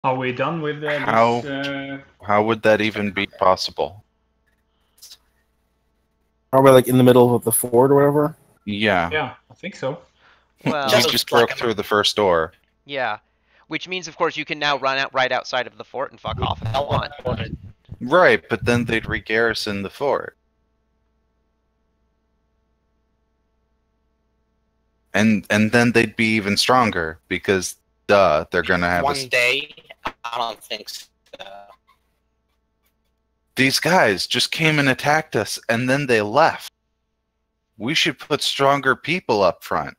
Are we done with How this? how would that even be possible? Are we like in the middle of the fort or whatever? Yeah. Yeah, I think so. Well, We just broke through the first door. yeah. Which means, of course, you can now run out right outside of the fort and fuck off if you want. Right, but then they'd re-garrison the fort. And then they'd be even stronger because duh, they're gonna have one day. I don't think so. These guys just came and attacked us and then they left. We should put stronger people up front.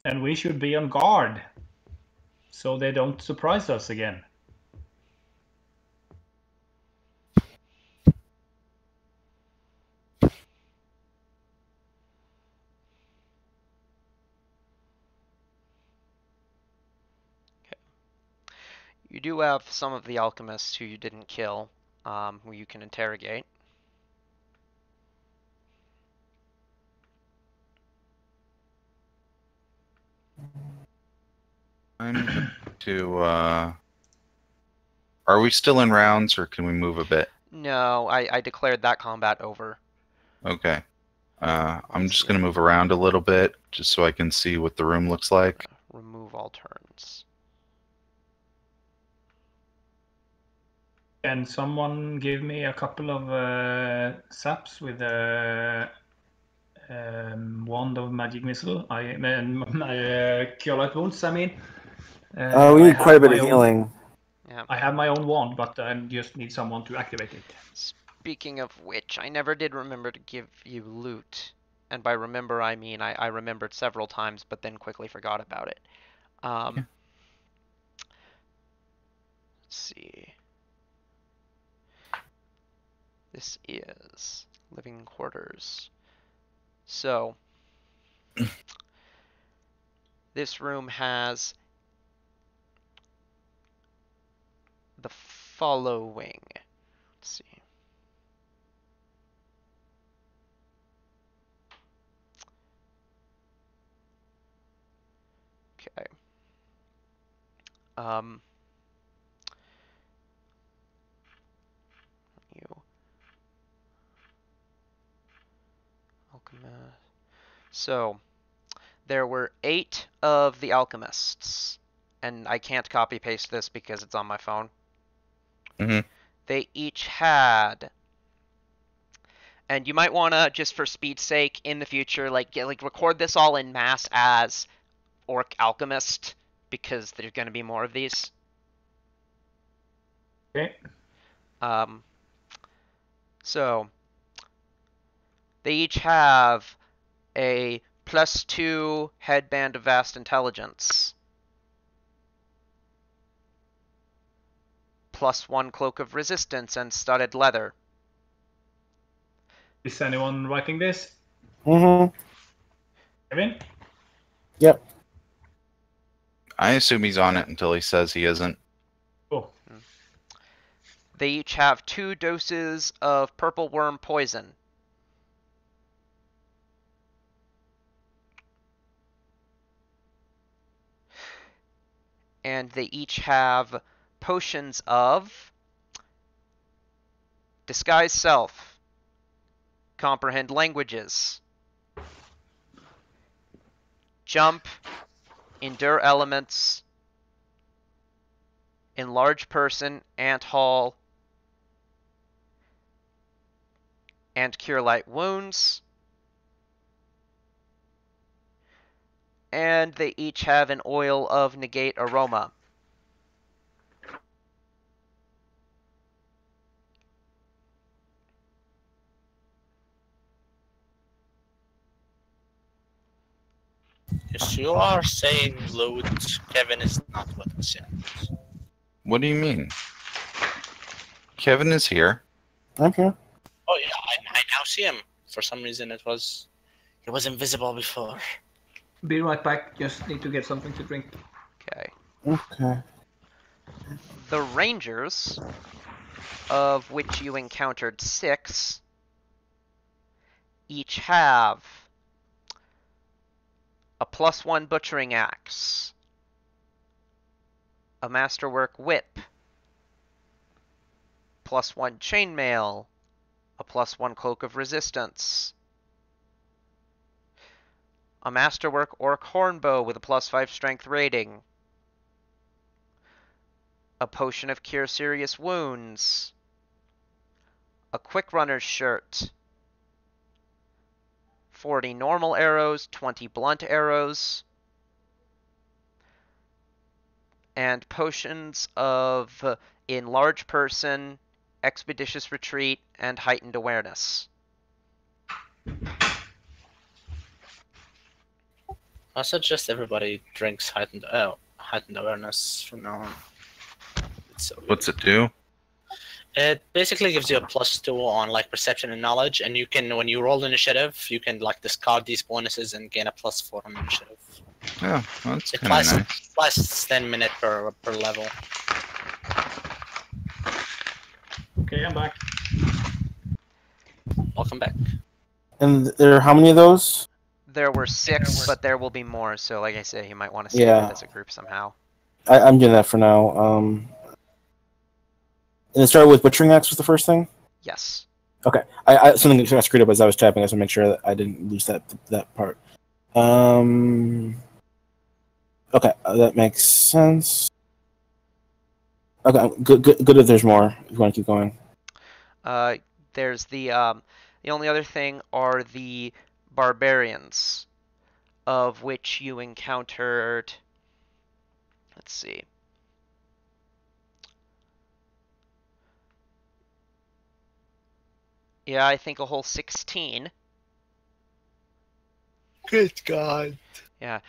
And we should be on guard so they don't surprise us again. You do have some of the alchemists who you didn't kill, who you can interrogate. I'm to Are we still in rounds or can we move a bit? No, I declared that combat over. Okay. I'm just gonna move around a little bit just so I can see what the room looks like. Remove all turns. Can someone give me a couple of saps with a wand of magic missile? Cure light wounds. I mean. We need quite a bit of healing. Yeah. I have my own wand, but I just need someone to activate it. Speaking of which, I never did remember to give you loot. And by remember, I mean I remembered several times, but then quickly forgot about it. Let's see. This is living quarters. So, this room has the following. Let's see. Okay. You. Alchemist. So, there were 8 of the alchemists. And I can't copy paste this because it's on my phone. Mm-hmm. They each had, and you might want to, just for speed's sake, in the future, like record this all in mass as Orc Alchemist, because there's going to be more of these. Okay. So, they each have a +2 headband of vast intelligence, +1 cloak of resistance and studded leather. Is anyone writing this? Mm-hmm. Kevin? Yep. I assume he's on it until he says he isn't. Oh. They each have 2 doses of purple worm poison. And they each have potions of disguise self, comprehend languages, jump, endure elements, enlarge person, ant hall, and cure light wounds. And they each have an oil of negate aroma. Yes, you are saying loot. Kevin is not with us yet. What do you mean? Kevin is here. Okay. Oh yeah, I now see him. For some reason, he was invisible before. Be right back. Just need to get something to drink. Okay. Okay. The Rangers, of which you encountered 6, each have a +1 butchering axe, a Masterwork Whip, +1 Chainmail, a +1 Cloak of Resistance, a Masterwork Orc Hornbow with a +5 Strength rating, a Potion of Cure Serious Wounds, a Quick Runner's Shirt, 40 normal arrows, 20 blunt arrows, and potions of Enlarge Person, Expeditious Retreat, and Heightened Awareness. I suggest everybody drinks heightened awareness from now on. It's so What's it do? It basically gives you a +2 on like perception and knowledge, and you can, when you roll initiative, you can like discard these bonuses and gain a +4 on initiative. Yeah, that's It kind of nice. lasts 10 minutes per level. Okay, I'm back. Welcome back. And there are how many of those? There were 6, but there will be more, so like I say, you might want to save Yeah. it as a group somehow. I'm doing that for now. And it started with Butchering Axe was the first thing? Yes. Okay. I something got screwed up as I was tapping. I just want to make sure that I didn't lose that part. Okay, that makes sense. Okay, good if there's more. If you want to keep going. There's the only other thing are the barbarians, of which you encountered. Let's see. Yeah, I think a whole 16. Good God. Yeah,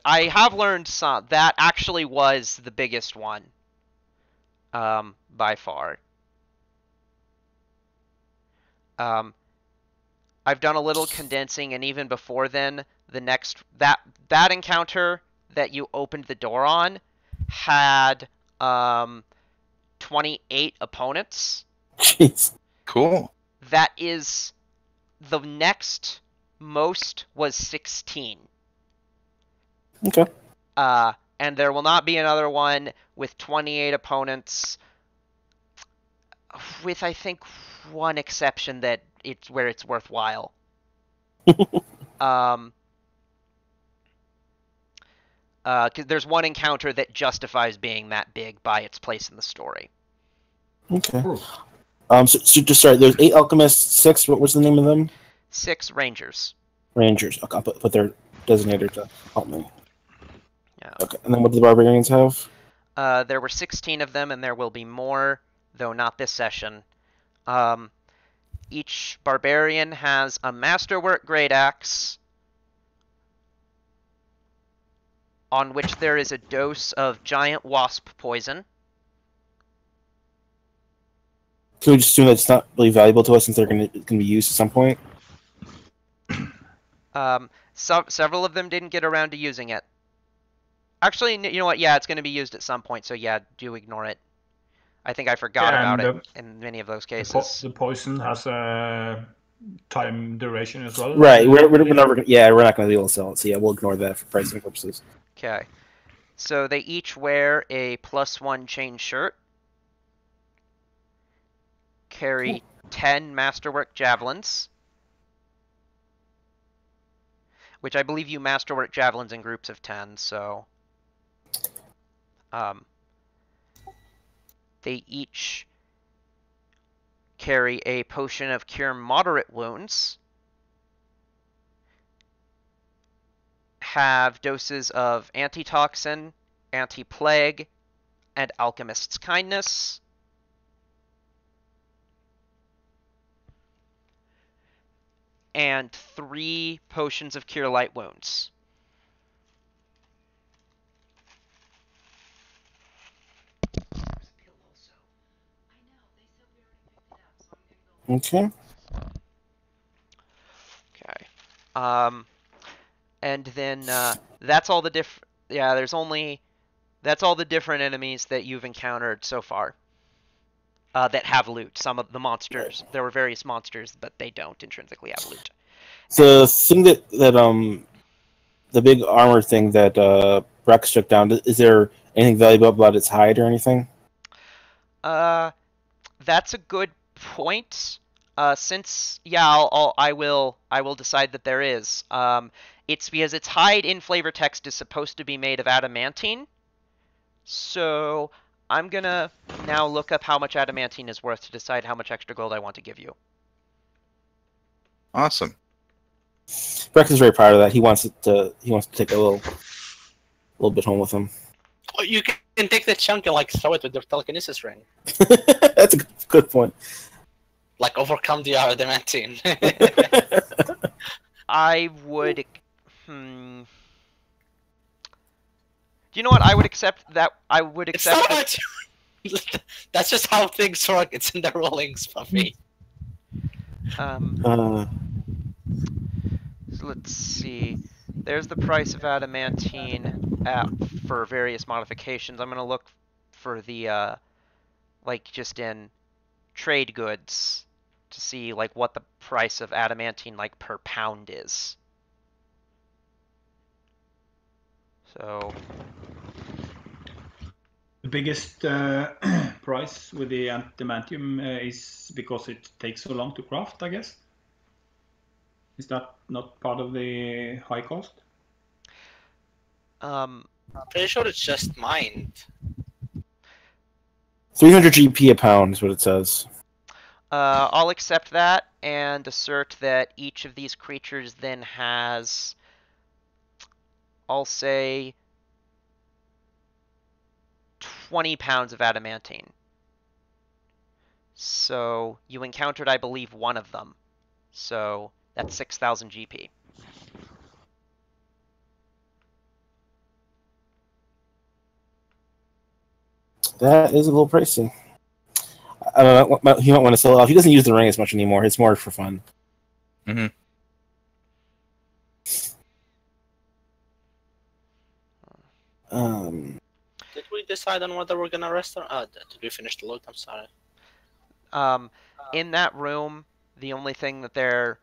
I have learned some. That actually was the biggest one, by far. I've done a little condensing, and even before then, the next that encounter that you opened the door on had 28 opponents. Jeez. Cool. That is the next most was 16. Okay. And there will not be another one with 28 opponents, with I think one exception that it's where it's worthwhile. Cause there's one encounter that justifies being that big by its place in the story. Okay. So just sorry. There's 8 alchemists, 6. What was the name of them? 6 rangers. Rangers. Okay, I'll put their designator to help me. Yeah. Okay, and then what do the barbarians have? There were 16 of them, and there will be more, though not this session. Each barbarian has a Masterwork Great Axe, on which there is a dose of giant wasp poison. Can we just assume that it's not really valuable to us since they're going to be used at some point? Several of them didn't get around to using it. Actually, you know what? Yeah, it's going to be used at some point, so yeah, do ignore it. I think I forgot about it in many of those cases. The poison has a time duration as well. Right. We're never gonna, yeah, we're not going to be able to sell it, so yeah, we'll ignore that for pricing purposes. Okay. So they each wear a +1 chain shirt, carry 10 Masterwork Javelins, which I believe you Masterwork Javelins in groups of 10, so... They each carry a Potion of Cure Moderate Wounds, have doses of Antitoxin, Anti-Plague, and Alchemist's Kindness, and 3 Potions of Cure Light Wounds. Okay. Okay. And then that's all the that's all the different enemies that you've encountered so far. That have loot. Some of the monsters. There were various monsters, but they don't intrinsically have loot. The thing that the big armor thing that Rex took down. Is there anything valuable about its hide or anything? That's a good point. Since yeah, I will decide that there is. It's because its hide in flavor text is supposed to be made of adamantine. So I'm gonna now look up how much adamantine is worth to decide how much extra gold I want to give you. Awesome. Rex is very proud of that. He wants to take a little bit home with him. Oh, you can take the chunk and like throw it with the telekinesis ring. That's a good point. Like overcome the adamantine. I would. Do you know what? I would accept that. I would It's accept. not That's just how things work. It's in the rulings, Puppy. So let's see. There's the price of adamantine for various modifications. I'm gonna look for the like just in trade goods to see like what the price of adamantine like per pound is. So The biggest price with the adamantium is because it takes so long to craft, I guess. Is that not part of the high cost? I'm pretty sure it's just mined. 300 GP a pound is what it says. I'll accept that and assert that each of these creatures then has, I'll say, 20 pounds of adamantine. So you encountered, I believe, one of them. So that's 6,000 GP. That is a little pricey. He might want to sell it off. He doesn't use the ring as much anymore. It's more for fun. Mm-hmm. Did we decide on whether we're gonna rest or did we finish the loot? I'm sorry. In that room, the only thing that there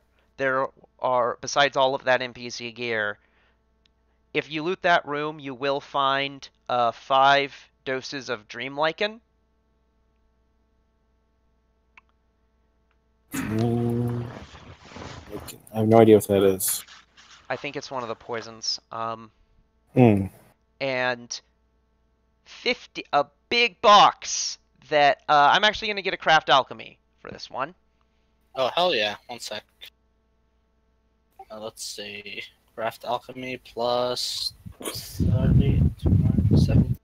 are, besides all of that NPC gear, if you loot that room, you will find 5 doses of Dream Lichen. I have no idea what that is. I think it's one of the poisons. And 50, a big box that I'm actually going to get a craft alchemy for this one. Oh hell yeah! 1 sec. Let's see. Craft alchemy plus 30, 27.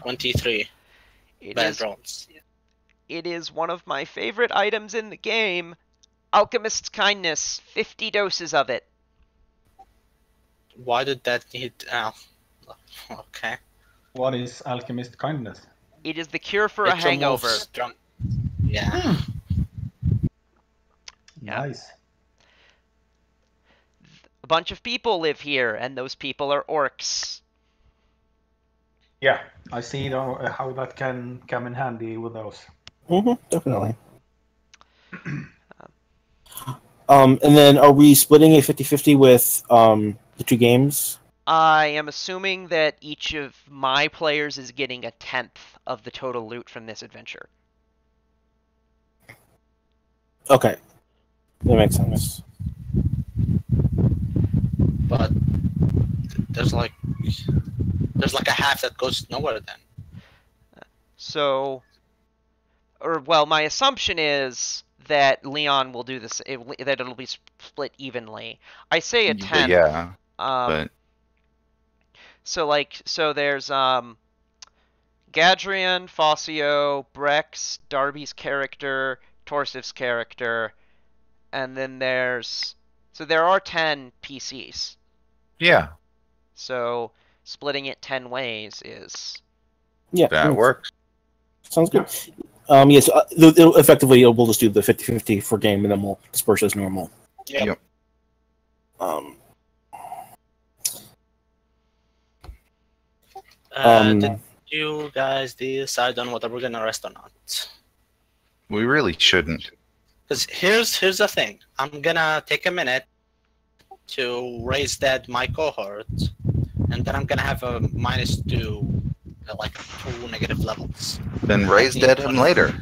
$23. Bad rolls. It is one of my favorite items in the game. Alchemist's Kindness, 50 doses of it. Why did that need? Oh, okay. What is alchemist kindness? It is the cure for a hangover. Strong. Yeah. Yeah. Nice. A bunch of people live here, and those people are orcs. Yeah, I see how that can come in handy with those. Definitely. And then are we splitting a 50-50 with the 2 games? I am assuming that each of my players is getting 1/10 of the total loot from this adventure. Okay. That makes sense. But there's like a half that goes nowhere then. So, well, my assumption is that Leon will do this, that it'll be split evenly. I say 1/10. Yeah. But So there's Gadrian, Fossio, Brex, Darby's character, Torsiv's character, and then there are 10 PCs. yeah, So splitting it 10 ways is that works. Sounds good. Yes, effectively, we'll just do the 50-50 for game, and then we'll disperse as normal. Yep. You guys decide on whether we're gonna rest or not. We really shouldn't. Because here's the thing. I'm gonna take a minute to raise dead my cohort, and then I'm gonna have a -2, like 2 negative levels. Then raise dead him later.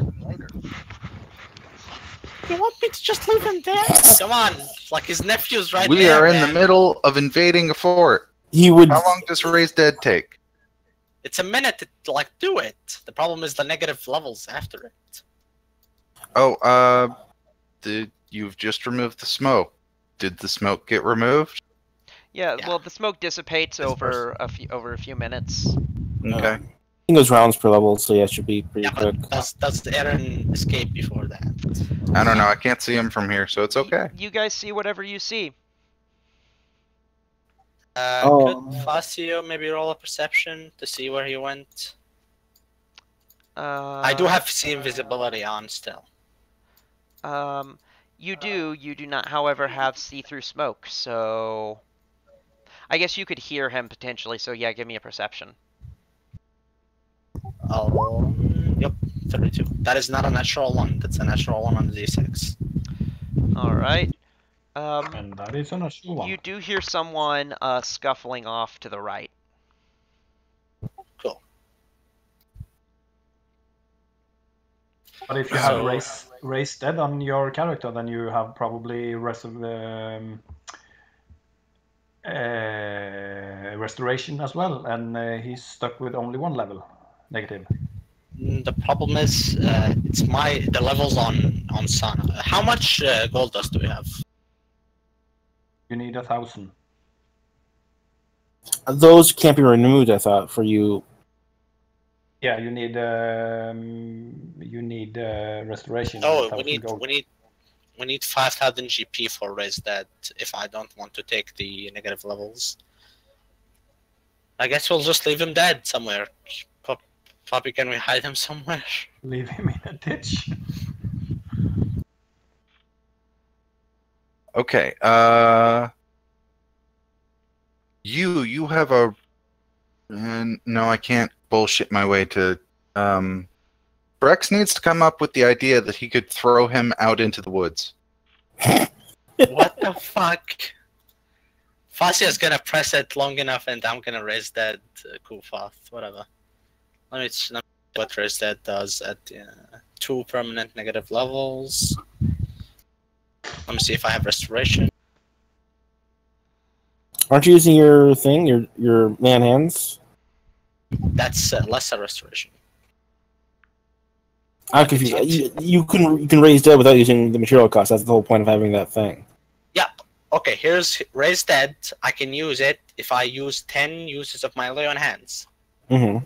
You want me to just leave him dead? Come on, like his nephew's right We there. are in man. the middle of invading a fort. He would. How long does raise dead take? It's a minute to like do it. The problem is the negative levels after it. Oh, you've just removed the smoke. Did the smoke get removed? Yeah, Yeah. well, the smoke dissipates This over a few minutes. Okay. I think those rounds per level, so yeah, it should be pretty Yeah, quick. but does Aaron escape before that? I don't know. I can't see him from here, so it's okay. You guys see whatever you see. Oh. Could Facio maybe roll a perception to see where he went? I do have see invisibility on still. You do not, however, have see-through smoke, so I guess you could hear him potentially, so yeah, give me a perception. Oh, yep, 32. That is not a natural one. That's a natural one on the d6. Alright. And that is a natural one. You do hear someone scuffling off to the right. Cool. But if you have raise dead on your character, then you have probably restoration as well, and he's stuck with only one level negative. The problem is, it's the levels on Sana. How much gold dust do we have? You need 1,000. Those can't be removed, I thought, for you. Yeah, you need restoration. Oh, 1,000 gold. we need 5,000 GP for raise dead. If I don't want to take the negative levels, I guess we'll just leave him dead somewhere. Puppy, can we hide him somewhere? Leave him in a ditch. Okay. You have a. No, I can't bullshit my way to. Brex needs to come up with the idea that he could throw him out into the woods. What the fuck? Fasia's gonna press it long enough, and I'm gonna raise that Kufath. Whatever. Let me see what raise that does at 2 permanent negative levels. Let me see if I have restoration. Aren't you using your thing, your man hands? That's lesser restoration. I'm confused. You can raise dead without using the material cost. That's the whole point of having that thing. Yep. Okay, here's raise dead. I can use it if I use 10 uses of my Leon hands. Mm-hmm.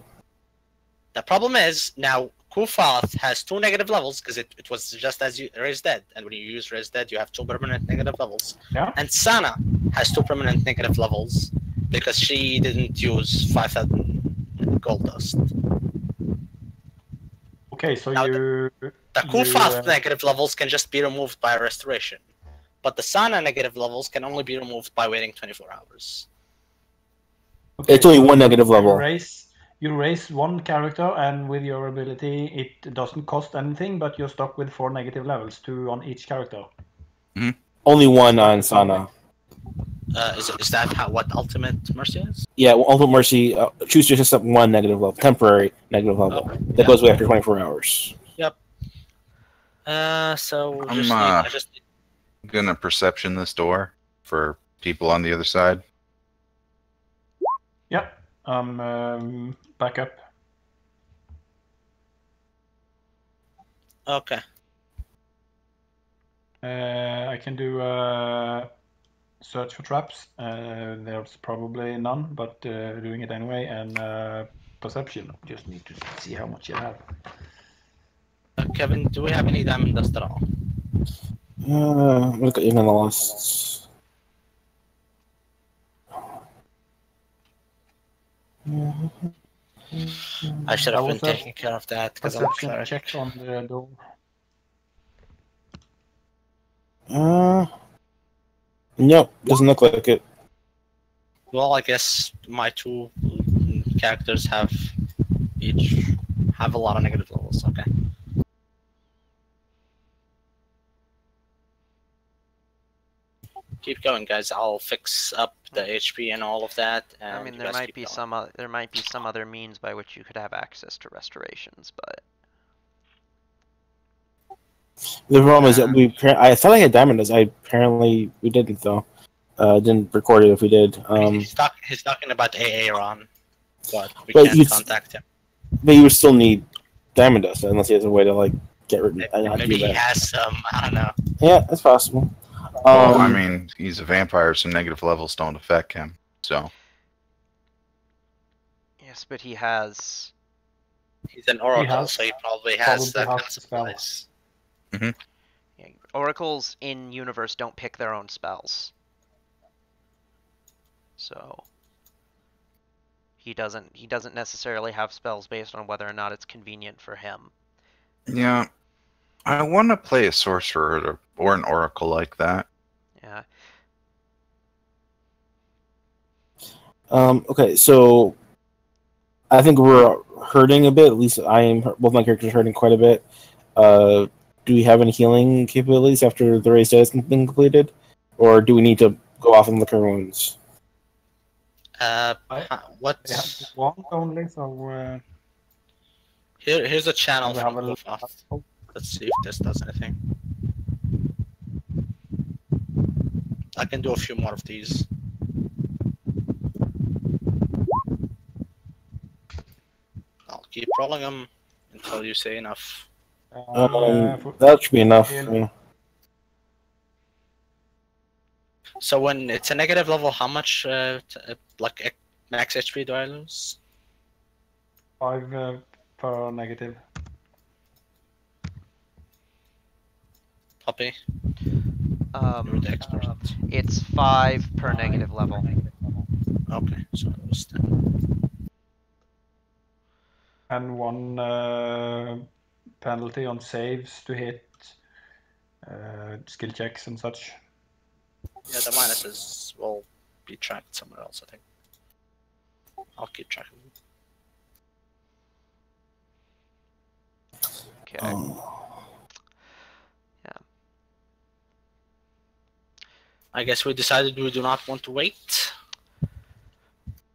The problem is now Kufath has 2 negative levels because it was just as you raise dead, and when you use raise dead, you have 2 permanent negative levels. Yeah. And Sana has 2 permanent negative levels because she didn't use 5,000 gold dust. Okay, so Now you. The Kufath negative levels can just be removed by restoration, but the Sana negative levels can only be removed by waiting 24 hours. Okay, It's only one negative level. You raise one character, and with your ability, it doesn't cost anything, but you're stuck with 4 negative levels, 2 on each character. Only one on Sana. Is that what Ultimate Mercy is? Yeah, well, Ultimate Mercy, choose to accept one negative level, temporary negative level. That goes away after 24 hours. Yep. So I'm gonna perception this door for people on the other side. Yep. Back up. Okay. I can do search for traps. There's probably none, but doing it anyway. And perception. Just need to see how much you have. Kevin, do we have any diamond dust at all? Look at even the last. I should have been was that taking care of that because I'm Perception cleric. check on the door. Nope, doesn't look like it. Well, I guess my 2 characters have each have a lot of negative levels. Okay. Keep going, guys. I'll fix up the HP and all of that. And I mean, you there guys might keep be going. there might be some other means by which you could have access to restorations, but The problem is that I thought I had diamond dust. We didn't though. Didn't record it if we did. He's talking about Aaron, but we But can't contact him. But you would still need diamond dust unless he has a way to like get rid of Maybe he has some. I don't know. Yeah, that's possible. Well, I mean, he's a vampire, so negative levels don't affect him. So. yes, but he has. He's an oracle, so he probably has that kind of spell. supplies. Mm-hmm. Yeah, oracles in universe don't pick their own spells, so he doesn't necessarily have spells based on whether or not it's convenient for him. Yeah, I want to play a sorcerer or an oracle like that. Yeah. Okay, so I think we're hurting a bit. At least I am. Both my characters are hurting quite a bit. Do we have any healing capabilities after the race has been completed, or do we need to go off and look our wounds? What? One only, so Here's a channel we from have a Kofath. Let's see if this does anything. I can do a few more of these. I'll keep rolling them until you say enough. That should be enough. Yeah. So when it's a negative level, how much like max HP do I lose? 5 per negative. Puppy. You're the expert. It's 5 per negative level. Okay, so it was 10. And 1 penalty on saves to hit, skill checks and such. Yeah, the minuses will be tracked somewhere else, I think. I'll keep track of them. Okay. Yeah. I guess we decided we do not want to wait.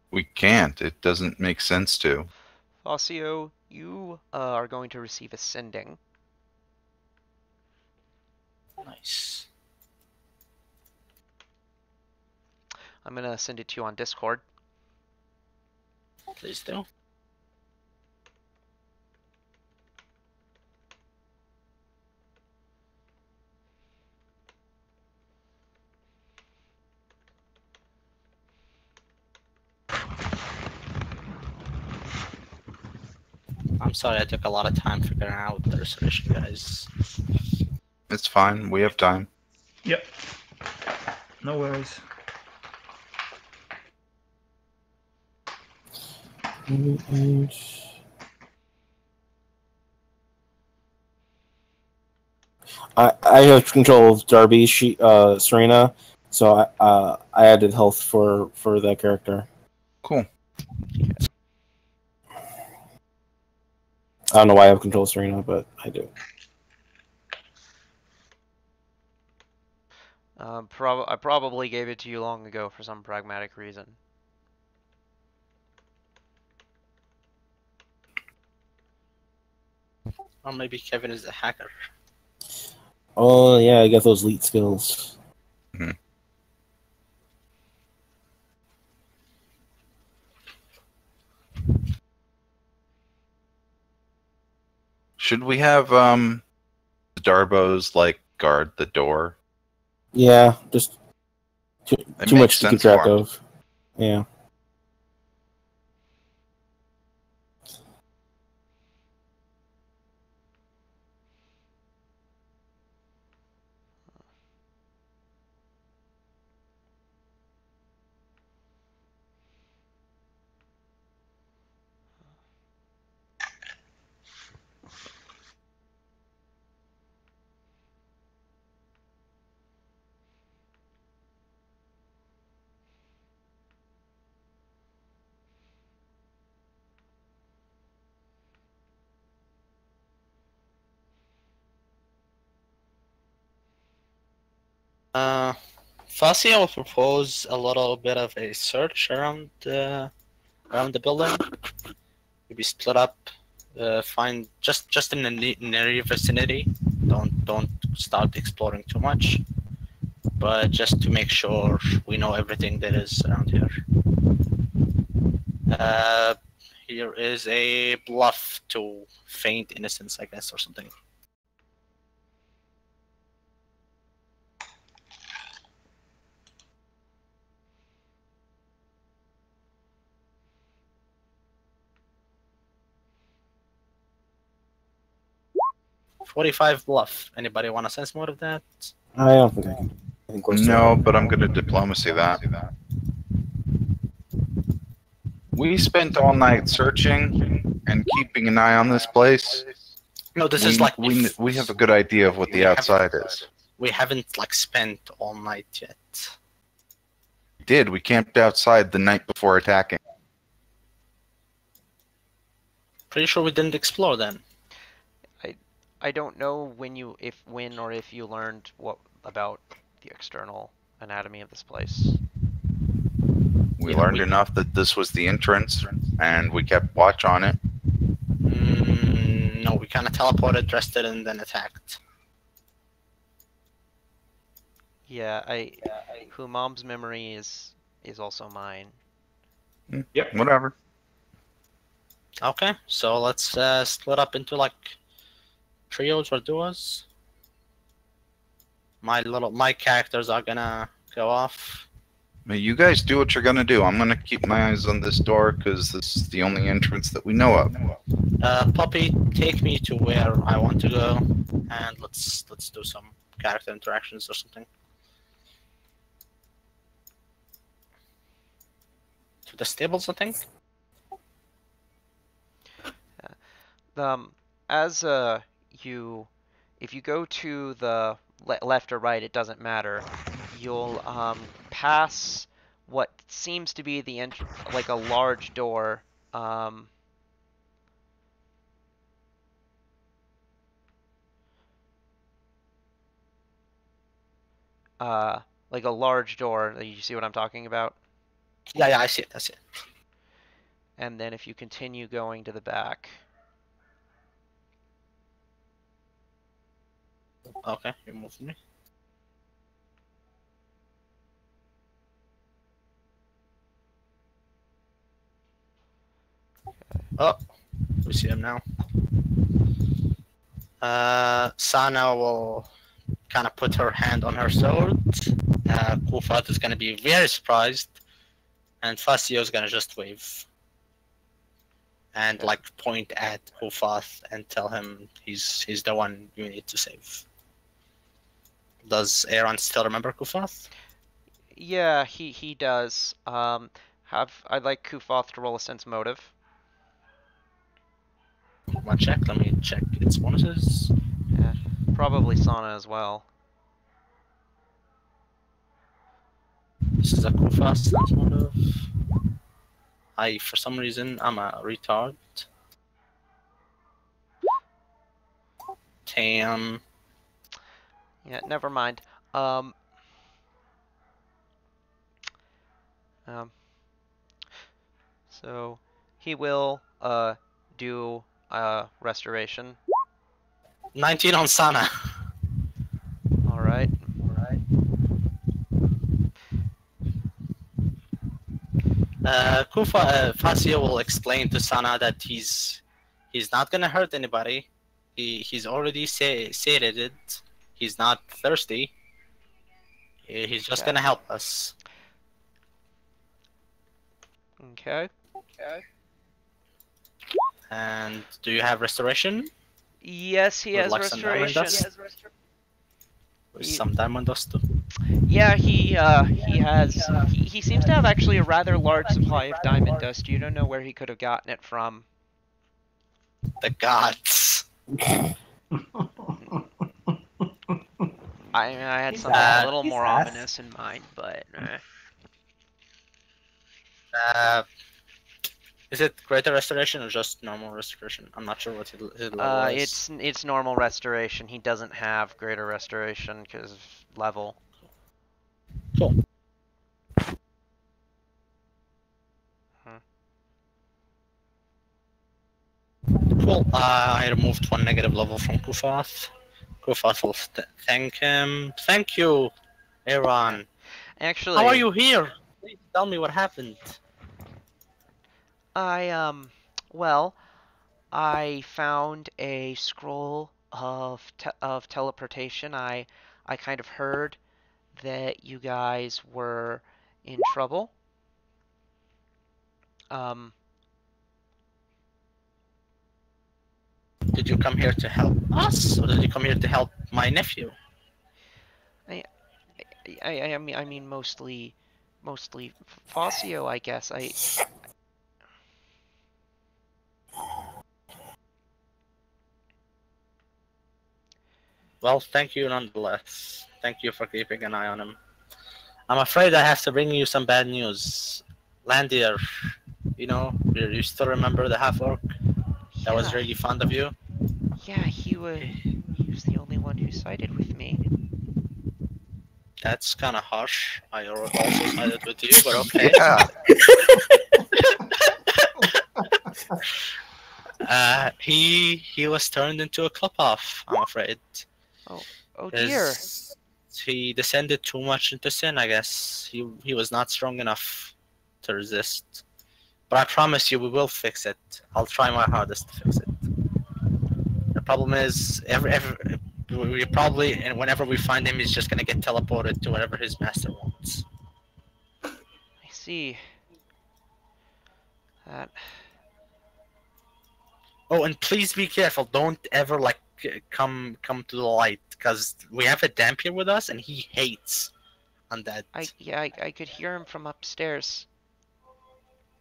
We can't. It doesn't make sense to. Fossio, you are going to receive a sending. Nice. I'm going to send it to you on Discord. Please do. I'm sorry I took a lot of time figuring out the restoration, guys. It's fine. We have time. Yep. No worries. I have control of Darby, Serena, so I added health for that character. Cool. I don't know why I have control of Serena, but I do. I probably gave it to you long ago for some pragmatic reason. Or maybe Kevin is a hacker. Oh yeah, I got those elite skills. Mm-hmm. Should we have the Darbos like guard the door? Yeah, just too much to keep track of. Yeah. Fassi, I will propose a little bit of a search around around the building. Maybe split up, find just in the near vicinity. Don't start exploring too much, but just to make sure we know everything that is around here. Here is a bluff to feign innocence, I guess, or something. $45 bluff. Anybody want to sense more of that? I don't think I can. I think we're No, still. but I'm going to diplomacy that. We spent all night searching and keeping an eye on this place. No, this is like we have a good idea of what the outside is. We haven't like spent all night yet. We did. We camped outside the night before attacking. Pretty sure we didn't explore then. I don't know when or if you learned what about the external anatomy of this place. We learned enough that this was the entrance, and we kept watch on it. No, we kind of teleported, dressed it, and then attacked. Yeah, who mom's memory is also mine. Yep. Whatever. Okay, so let's split up into like trios or duos. My characters are gonna go off. You guys do what you're gonna do. I'm gonna keep my eyes on this door because this is the only entrance that we know of. Puppy, take me to where I want to go, and let's do some character interactions or something. To the stables, I think. As if you go to the left or right, it doesn't matter. You'll pass what seems to be the like a large door. Like a large door. You see what I'm talking about? Yeah, I see it. I see it. And then if you continue going to the back. Okay, you're moving me. Oh, we see him now. Sana will kind of put her hand on her sword. Kufat is going to be very surprised. And Fasio is going to just wave. And like point at Kufath and tell him he's the one you need to save. Does Aaron still remember Kufath? Yeah, he does. I'd like Kufoth to roll a sense motive. One check. Let me check its bonuses. Yeah, probably Sana as well. This is a Kufath sense motive. For some reason, I'm a retard. 10. Yeah, never mind. So he will do restoration. 19 on Sana. All right. Fasio will explain to Sana that he's not gonna hurt anybody. He's already sated it. He's not thirsty. He's just gonna help us. Okay. And do you have restoration? Yes, he has restoration. With some diamond dust too. Yeah, he has. He seems to have actually a rather large supply of diamond dust. You don't know where he could have gotten it from. The gods. I had something a little more ominous in mind, but. Is it greater restoration or just normal restoration? I'm not sure what his level is. It's normal restoration. He doesn't have greater restoration because of level. Cool. I removed 1 negative level from Kufath. Kufath will thank him. Thank you, Aaron. Actually, How are you here? Please tell me what happened. well, I found a scroll of teleportation. I kind of heard that you guys were in trouble. Um, Did you come here to help us, or did you come here to help my nephew? I mean, mostly Fazio, I guess. Well, thank you nonetheless. Thank you for keeping an eye on him. I'm afraid I have to bring you some bad news. Landier, you still remember the half-orc that was Yeah, really fond of you? yeah, he was the only one who sided with me. That's kind of harsh. I also sided with you, but okay. Yeah. He was turned into a Klopoff, I'm afraid. Oh dear. He descended too much into sin, I guess. He was not strong enough to resist. But I promise you, we will fix it. I'll try my hardest to fix it. The problem is, we probably, and whenever we find him, he's just gonna get teleported to wherever his master wants. I see. That. Oh, and please be careful. Don't ever come to the light, because we have a Dampier with us, and he hates undead. I could hear him from upstairs.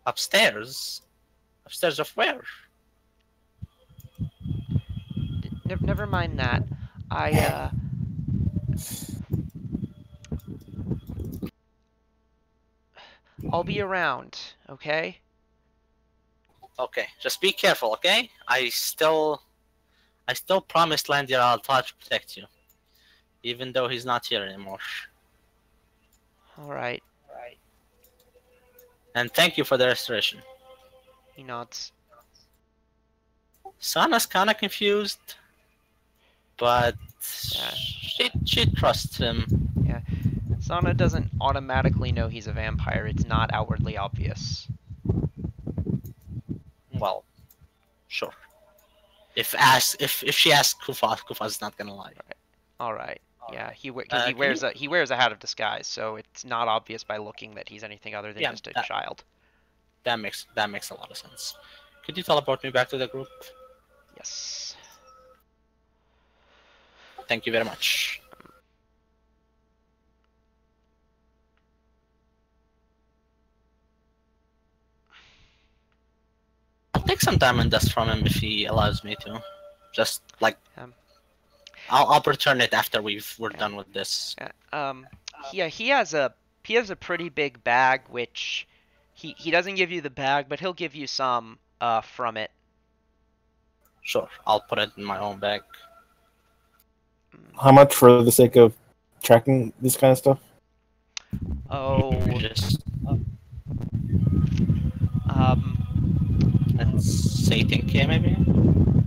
Upstairs? Upstairs of where? Never mind that. I'll be around, okay? Okay, just be careful, okay? I still promised Landier I'll try to protect you, even though he's not here anymore. All right. And thank you for the restoration. He nods. Sana's kind of confused, but Yeah. she trusts him. Yeah. Sana doesn't automatically know he's a vampire. It's not outwardly obvious. Well, sure. If she asks Kufa's not gonna lie. All right. Yeah, he Can wears a hat of disguise, so it's not obvious by looking that he's anything other than Yeah, just a child. That makes a lot of sense. Could you teleport me back to the group? Yes. Thank you very much. I'll take some diamond dust from him if he allows me to. Just I'll return it after we're done with this. He has a pretty big bag, which he doesn't give you the bag, but he'll give you some from it. Sure, I'll put it in my own bag. How much for the sake of tracking this kind of stuff? Oh, Just let's say 10K maybe.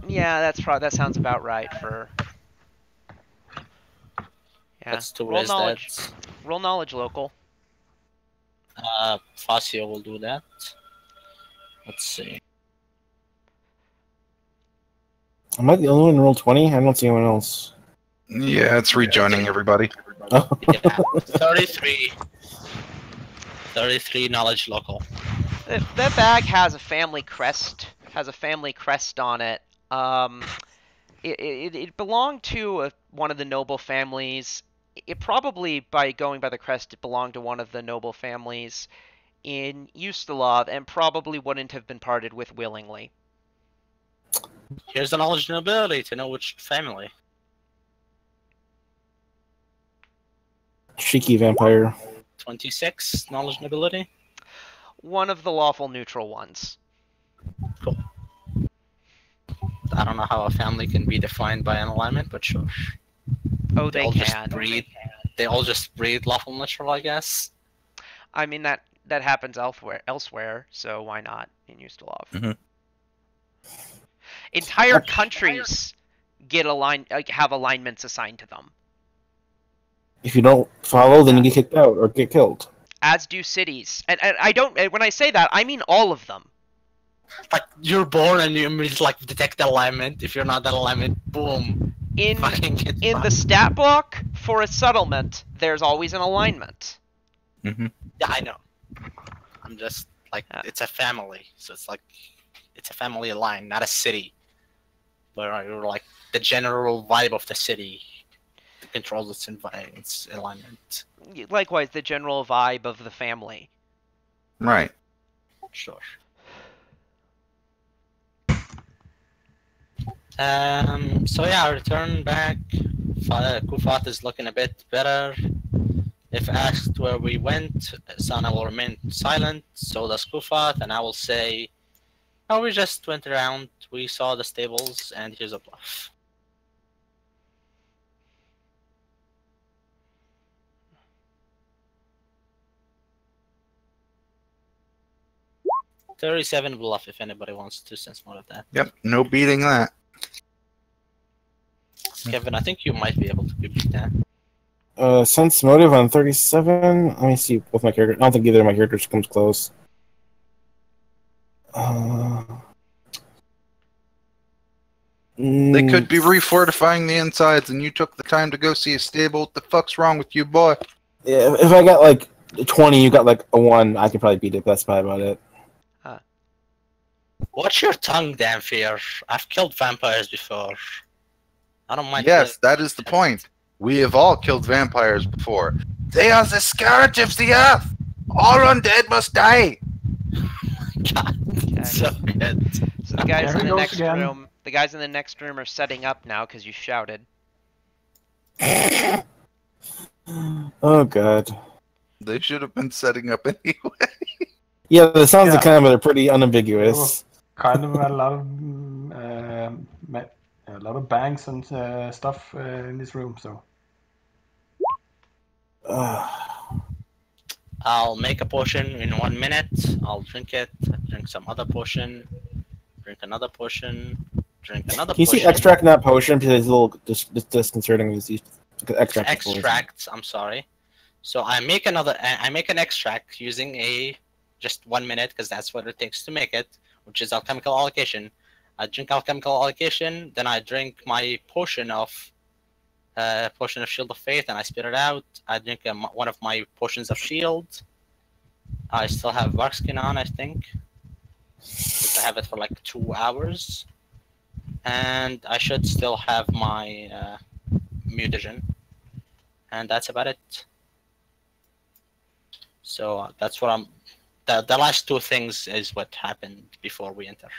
yeah, that sounds about right for. Yeah. That's to Roll raise knowledge. that. Roll knowledge, local. Fazio will do that. Let's see. Am I the only one to roll 20? I don't see anyone else. Yeah, it's rejoining everybody. Oh. Yeah, 33 knowledge local. That bag has a family crest. On it. It belonged to one of the noble families. It probably, by going by the crest, it belonged to one of the noble families in Ustalov, and probably wouldn't have been parted with willingly. Here's the knowledge and ability to know which family. Cheeky vampire. 26 knowledge and ability. One of the lawful neutral ones. Cool. I don't know how a family can be defined by an alignment, but sure. Oh, they all can. Just breed. They all just breed lawful neutral, I guess. I mean that happens elsewhere, so why not in Ustalov? Mhm. Entire countries get have alignments assigned to them. If you don't follow, then you get kicked out or get killed. As do cities. And I don't. When I say that, I mean all of them. Like you're born and you immediately like detect the alignment. If you're not that alignment, boom. In Fucking get the fucked. stat block for a settlement, there's always an alignment. Mm-hmm. Yeah, I know. I'm just like Yeah. it's a family, so it's like it's a family line, not a city. Where you're like the general vibe of the city controls its alignment. Likewise, the general vibe of the family. Right. Sure. So yeah, return back. Kufat is looking a bit better. If asked where we went, Sana will remain silent, so does Kufat, and I will say, oh, we just went around, we saw the stables, and here's a bluff. $37 bluff if anybody wants to sense more of that. Yep. No beating that. Kevin, I think you might be able to beat that. Sense motive on 37. Let me see with my character. I don't think either of my characters comes close. They could be refortifying the insides, and you took the time to go see a stable. What the fuck's wrong with you, boy? Yeah, if I got like 20, you got like a 1, I could probably beat it. But that's probably about it. Watch your tongue, damn fear. I've killed vampires before. I don't mind. Yes, that is the point. We have all killed vampires before. They are the scourge of the earth. All undead must die. God, it's so good. So the guys There in he the goes next again. room, are setting up now because you shouted. Oh god. They should have been setting up anyway. Yeah, the sounds Yeah. of kind of are pretty unambiguous. Kind of a lot of bangs and stuff in this room. So I'll make a potion in 1 minute. I'll drink it. Drink some other potion. Drink another potion. Drink another Can you potion. see extract, not potion? Because it's a little disconcerting. Extract. Extract. I'm sorry. So I make an extract using just 1 minute because that's what it takes to make it, which is alchemical allocation. I drink alchemical allocation, then I drink my potion of Shield of Faith, and I spit it out. I drink one of my potions of Shield. I still have Barkskin on, I think. I have it for like 2 hours, and I should still have my mutagen, and that's about it. So that's what I'm. The last 2 things is what happened before we enter.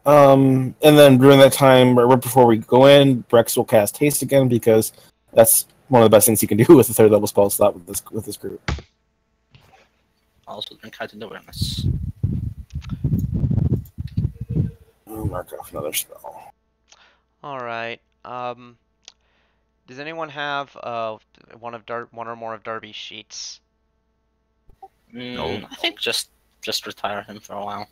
And then during that time, right before we go in, Brex will cast haste again because that's one of the best things you can do with a 3rd level spell slot with this group. I also drink heightened awareness. I'll mark off another spell. All right. Does anyone have one or more of Darby's sheets? No. I think just retire him for a while.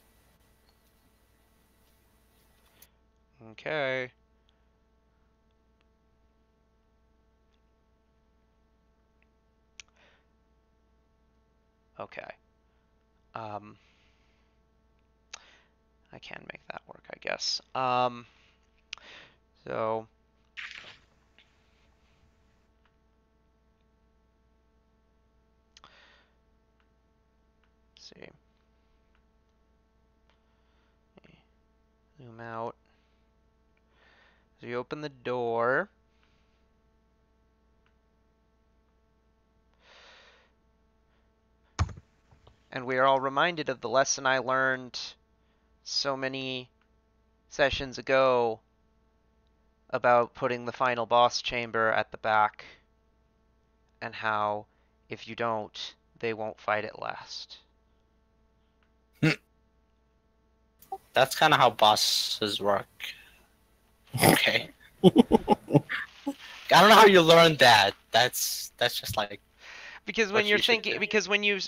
Okay. Okay. I can make that work, I guess. So let's see. Zoom out. So you open the door. And we are all reminded of the lesson I learned so many sessions ago about putting the final boss chamber at the back and how if you don't, they won't fight it last. That's kind of how bosses work. Okay. I don't know how you learned that. That's just like. Because when What you're you should thinking, do. because when you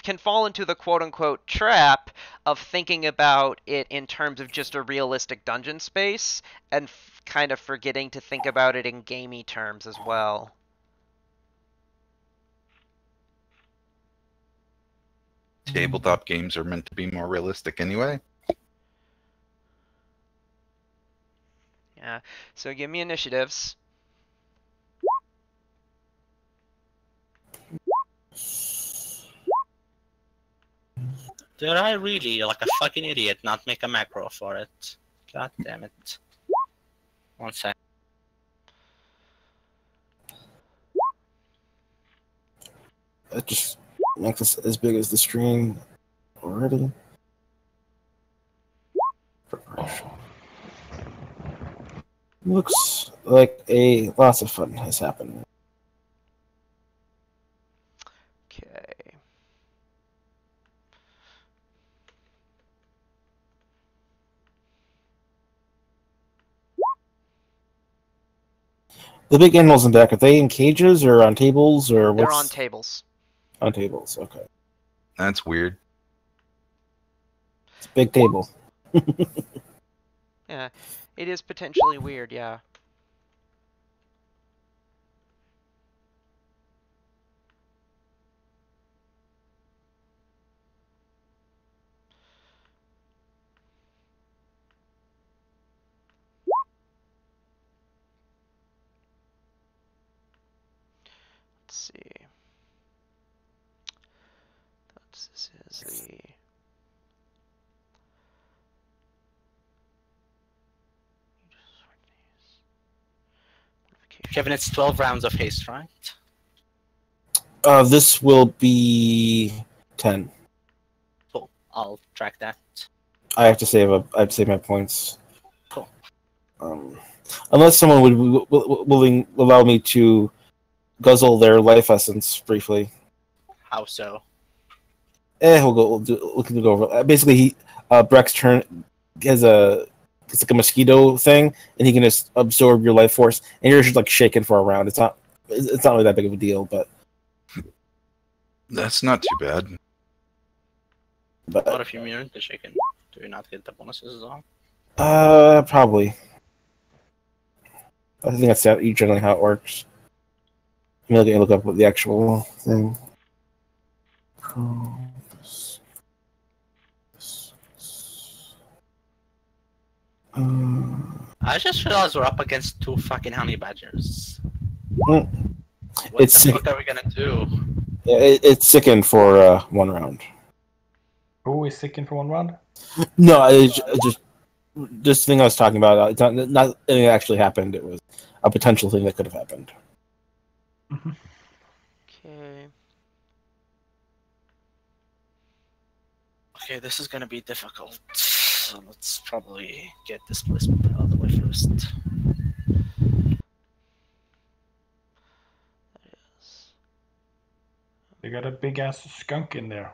can fall into the quote unquote trap of thinking about it in terms of just a realistic dungeon space and kind of forgetting to think about it in gamey terms as well. Tabletop games are meant to be more realistic anyway. Yeah. So give me initiatives. Did I really, like a fucking idiot, not make a macro for it? God damn it. 1 sec. That just makes us as big as the screen already. Preparation. Looks like lots of fun has happened. Okay. The big animals in back, are they in cages or on tables or They're what's on tables. on tables? Okay. That's weird. It's a big table. Yeah. It is potentially weird, yeah. Let's see. This is the Kevin, it's 12 rounds of haste, right? This will be 10. Cool. I'll track that. I have to save my points. Cool. Unless someone would willing allow me to guzzle their life essence briefly. How so? We can go over. Basically, Breck's turn has it's like a mosquito thing, and he can just absorb your life force, and you're just like shaken for a round. It's not really that big of a deal, but That's not too bad. What if you're immune to shaken? Do you not get the bonuses as well? Probably. I think that's generally how it works. I'm gonna look up what the actual thing. I just realized we're up against 2 fucking honey badgers. Mm. What It's the fuck are we gonna do? It's sickened for 1 round. Who is sickened for 1 round? No, it's just this thing I was talking about. It's not anything that actually happened. It was a potential thing that could have happened. Okay. Okay, this is gonna be difficult. So let's probably get displacement out of the way first. They got a big ass skunk in there.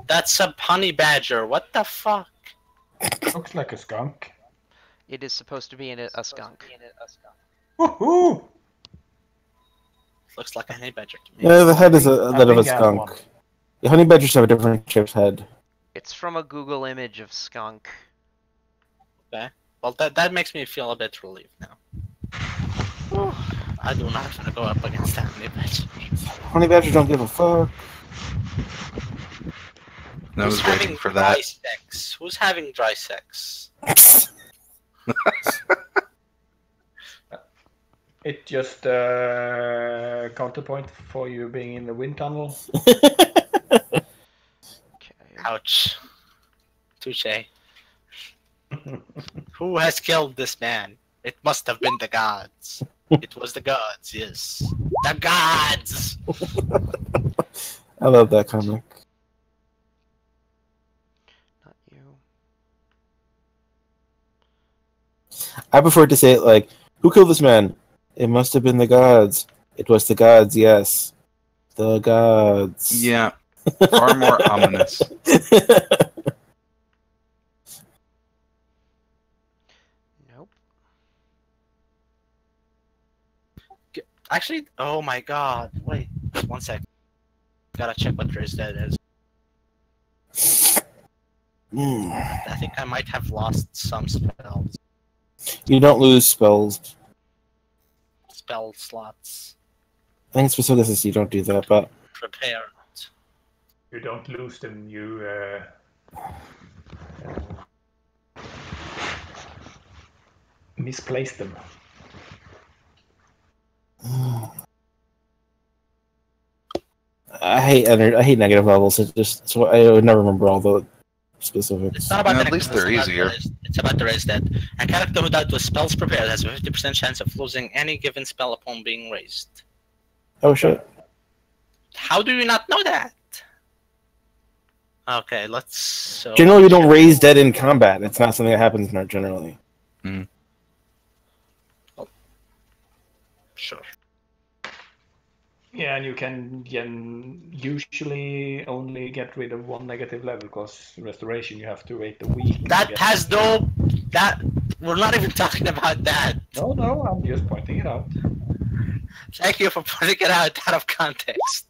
That's a honey badger. What the fuck? Looks like a skunk. It is supposed to be a skunk. Woohoo! Looks like a honey badger to me. Yeah, the head is that of a big ass skunk. one. The honey badgers have a different shaped head. It's from a Google image of skunk. Okay. Well, that makes me feel a bit relieved now. I do not want to go up against that honey badger. Honey badgers don't give a fuck. I was waiting for dry that. sex? Who's having dry sex? It just counterpoint for you being in the wind tunnel. Okay. Ouch. Touche. Who has killed this man? It must have been the gods. It was the gods, yes. The gods! I love that comic. Not you. I prefer to say it like, "Who killed this man? It must have been the gods. It was the gods, yes. The gods." Yeah, far more ominous. Nope. Actually, oh my god, wait. 1 sec. Gotta check what raise that is. I think I might have lost some spells. You don't lose spells. Spell slots. I think specifically you don't do that, but Prepared. You don't lose them. You misplace them. I hate negative levels. I would never remember all the specifics. It's not about At that, least they're it's about easier. It's about the raise that a character without the spells prepared has a 50% chance of losing any given spell upon being raised. Oh shit! How do you not know that? Okay, let's. So Generally, we don't raise dead in combat. It's not something that happens generally. Sure. Yeah, and you can usually only get rid of one negative level because restoration you have to wait a week. That has no. That we're not even talking about that. No, I'm just pointing it out. Thank you for putting it out of context.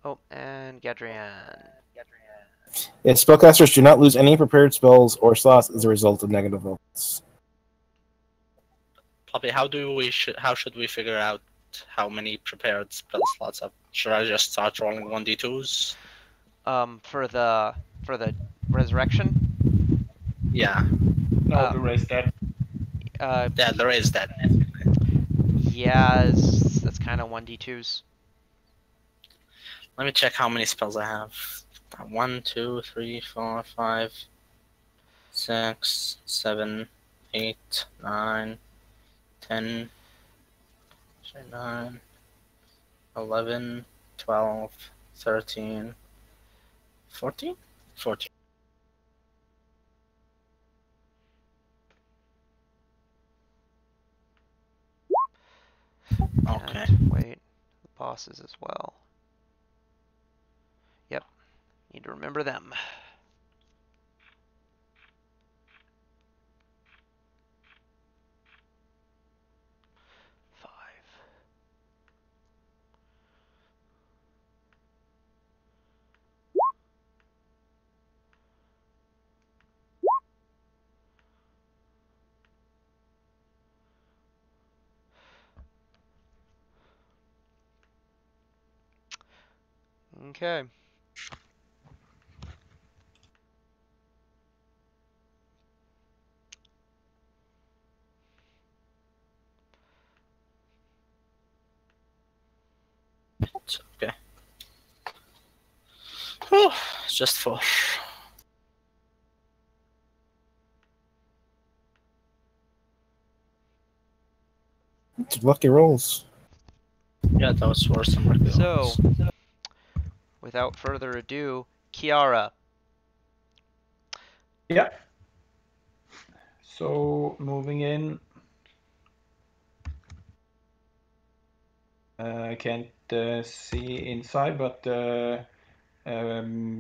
Oh, and Gadrian. Yeah, spellcasters do not lose any prepared spells or slots as a result of negative levels. Puppy, how should we figure out how many prepared spell slots up? Should I just start rolling 1d2s? For the resurrection. Yeah. No, to raise that. Yeah, there is that. Yeah, that's kind of 1d2s. Let me check how many spells I have. 1, 2, 3, 4, 5, 6, 7, 8, 9, 10, 9, 11, 12, 13, 14? 14. Okay. And wait, the bosses as well. Yep, need to remember them. Okay. It's okay. Whew, it's just 4. It's lucky rolls. Yeah, those were some lucky So, rolls. without further ado, Kiara. Yeah. So moving in. I can't see inside, but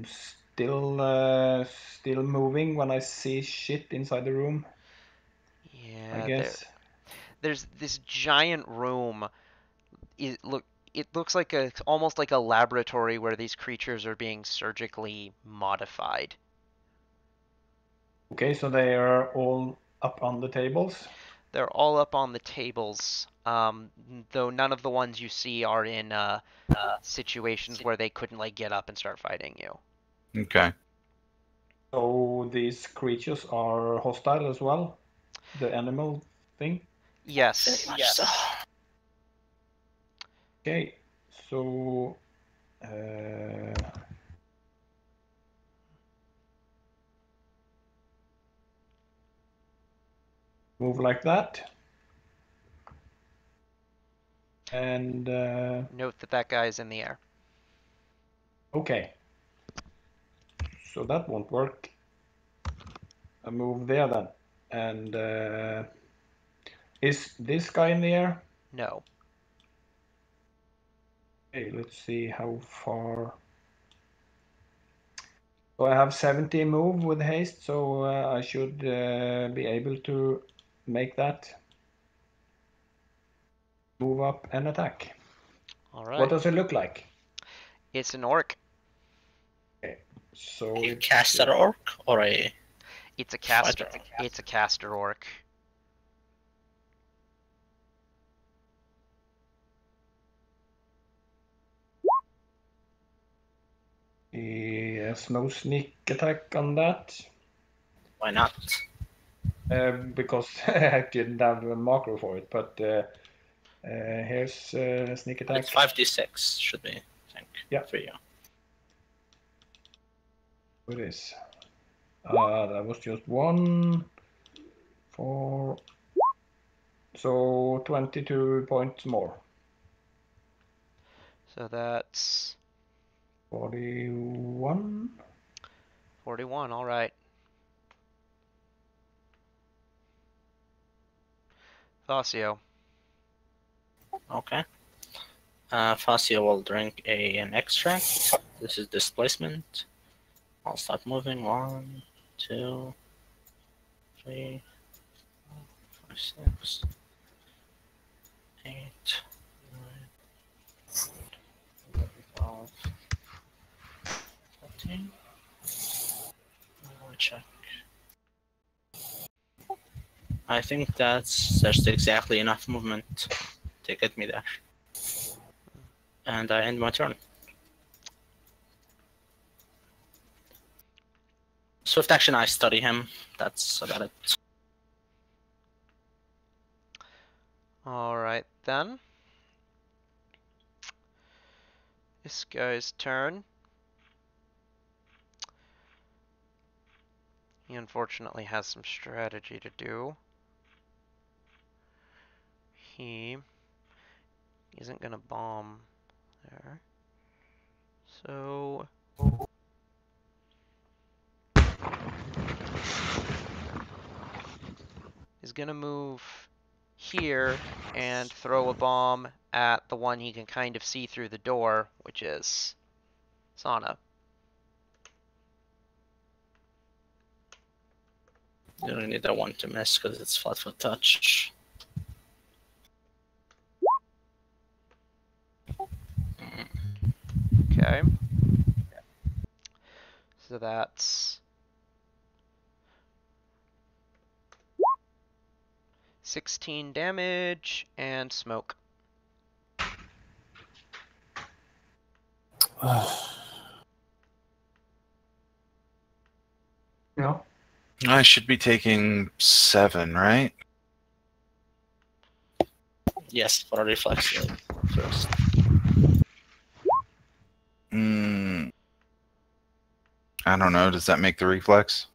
still moving when I see shit inside the room. Yeah, I guess. there's this giant room. It looks like almost like a laboratory where these creatures are being surgically modified. Okay, so they are all up on the tables. They're all up on the tables, though none of the ones you see are in situations where they couldn't like get up and start fighting you. Okay. So these creatures are hostile as well? The animal thing? Yes. Very much so. Okay, so move like that. And Note that guy is in the air. okay, so that won't work. I move there then. And is this guy in the air? No. Okay, let's see how far. So I have 70 move with haste, so I should be able to make that. Move up and attack. All right. What does it look like? It's an orc. So A it's caster orc or a It's a caster. Fighter. It's a caster orc. he has no sneak attack on that why not? because I didn't have a marker for it. But here's sneak attack. It's 5d6 should be, I think. Yeah. For you. It is. That was just 1, 4. So 22 points more. So that's 41. 41. All right. Thasio. Okay. Fasio will drink an extract. This is displacement. I'll start moving. 1, 2, 3, 4, 5, 6, 8, 9, 12, 13. I'll check. I think that's just exactly enough movement to get me there. And I end my turn. Swift action, I study him. That's about it. All right then. This guy's turn. He unfortunately has some strategy to do. He isn't gonna bomb there. So he's gonna move here and throw a bomb at the one he can kind of see through the door, which is Sana. You don't need that one to miss because it's flat foot touch. Okay. So that's 16 damage and smoke. Yeah. I should be taking 7, right? Yes, for a reflex save first. I don't know. Does that make the reflex?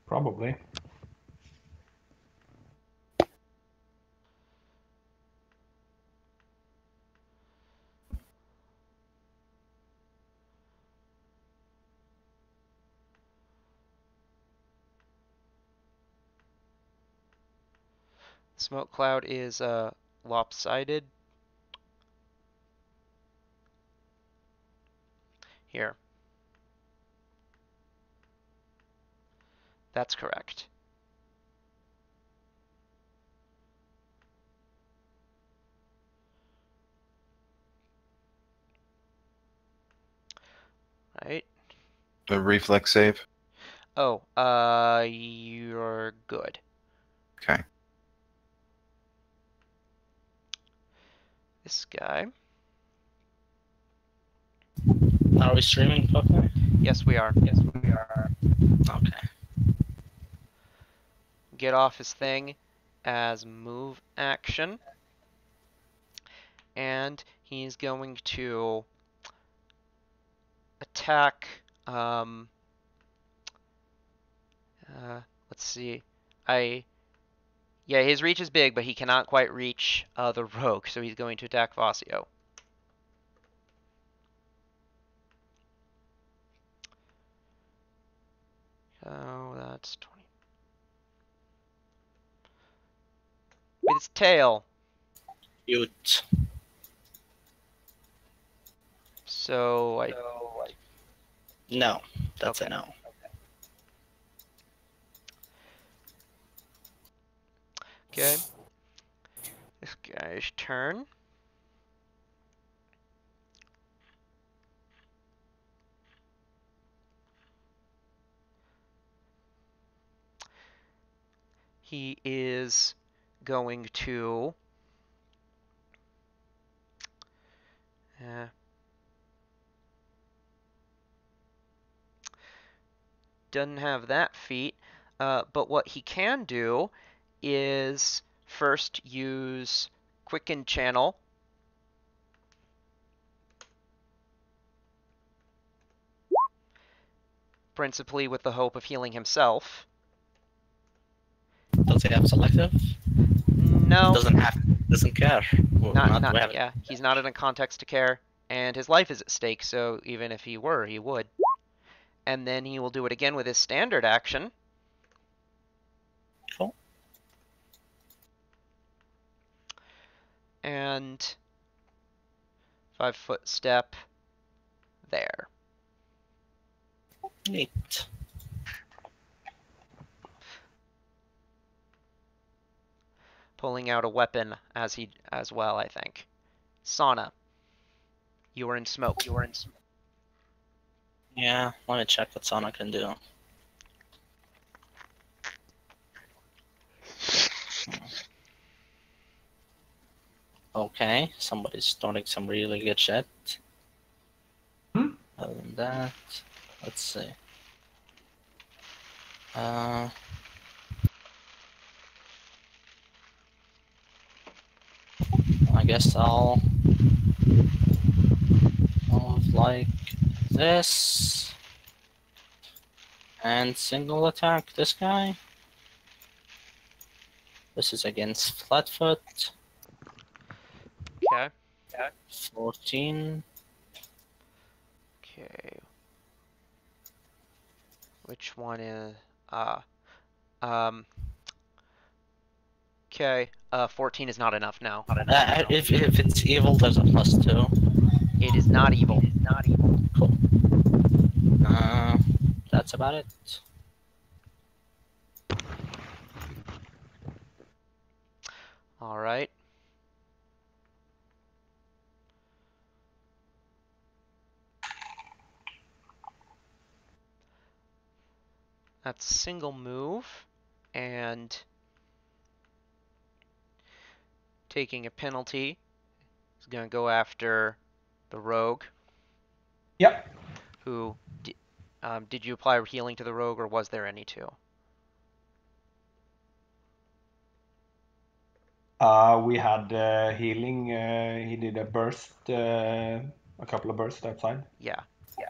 Probably. Smoke cloud is lopsided. Here. That's correct. Right. The reflex save? Oh, you're good. Okay. This guy. Are we streaming, Puppy? Yes, we are. Yes, we are. Okay. Get off his thing as move action. And he's going to attack, let's see. Yeah, his reach is big, but he cannot quite reach the rogue, so he's going to attack Vasio. Oh, that's 20. With his tail. Cute. So No, that's Okay. a no. Okay. This guy's turn. He is going to doesn't have that feat, but what he can do is first use Quicken Channel, principally with the hope of healing himself. Does he have selective? No, Doesn't care. yeah, he's not in a context to care, and his life is at stake, so even if he were, he would. And then he will do it again with his standard action. Cool. And 5-foot step there. Neat. Pulling out a weapon as well, I think. Sauna. You are in smoke. Yeah, let me check what Sonic can do. Okay, somebody's starting some really good shit. Other than that, let's see. I guess I'll move like this and single attack this guy. This is against Flatfoot. Okay. 14. Okay. Which one is okay. 14 is not enough now. If it's evil, there's a +2. It is not evil. Cool. That's about it. All right. That's a single move, and taking a penalty. He's gonna go after the rogue. Yep. Who did you apply healing to the rogue, or was there any to? We had healing. He did a burst, a couple of bursts outside. Yeah.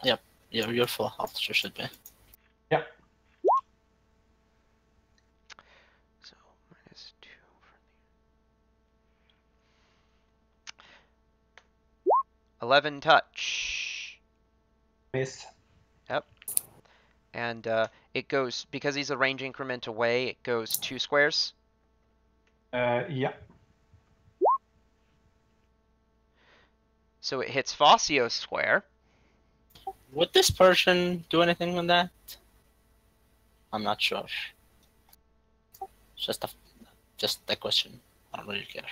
Yep. You're full health. You should be. Yep. So -2 for the 11 touch. Miss. Yep. And it goes, because he's a range increment away, it goes 2 squares. Yeah. So it hits Fossio's square. Would this person do anything with that? I'm not sure. Just a question. I don't really care.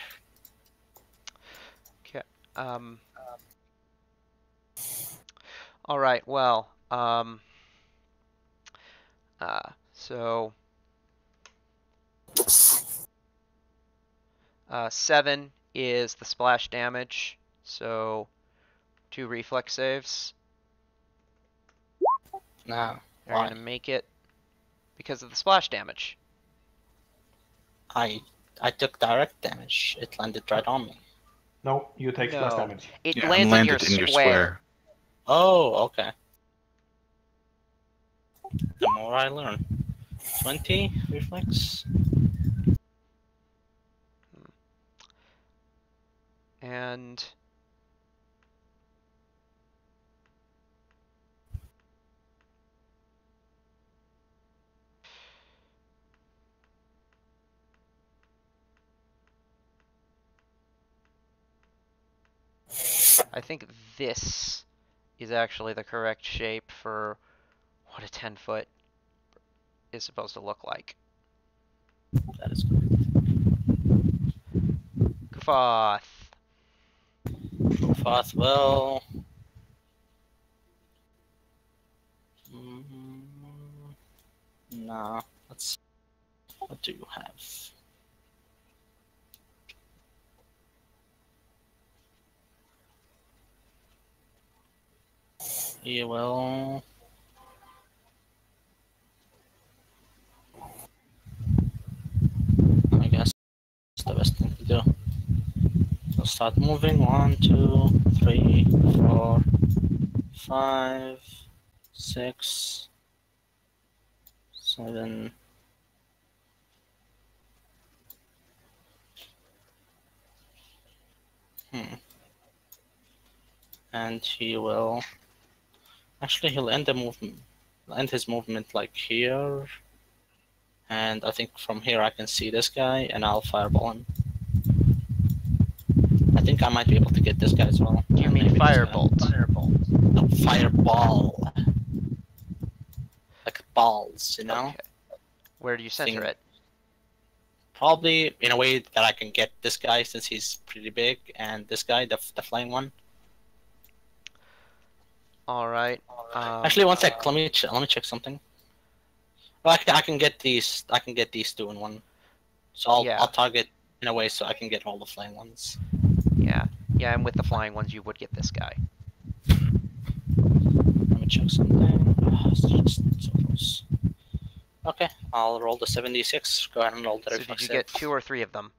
Okay. All right. Well. So. 7 is the splash damage. So 2 reflex saves. No. They're gonna make it because of the splash damage. I took direct damage. It landed right on me. No, you take splash damage. It Yeah, lands landed in your square. Oh, okay. The more I learn. 20 reflex. And I think this is actually the correct shape for what a 10-foot is supposed to look like. That is good. Kufoth. Kufoth will. Nah. Let's. What do you have? He will. I guess it's the best thing to do. So start moving. 1, 2, 3, 4, 5, 6, 7. And he will. Actually, he'll end the movement. End his movement like here. And I think from here I can see this guy, and I'll fireball him. I think I might be able to get this guy as well. You mean Maybe this guy. firebolt? Firebolt. No, fireball. Like balls, you know? Okay. Where do you center it? Probably in a way that I can get this guy since he's pretty big, and this guy, the flying one. All right. Actually, one sec. Let me check something. Well, I can get these. I can get these two in one. So I'll target in a way so I can get all the flying ones. Yeah. Yeah, and with the flying ones, you would get this guy. Let me check something. Oh, it's just so close. Okay, I'll roll the 76. Go ahead and roll the So reflex did you save. get 2 or 3 of them?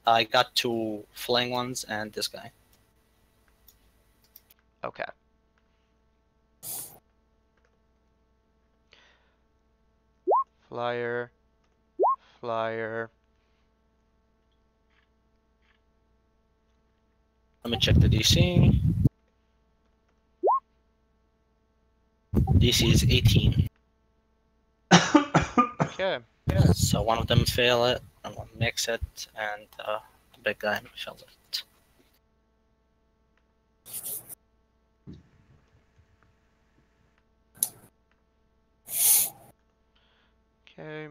I got 2 flying ones and this guy. Okay. Flyer. Flyer. Let me check the DC. DC is 18. Okay. So one of them fail it, and one makes it, and the big guy fails it. Okay.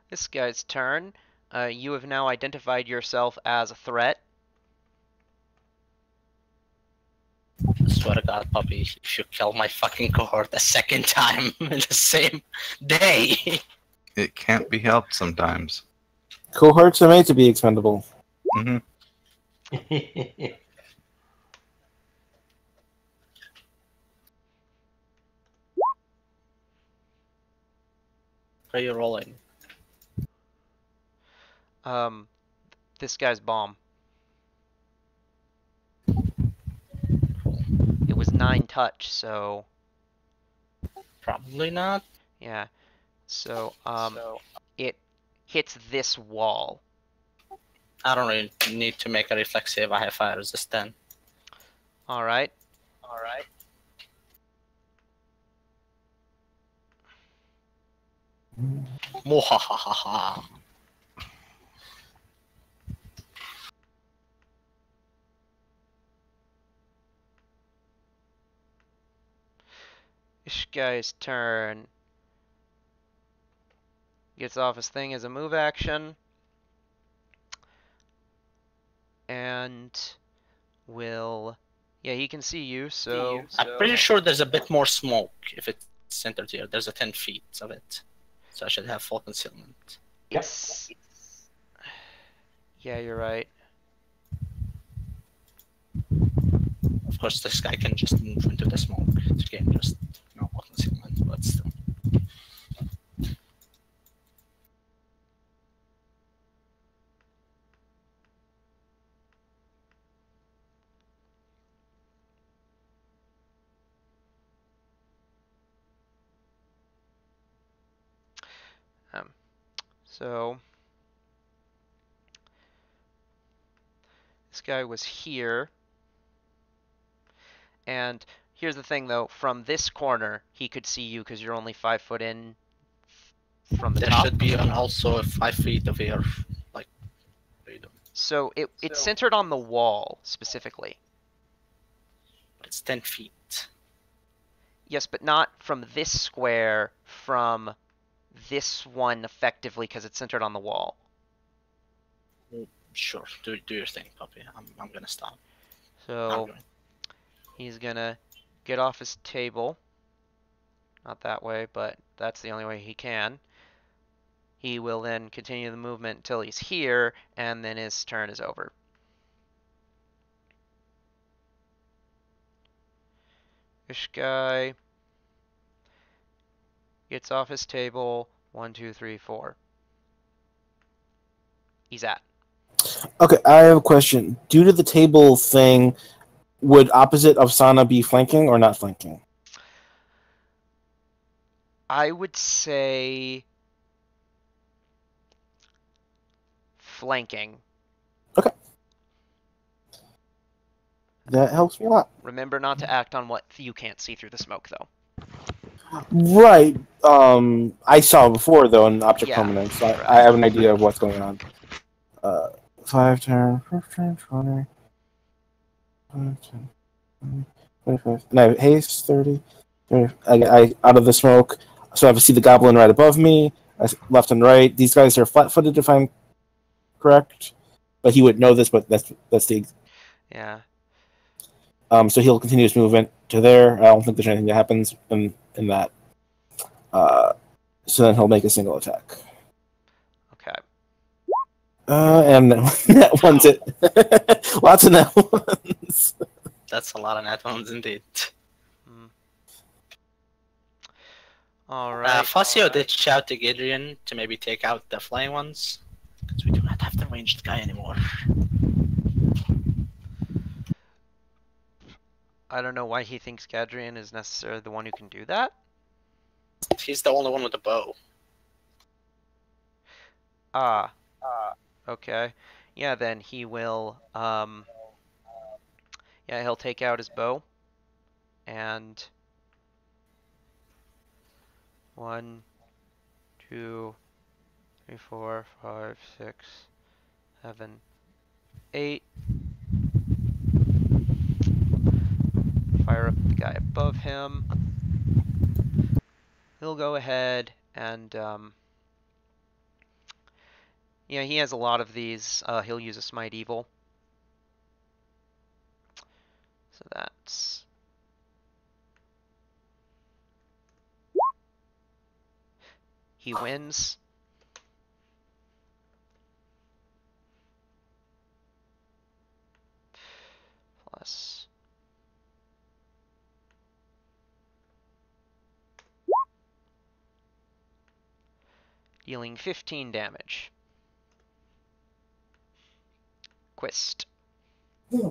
This guy's turn. You have now identified yourself as a threat. I swear to God, puppy, if you kill my fucking cohort a second time in the same day. It can't be helped sometimes. Cohorts are made to be expendable. Hmm. Are you rolling? This guy's bomb. It was 9 touch, so Probably not. yeah. So it hits this wall. I don't really need to make a reflex save. I have fire resistant. All right. Alright. Mohahaha. This guy's turn. Gets off his thing as a move action. And will... Yeah, he can see you, so... I'm pretty sure there's a bit more smoke if it's centered here. There's a 10 feet of it. So I should have full concealment. Yes. Yeah, you're right. Of course, this guy can just move into the smoke to gain just normal concealment, but still. So... This guy was here. And here's the thing, though. From this corner, he could see you because you're only 5 foot in from the There top. should be also 5 feet of air, like, freedom. So it's centered on the wall, specifically. It's 10 feet. Yes, but not from this square, from this one effectively because it's centered on the wall. Sure, do your thing, puppy. I'm gonna stop. So he's gonna get off his table. Not that way, but that's the only way he can. He will then continue the movement until he's here, and then his turn is over. This guy gets off his table. 1, 2, 3, 4. He's at. Okay, I have a question. Due to the table thing, would opposite of Sana be flanking or not flanking? I would say flanking. That helps me a lot. Remember not to act on what you can't see through the smoke, though. Right. I saw before, though, an object Yeah, permanence. So right. I have an idea of what's going on. 5 turn, 1st turn, 20. 5, 10, 20, 25. And I have haste, 30. 30. I out of the smoke. So I see the goblin right above me, left and right. These guys are flat-footed, if I'm correct. But he would know this, but that's the... Yeah. So he'll continue his movement to there. I don't think there's anything that happens in that. So then he'll make a single attack. Okay. And that one's it. Lots of that ones. That's a lot of nat ones indeed. All right. Fosio did shout to Gideon to maybe take out the flying ones, because we do not have the ranged guy anymore. I don't know why he thinks Gadrian is necessarily the one who can do that. He's the only one with a bow. Okay. Yeah, then he will, yeah, he'll take out his bow. And 1, 2, 3, 4, 5, 6, 7, 8. Fire up the guy above him. He'll go ahead and, yeah, he has a lot of these. He'll use a Smite Evil. So that's... He wins. Plus... Dealing 15 damage. Quist. Yeah.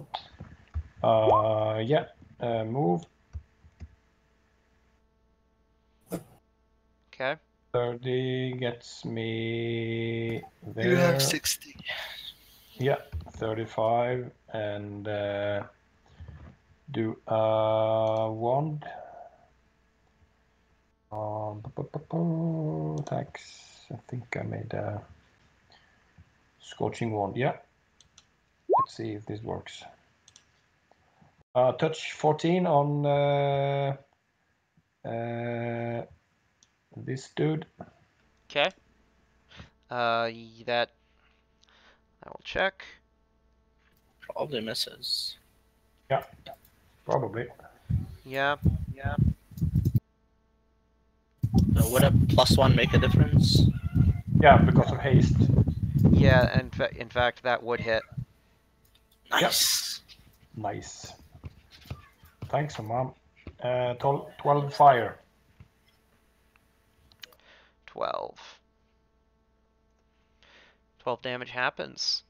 Move. Okay. 30 gets me there. You have 60. Yeah, 35 and do a wand. Attacks. I think I made a scorching wand. Yeah. Let's see if this works. Touch 14 on this dude. Okay. That I will check. Probably misses. Yeah, probably. Yeah. Would a +1 make a difference? Yeah, because of haste. Yeah, and in fact, that would hit. Nice. Nice. Thanks, Mom. 12 fire. 12. 12 damage happens.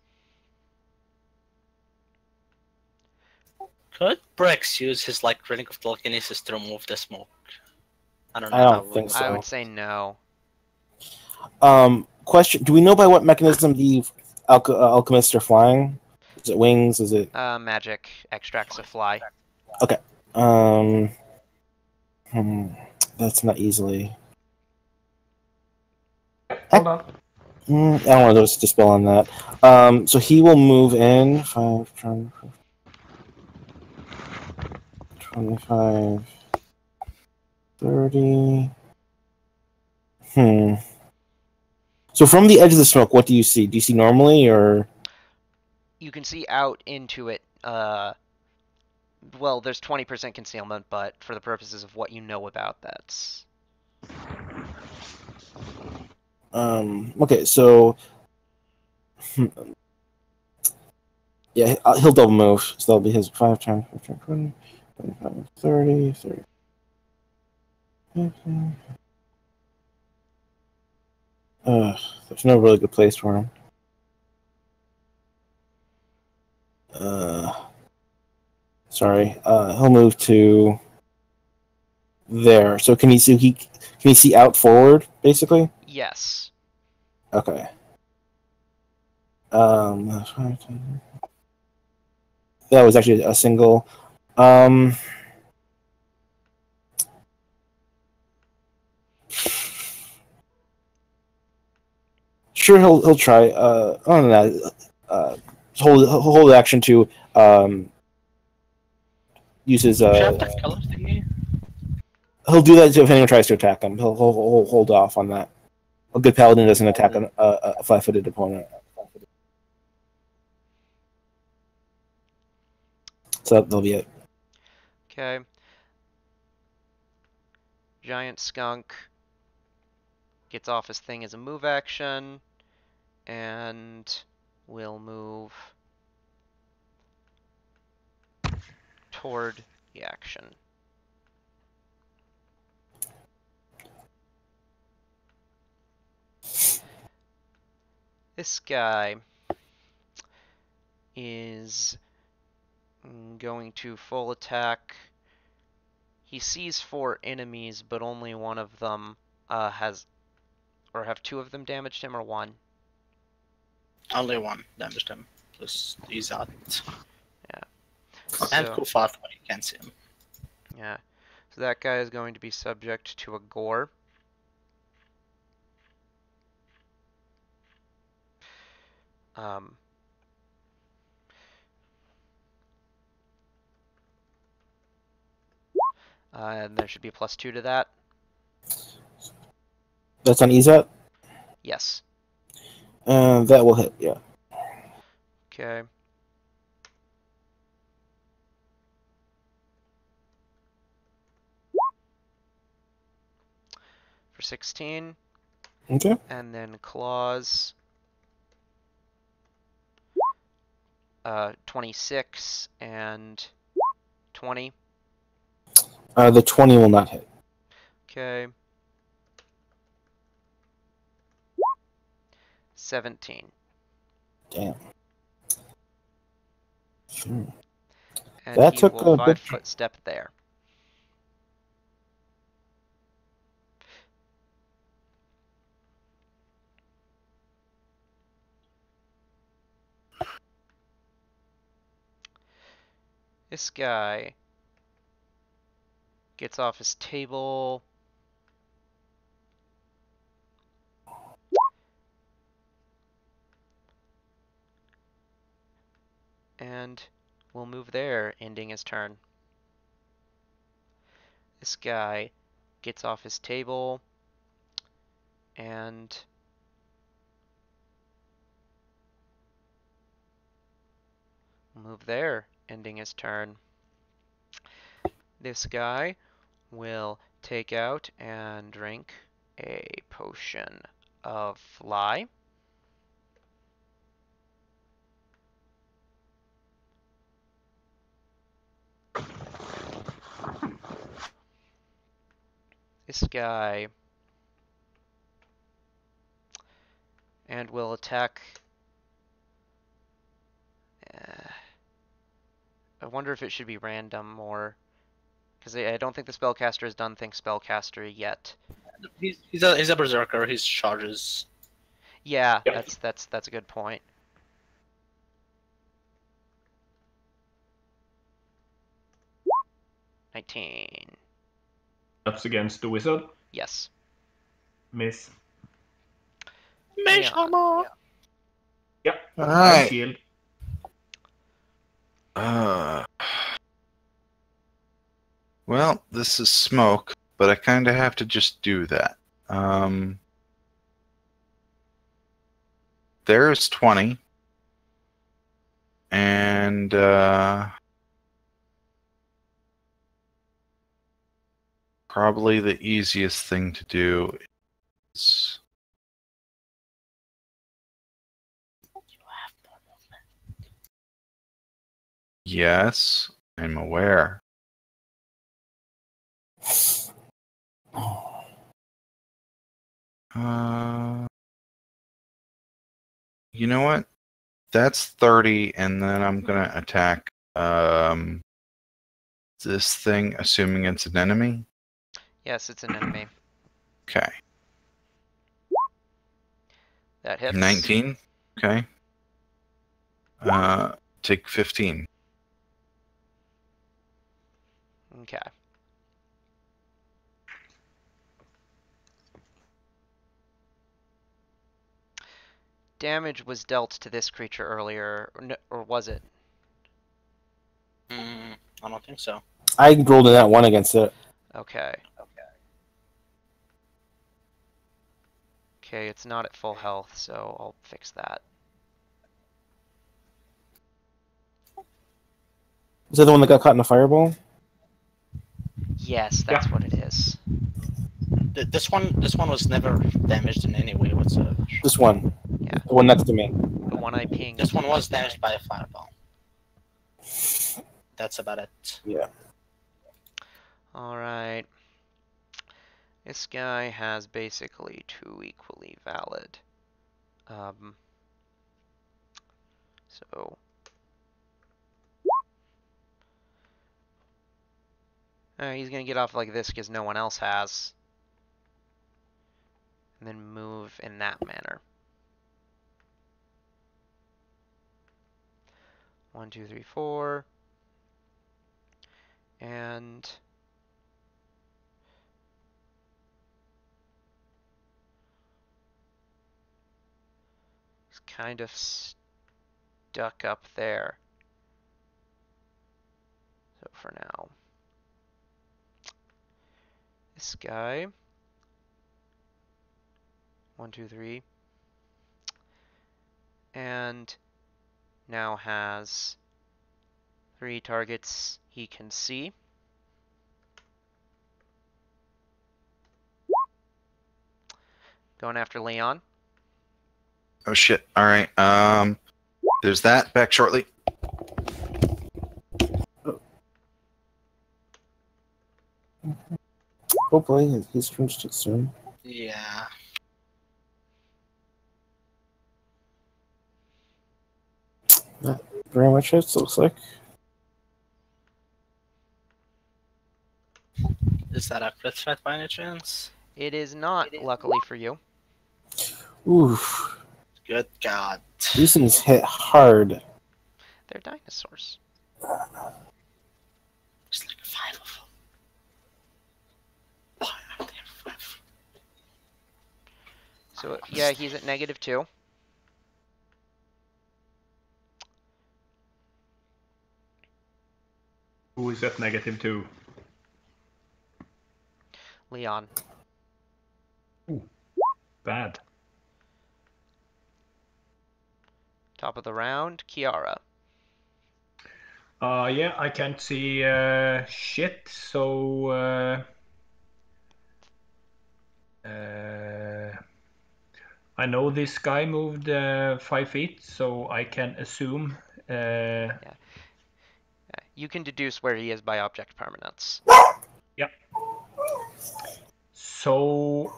Could Brex use his ring of telekinesis to remove the smoke? I don't know. I don't think so. I would say no. Question: do we know by what mechanism the alchemists are flying? Is it wings? Is it Magic extracts a fly. okay? That's not easily. Hold on. I don't want to dispel on that. So he will move in 5, 10, 25, 30. So from the edge of the smoke, what do you see? Do you see normally, or? You can see out into it. Well, there's 20% concealment, but for the purposes of what you know about, that's... Okay, so... Yeah, he'll double move, so that'll be his 5 times 15, 20, 25, 30, 30. 50. There's no really good place for him. Sorry. He'll move to there. So can he see out forward, basically? Yes. Okay. That was actually a single. Sure, he'll try. On that, hold action to use his. Adaptive color thingy? He'll do that if anyone tries to attack him. He'll hold off on that. A good paladin doesn't attack a flat-footed opponent. So that'll be it. Okay. Giant skunk gets off his thing as a move action, and will move toward the action. This guy is going to full attack. He sees 4 enemies, but only one of them have 2 of them damaged him, or 1? Only 1 damaged him. Plus he's out. Yeah. And So, Kufath when you can't see him. yeah. So that guy is going to be subject to a gore. And there should be a +2 to that. That's on Izat? Yes. That will hit, yeah. Okay. For 16. Okay. And then claws. 26 and 20. The 20 will not hit. Okay. 17. Damn. Sure. And That he took will a bit. 5-foot step there. This guy gets off his table. And will move there, ending his turn. This guy gets off his table and move there, ending his turn. This guy will take out and drink a potion of fly. This guy and will attack. I wonder if it should be random or because I don't think the spellcaster has done Think Spellcaster yet. He's a berserker. His charges. Yeah, Yep. that's a good point. $19. That's against the wizard. Yes. Miss. Mage Yeah. armor. Yeah. All And right. shield. Well, this is smoke, but I kind of have to just do that. There's 20. And probably the easiest thing to do is... Yes, I'm aware. You know what? That's 30, and then I'm gonna attack this thing, assuming it's an enemy. Yes, it's an enemy. Okay. That hits. 19. Okay. Take 15. Okay. Damage was dealt to this creature earlier, or was it? I don't think so. I rolled in that one against it. Okay. Okay, it's not at full health, so I'll fix that. Was that the one that got caught in a fireball? Yes, that's what it is. This one was never damaged in any way whatsoever. This one. Yeah. The one next to me. The one I pinged. This one was damaged by a fireball. That's about it. Yeah. Alright. This guy has basically 2 equally valid. So... he's gonna get off like this because no one else has. And then move in that manner. 1, 2, 3, 4. And... he's kind of stuck up there. So for now. This guy. 1, 2, 3. And now has 3 targets he can see. Going after Leon. Oh shit. Alright. There's that. Back shortly. Hopefully he's finished it soon. Yeah. Not very much hits, looks like. Is that a crit threat by any chance? It is not, luckily for you. Oof. Good God. These things hit hard. They're dinosaurs. There's like 5 of them. Why are there 5? So yeah, he's at -2. Who is at -2? Leon. Ooh, bad. Top of the round, Kiara. Yeah, I can't see shit, so I know this guy moved 5 feet, so I can assume. You can deduce where he is by object permanence. Yeah. So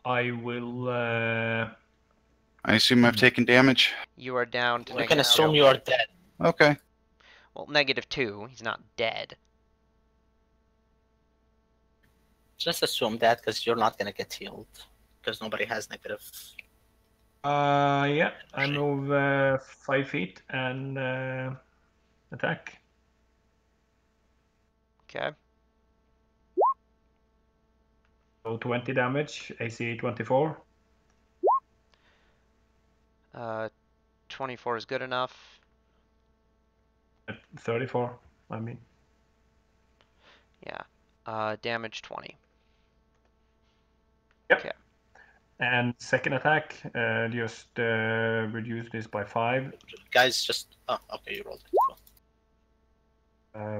I will. I assume I've taken damage. You are down to You can -2. assume you are dead. Okay. Well, -2. He's not dead. Just assume that because you're not gonna get healed. Because nobody has negative. Yeah, I move 5 feet and attack. Okay. So 20 damage, AC 24. 24 is good enough. 34, I mean. Yeah. Damage 20. Yep. Okay. And second attack, just reduce this by 5. Guys, just oh, okay, you rolled it. Cool.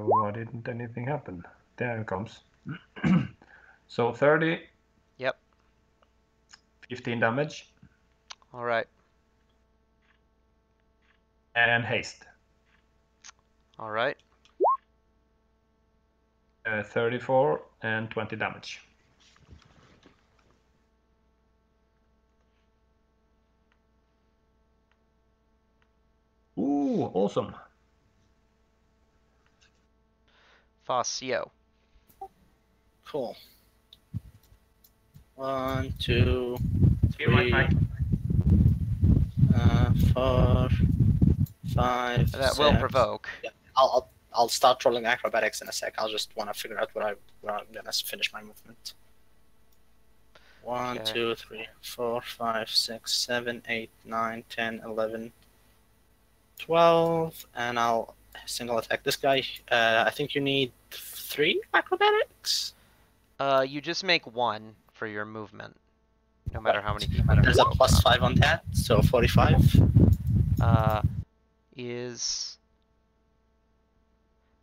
Why didn't anything happen? There it comes. So 30. Yep. 15 damage. All right. And haste. All right. 34 and 20 damage. Ooh, awesome. Facio. Cool. 1, 2, Be right 3, back. 4, 5. That will 6. provoke. Yeah, I'll start rolling acrobatics in a sec. I'll just want to figure out where I'm gonna finish my movement. 1, Okay. 2, 3, 4, 5, 6, 7, 8, 9, 10, 11, 12, and I'll single attack this guy. I think you need 3 acrobatics. You just make 1 for your movement, no matter how many people. There's a you plus open 5 on that, so 45. up.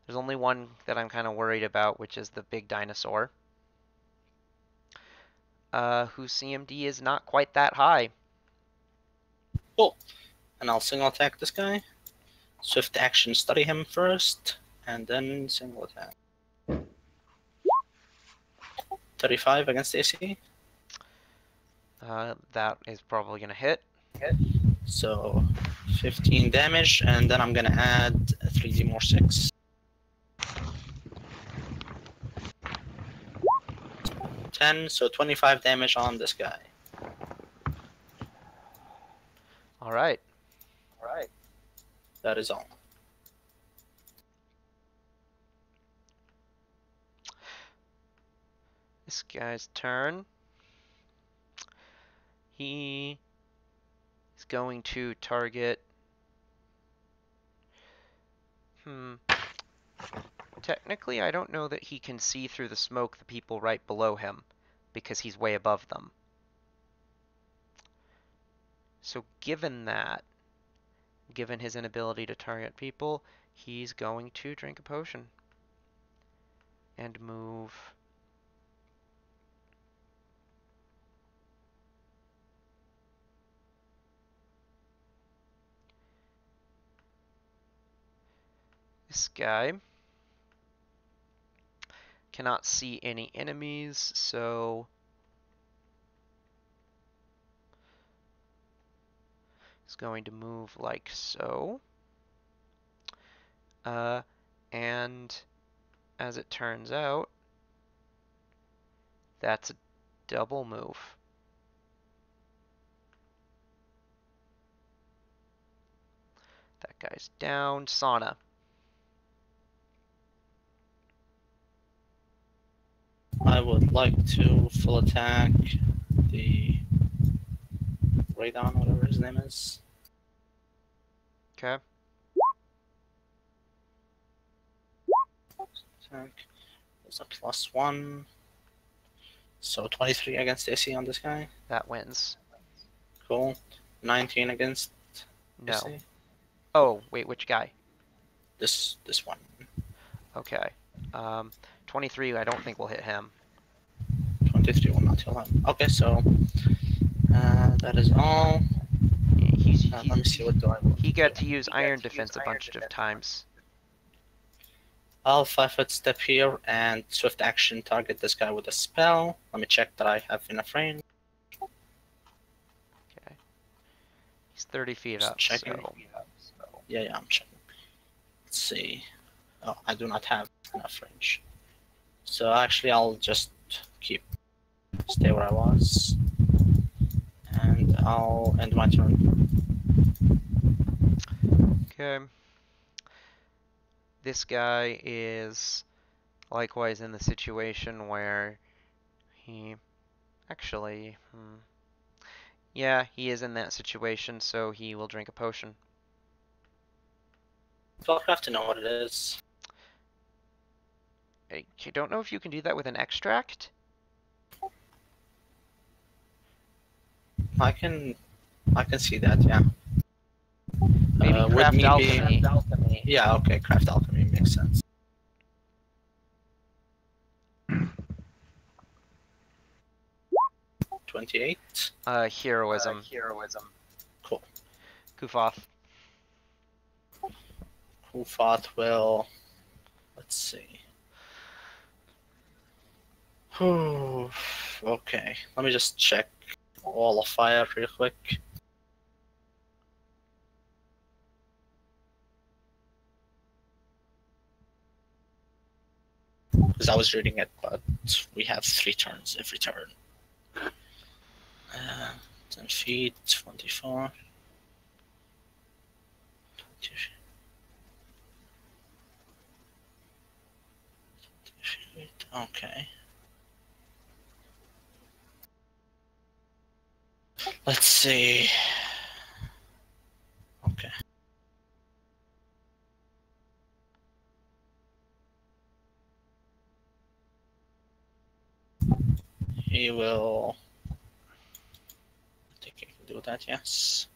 There's only one that I'm kind of worried about, which is the big dinosaur, whose CMD is not quite that high. Cool. And I'll single attack this guy. Swift action, study him first, and then single attack. 35 against AC. That is probably gonna hit. So 15 damage, and then I'm gonna add 3d more 6. 10, so 25 damage on this guy. All right. Alright. That is all. This guy's turn. He is going to target. Technically, I don't know that he can see through the smoke the people right below him, because he's way above them. So given that, given his inability to target people, he's going to drink a potion. And move. This guy cannot see any enemies, so he's going to move like so. And as it turns out, that's a double move. That guy's down. Sauna. I would like to full attack the Radon, whatever his name is. Okay. Attack. There's a +1. So 23 against AC on this guy. That wins. Cool. 19 against No. AC. Oh, wait, which guy? This one. Okay. 23, I don't think will hit him. 23 will not kill him. Okay, so that is all. Let me see, what do I want? He got to use Iron Defense a bunch of times. I'll 5-foot step here and swift action target this guy with a spell. Let me check that I have enough range. Okay. He's 30 feet Just up, checking. so... Yeah, I'm checking. Let's see. Oh, I do not have enough range. So actually, I'll just stay where I was. And I'll end my turn. Okay. This guy is likewise in the situation where he... Actually... Yeah, he is in that situation, so he will drink a potion. So I'll have to know what it is. I don't know if you can do that with an extract. I can see that. Yeah. Maybe Would craft me alchemy. Yeah. Okay. Craft alchemy makes sense. $28. Heroism. Cool. Kufoth. Kufoth will. Let's see. Okay. Let me just check Wall of Fire real quick. Because I was reading it, but we have 3 turns every turn. 10 feet, 24. 20 feet. Okay. Let's see. Okay. He will. I think I can do that, yes.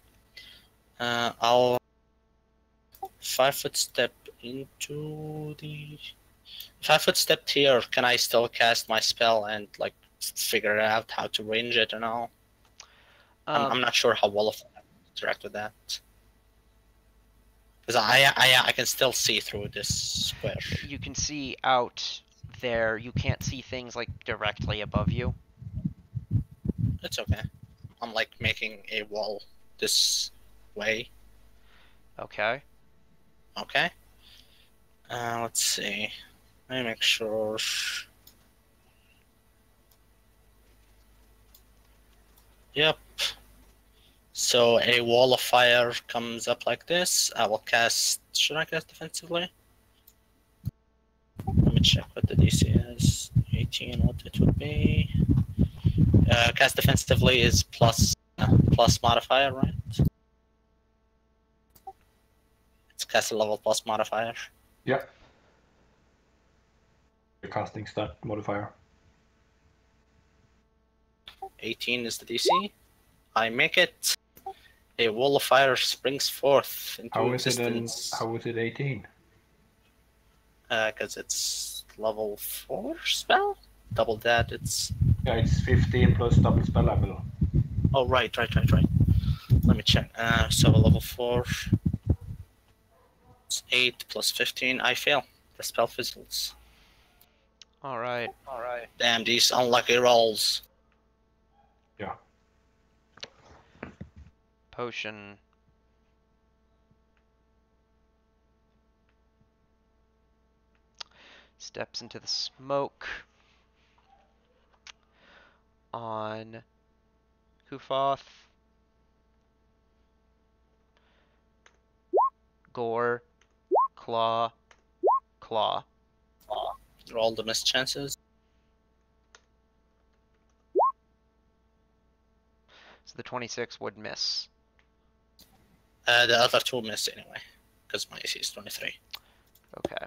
I'll 5-foot step into the 5-foot step here. Can I still cast my spell and like figure out how to range it and all? I'm not sure how well I interact with that. Because I can still see through this square. You can see out there. You can't see things like directly above you. It's okay. I'm like making a wall this way. Okay. Okay. Let's see. Let me make sure. Yep. So a wall of fire comes up like this. I will cast. Should I cast defensively? Let me check what the DC is. 18, what it would be. Cast defensively is plus modifier, right? It's cast a level plus modifier. Yeah. The casting stat modifier. 18 is the DC. I make it. A wall of fire springs forth into existence. How is it 18? Because it's level 4 spell? Double that, it's... Yeah, it's 15 plus double spell level. Oh, right. Let me check. So level 4... It's 8 plus 15. I fail. The spell fizzles. Alright. Damn, these unlucky rolls. Yeah. Potion. Steps into the smoke. On Kufoth. Gore. Claw. Roll the missed chances. So the 26 would miss. The other 2 miss anyway. Because my AC is 23. Okay.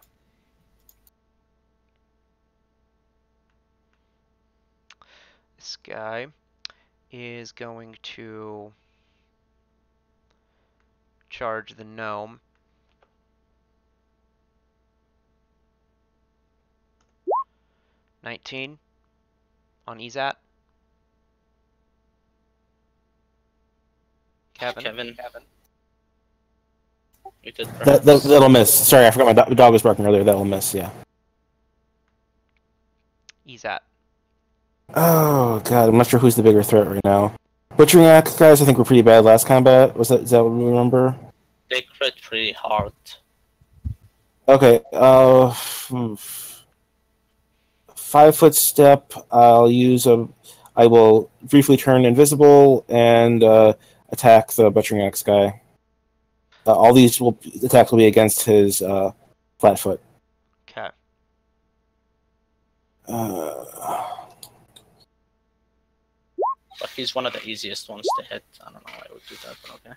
This guy is going to charge the gnome. $19 on EZAT. Kevin. You did That'll miss. Sorry, I forgot my dog was barking earlier. That'll miss, yeah. EZAT. Oh, God, I'm not sure who's the bigger threat right now. Butchering Axe guys, I think were pretty bad last combat. Is that what we remember? They crit pretty hard. Okay, 5-foot step. I will briefly turn invisible and attack the Butchering Axe guy. All these attacks will be against his flat foot. Okay. But he's one of the easiest ones to hit. I don't know why I would do that, but okay.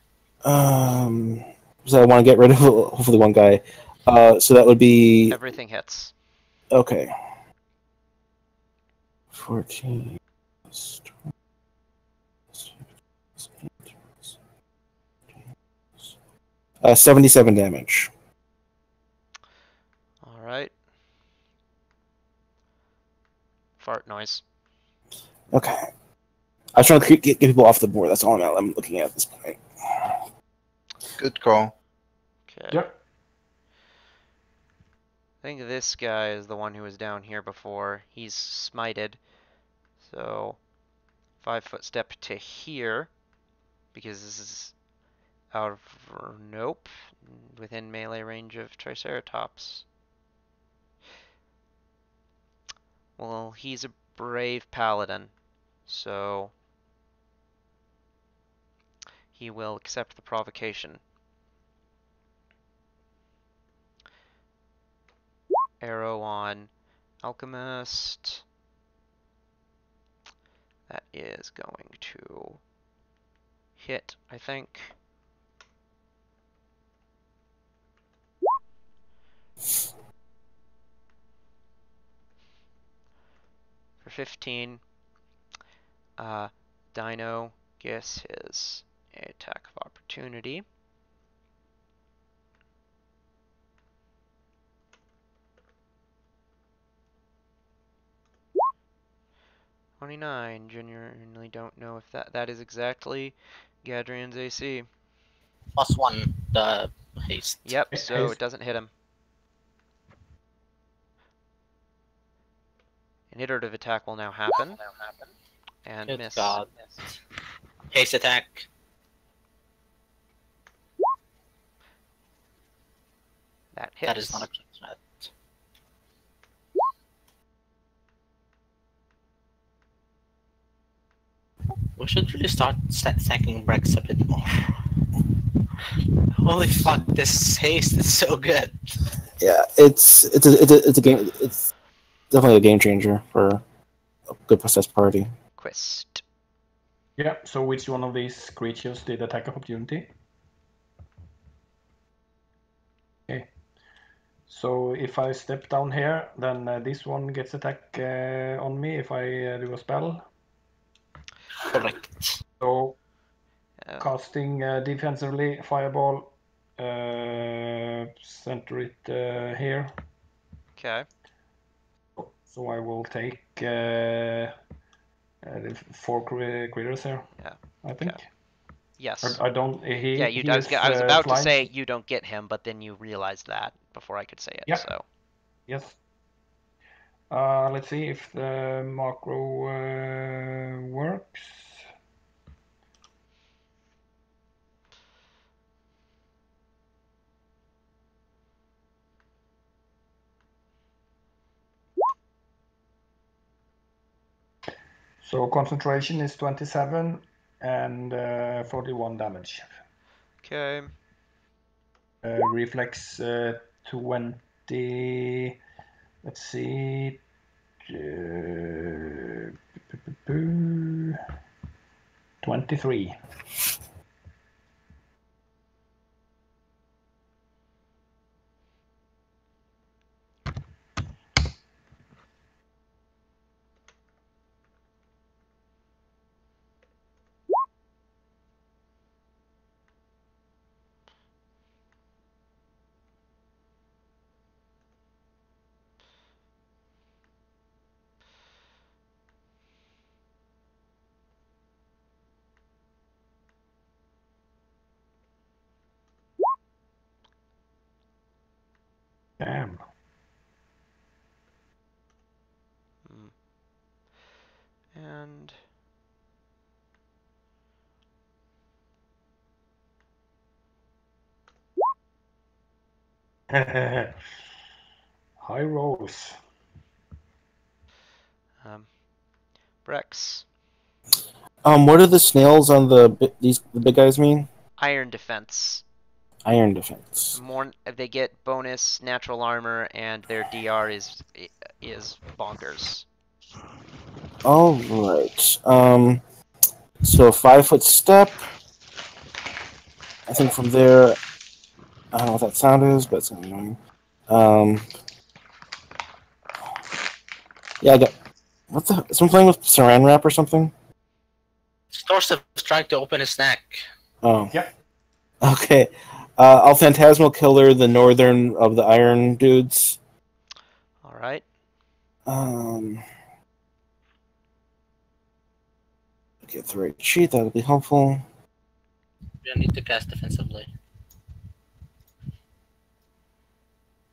So I want to get rid of hopefully one guy. So that would be Everything hits. Okay. 14. 77 damage. All right. Fart noise. Okay. I was trying to get people off the board. That's all I'm looking at this point. Good call. Okay. Yep. I think this guy is the one who was down here before. He's smited. So 5-foot step to here, because this is out of nope, within melee range of Triceratops. Well, he's a brave paladin, so he will accept the provocation. Arrow on Alchemist. That is going to hit, I think. For 15. Dino gets his attack of opportunity. Genuinely don't know if that is exactly Gadrian's AC. +1, the haste. Yep, so Haste. it doesn't hit him. An iterative attack will now happen. And Good miss. God. Haste attack. That hits. That is not a crit threat. We should really start thanking Brex a bit more. Holy fuck, this haste is so good. Yeah, it's a game. It's definitely a game changer for a good possessed party. Quest. Yeah, so which one of these creatures did attack of opportunity? Okay. So if I step down here, then this one gets attack on me if I do a spell. Correct. So casting defensively, fireball, center it here. Okay. So I will take 4 critters here. Yeah. I think. Okay. Yes. I don't. Yeah, He I was about to flying. say you don't get him, but then you realized that before I could say it. Yeah. So. Yes. Let's see if the macro works. So concentration is 27 and 41 damage. Okay. Reflex 20. Let's see. 23. Damn. And High rolls. Brex. What do the snails on the big guys mean? Iron defense. Iron defense. They get bonus natural armor, and their DR is bonkers. All right. So 5-foot step. I think from there, I don't know what that sound is, but it's annoying. Yeah, I got. What the? Someone playing with Saran wrap or something? Storsiv is trying to open his neck. Oh. Yeah. Okay. I'll Phantasmal Killer, the northern of the Iron dudes. All right. Get the right sheet. That'll be helpful. You need to cast defensively.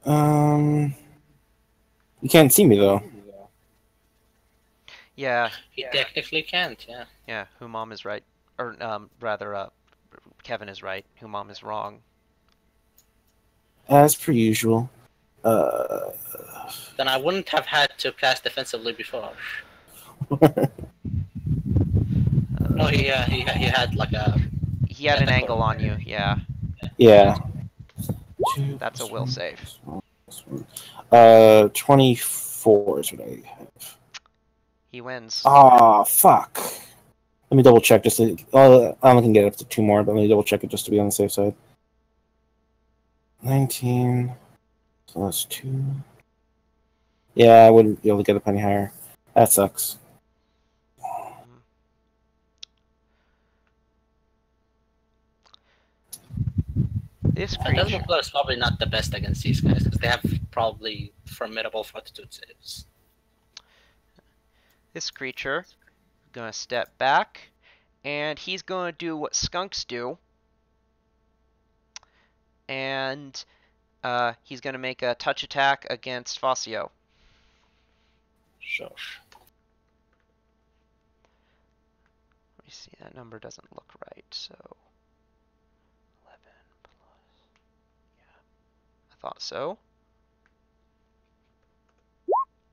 You can't see me though. Yeah. He technically can't, yeah. Yeah. Humam is right, or rather, Kevin is right. Humam is wrong. As per usual. Then I wouldn't have had to cast defensively before. No, he had like a... He had an angle on you. Yeah. Yeah. That's a will save. 24 is what I have. He wins. Ah, fuck. Let me double check just to. I can get up to 2 more, but let me double check it just to be on the safe side. 19 plus 2. Yeah, I wouldn't be able to get up any higher. That sucks. This Phantasmal creature. Killer is probably not the best against these guys, because they have probably formidable fortitude saves. This creature gonna step back, and he's gonna do what skunks do, and he's gonna make a touch attack against Fosio. Sure. Let me see, that number doesn't look right, so 11 plus, yeah, I thought so.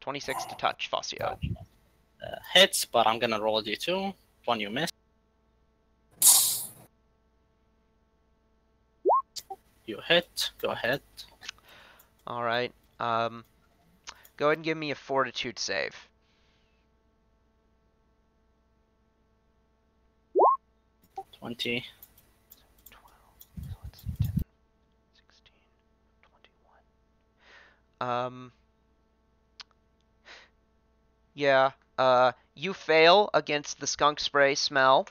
26 to touch Fosio. Hits, but I'm gonna roll a d2. One you miss. You hit. Go ahead. All right. Go ahead and give me a fortitude save. 20. 12, so let's see, 10, 16, 21. Yeah, you fail against the skunk spray smell.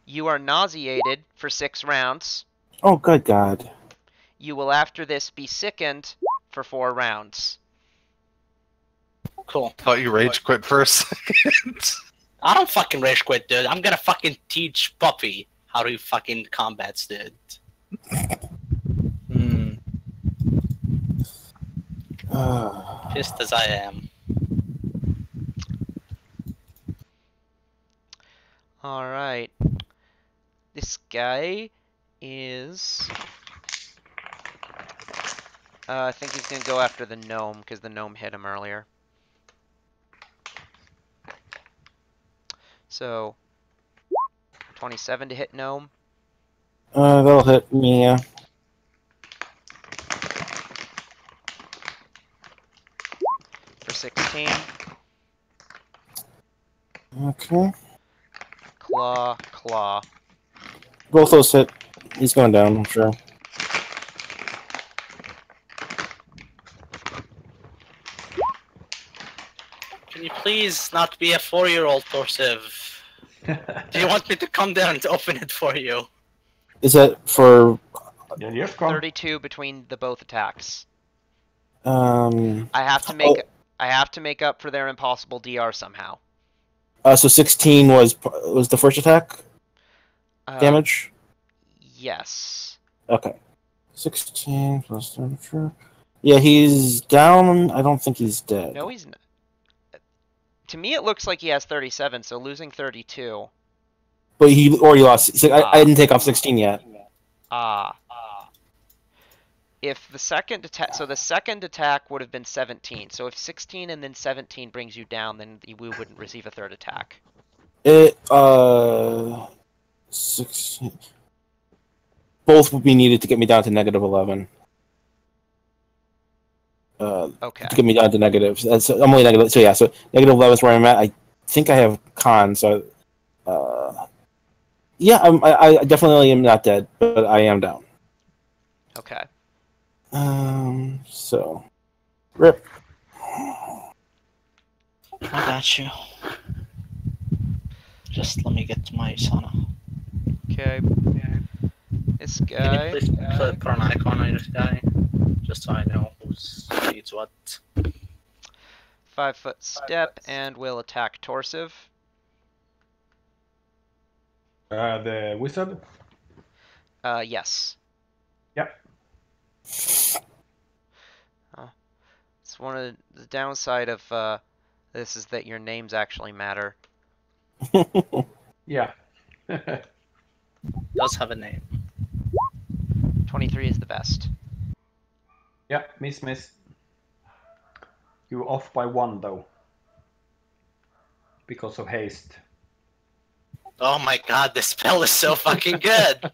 You are nauseated for 6 rounds. Oh, good God. You will after this be sickened for 4 rounds. Cool. Thought you rage quit for a second. I don't fucking rage quit, dude. I'm gonna fucking teach Puppy how to fucking combats, dude. Pissed as I am. Alright. This guy is... I think he's going to go after the gnome, because the gnome hit him earlier. So, 27 to hit gnome. That'll hit me, yeah. For 16. Okay. Claw, claw. Both those hit. He's going down, I'm sure. Can you please not be a 4-year-old, Torsiv? Do you want me to come there and open it for you? Is that for... Yeah, you're gone. 32 between the both attacks. I have to make up for their impossible DR somehow. So 16 was the first attack damage? Yes. Okay. 16 plus 34. Yeah, he's down. I don't think he's dead. No, he's not. To me, it looks like he has 37, so losing 32. But he already lost. I didn't take off 16 yet. If the second attack, so the second attack would have been 17. So if 16 and then 17 brings you down, then we wouldn't receive a third attack. 16. Both would be needed to get me down to negative 11. Okay. To get me down to negative. I'm only negative. So yeah, so negative 11 is where I'm at. I think I have con, so yeah, I definitely am not dead, but I am down. Okay. So rip. I got you. Just let me get to my sauna. Okay. This Can you guy. please put an icon on this guy? Just so I know who's needs what. 5-foot step and will attack Torsive. The wizard. Yes. Yep. It's one of the downside of this is that your names actually matter. Yeah. Does have a name. 23 is the best. Yeah, miss. You off by 1 though. Because of haste. Oh my god, this spell is so fucking good!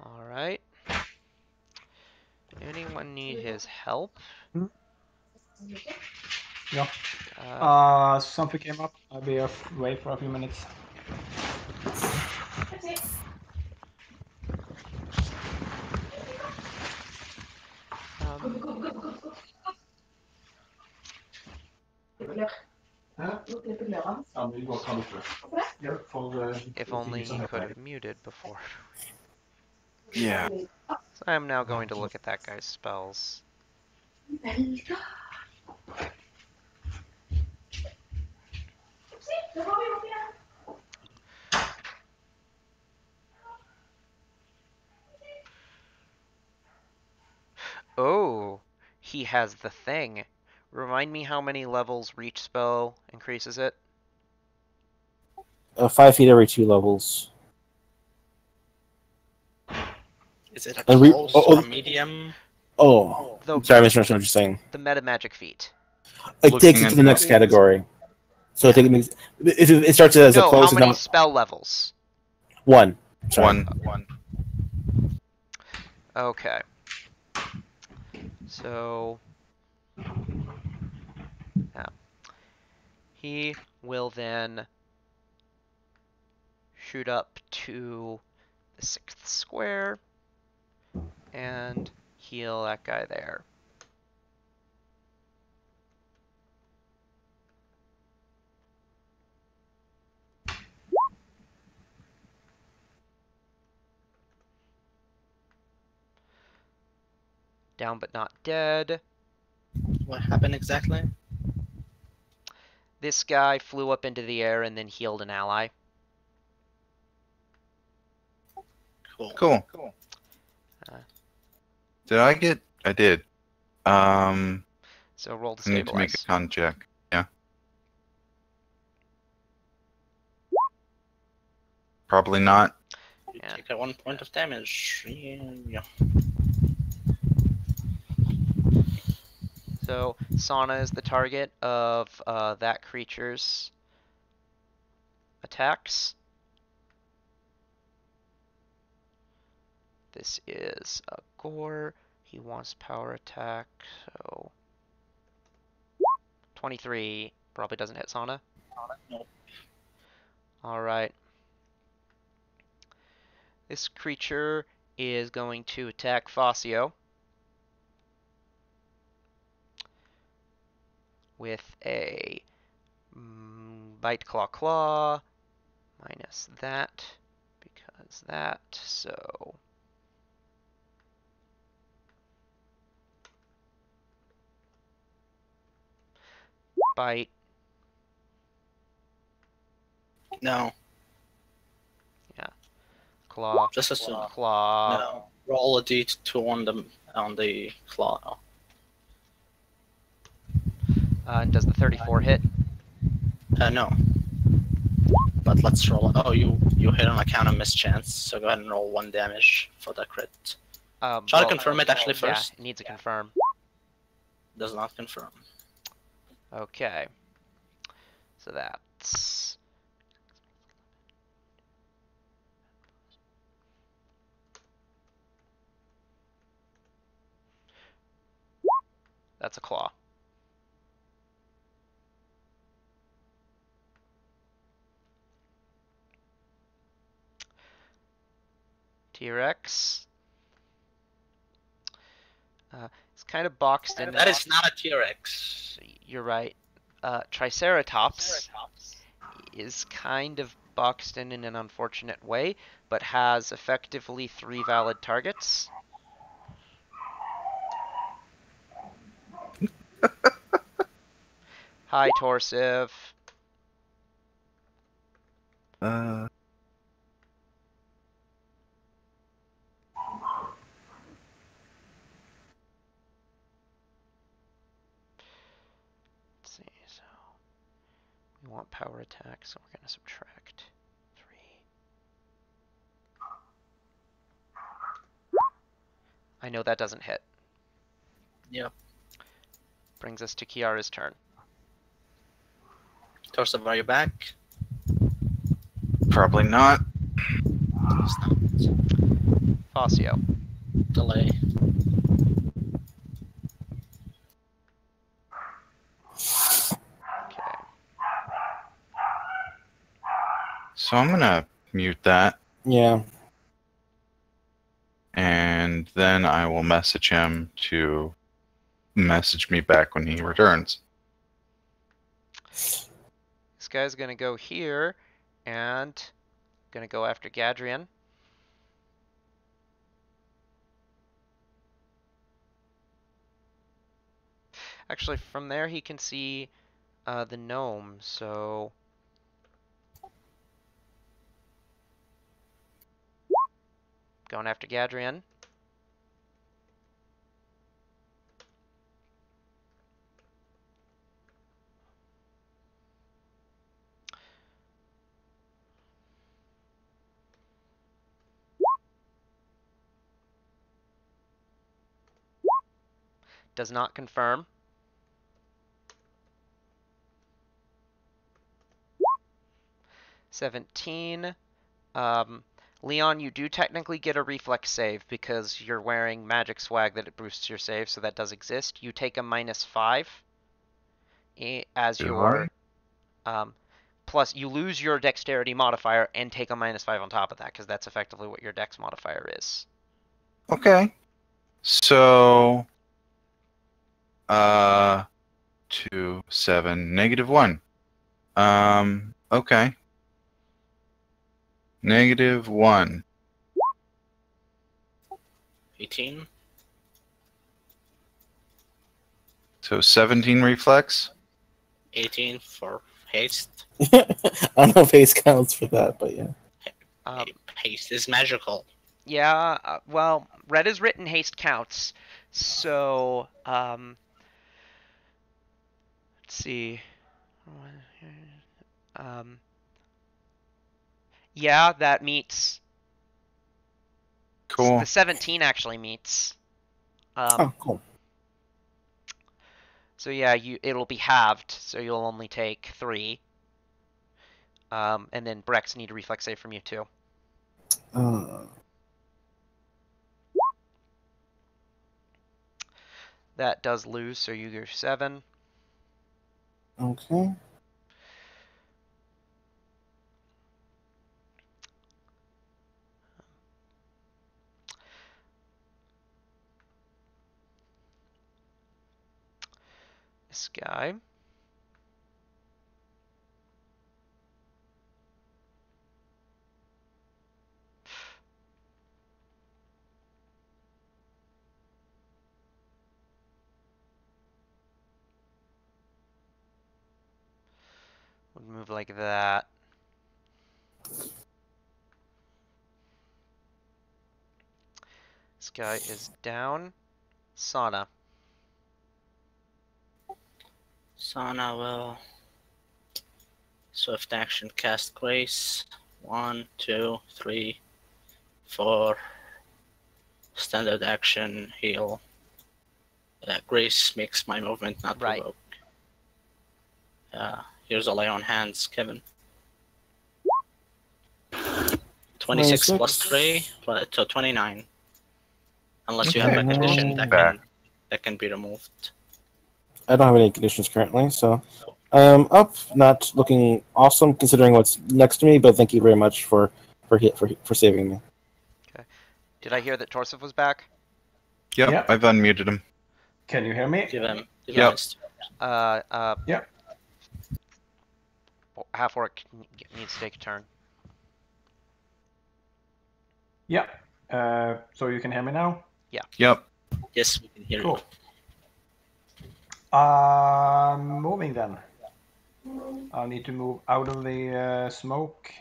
Alright. Anyone need his help? Yeah. Something came up. I'll be away for a few minutes. If only he could have muted before. Yeah. So I am now going to look at that guy's spells. Oh, he has the thing. Remind me how many levels reach spell increases it? 5 feet every 2 levels. Is it a And we- close oh, or oh. a medium? Oh, The, sorry, I misunderstood what you're saying. the meta magic feat. It Looking takes it to the at next what? category. So it starts as a No, close how and many now spell levels? 1. Sorry. One. Okay. So, yeah. He will then shoot up to the 6th square and heal that guy there. Down but not dead. What happened exactly? This guy flew up into the air and then healed an ally. Cool. Cool. Uh, Did I get? I did. So roll to I need to make stabilize. a con check. Yeah. Probably not. You Yeah. take a 1 point of damage. Yeah. So Sauna is the target of that creature's attacks. This is a gore. He wants power attack, so 23 probably doesn't hit Sauna. Nope. Alright. This creature is going to attack Fazio with a bite claw minus that because that, so bite, No. claw, Just assume. claw. No. Roll a d2 on the claw. And does the 34 hit? No. But let's roll. Oh, you hit on account of mischance, so go ahead and roll 1 damage for the crit. Try to Well, confirm it actually first. Yeah, it needs a confirm. Does not confirm. Okay. So that's a claw. T-Rex It's kind of boxed in. That is not a T-Rex. You're right. Triceratops is kind of boxed in an unfortunate way, but has effectively 3 valid targets. Hi, Torsiv. Let's see, so we want power attack, so we're going to subtract 3. I know that doesn't hit. Yep. Brings us to Kiara's turn. Torso, are you back? Probably not. It's not. Fascio. Delay. Okay. So I'm gonna mute that, Yeah. and then I will message him to message me back when he returns. This guy's gonna go here and gonna go after Gadrian. Actually, from there he can see the gnome, so going after Gadrian. Does not confirm. $17. Leon, you do technically get a reflex save because you're wearing magic swag that it boosts your save, so that does exist. You take a -5 as Do your plus you lose your dexterity modifier and take a -5 on top of that because that's effectively what your dex modifier is. Okay. So 2, 7, -1. Okay. -1. 18. So 17 reflex. 18 for haste. I don't know if haste counts for that, but yeah. Haste is magical. Yeah, well, red is written, haste counts. So, let's see. Yeah, that meets. Cool. The 17 actually meets. Oh, cool. So yeah, it'll be halved, so you'll only take 3. And then Brex need a reflex save from you too. That does lose, so you go 7. Okay. This guy. Would move like that. This guy is down. Sauna. Sana will swift action cast Grace. 1, 2, 3, 4. Standard action heal. Grace makes my movement not Right. provoke. Here's a lay on hands, Kevin. 26 plus 3, so 29. Unless you have a Okay. condition that can be removed. I don't have any conditions currently, so I am up. Not looking awesome considering what's next to me, but thank you very much for saving me. Did I hear that Torsiv was back? Yep, Yeah. I've unmuted him. Can you hear me? Give him. Yep. Yeah. Half orc needs to take a turn. Yeah. So you can hear me now? Yep. Yes, we can hear Cool. Moving then. I need to move out of the smoke.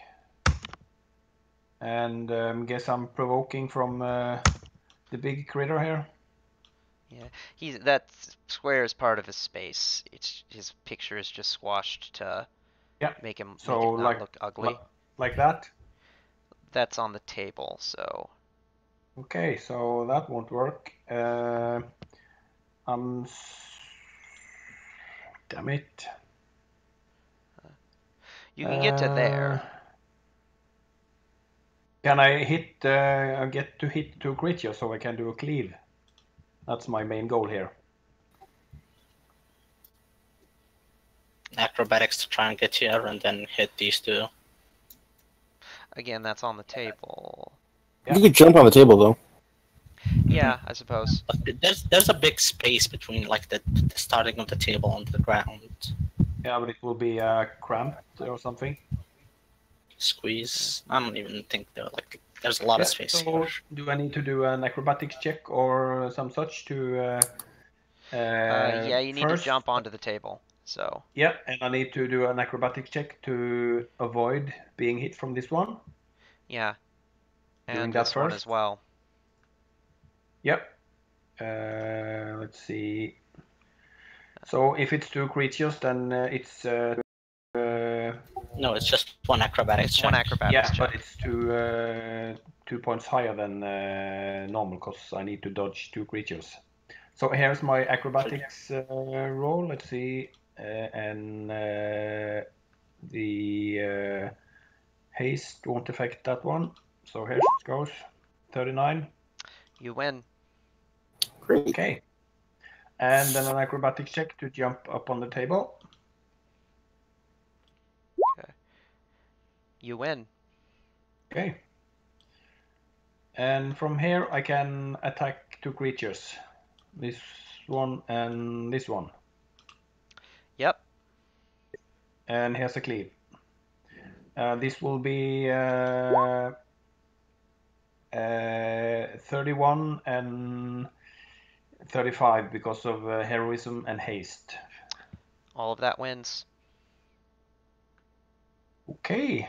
And guess I'm provoking from the big critter here. Yeah, that square is part of his space. It's his picture is just squashed to make him So not like look ugly. like that. That's on the table, so. Okay, so that won't work. Damn it. You can get to there. Can I hit? Get to hit 2 creatures so I can do a cleave. That's my main goal here. acrobatics to try and get here, and then hit these two. Again, that's on the table. Yeah. You could jump on the table though. Yeah, I suppose. But there's a big space between like the starting of the table and the ground. Yeah, but it will be cramped or something. Squeeze. I don't even think there's a lot of space So here. do I need to do an acrobatics check or some such to? Yeah, you need first, to jump onto the table. So. Yeah, and I need to do an acrobatics check to avoid being hit from this one. Yeah. Doing And that this one first. as well. Yep. Let's see. So if it's 2 creatures, then it's. No, it's just one acrobatics check. One acrobatics check. But it's 2 points higher than normal because I need to dodge 2 creatures. So here's my acrobatics roll. Let's see, and the haste won't affect that one. So here it goes, 39. You win. Great. Okay, and then an acrobatics check to jump up on the table. Okay. You win. Okay. And from here I can attack 2 creatures. This one and this one. Yep. And here's a cleave. This will be 31 and 35 because of heroism and haste. All of that wins. Okay.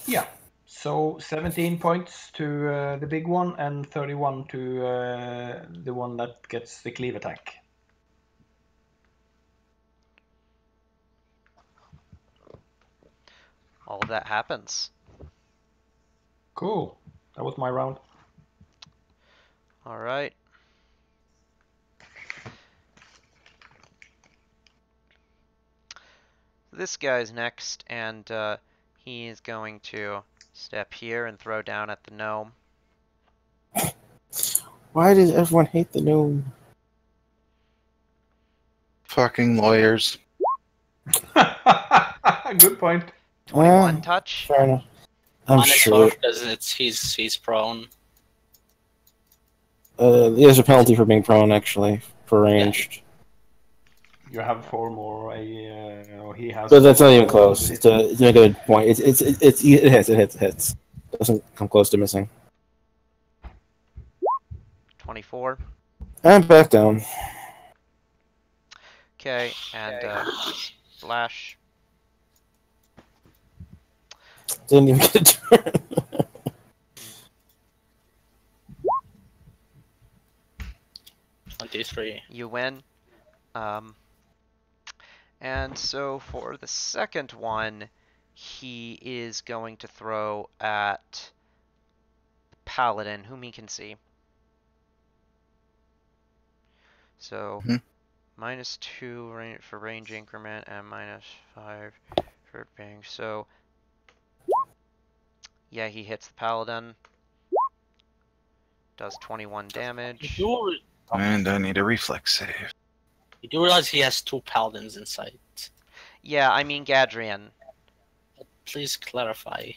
Yeah. So 17 points to the big one and 31 to the one that gets the cleave attack. All of that happens. Cool. That was my round. All right. This guy's next, and he is going to step here and throw down at the gnome. Why does everyone hate the gnome? Fucking lawyers. Good point. 21 touch. Fair enough. I'm Minus sure. 4 because he's prone. There's a penalty for being prone, actually, for ranged. You have 4 more. He has. But that's not even close. It's a good point. It hits. Doesn't come close to missing. 24. And back down. Okay, and slash. Didn't even get a turn. 23. You win. And so for the second one, he is going to throw at Paladin, whom he can see. So, -2 for range increment and -5 for bang. So, yeah, he hits the Paladin. Does 21 damage. And I need a reflex save. You do realize he has 2 paladins in sight. Yeah, I mean Gadrian. Please clarify.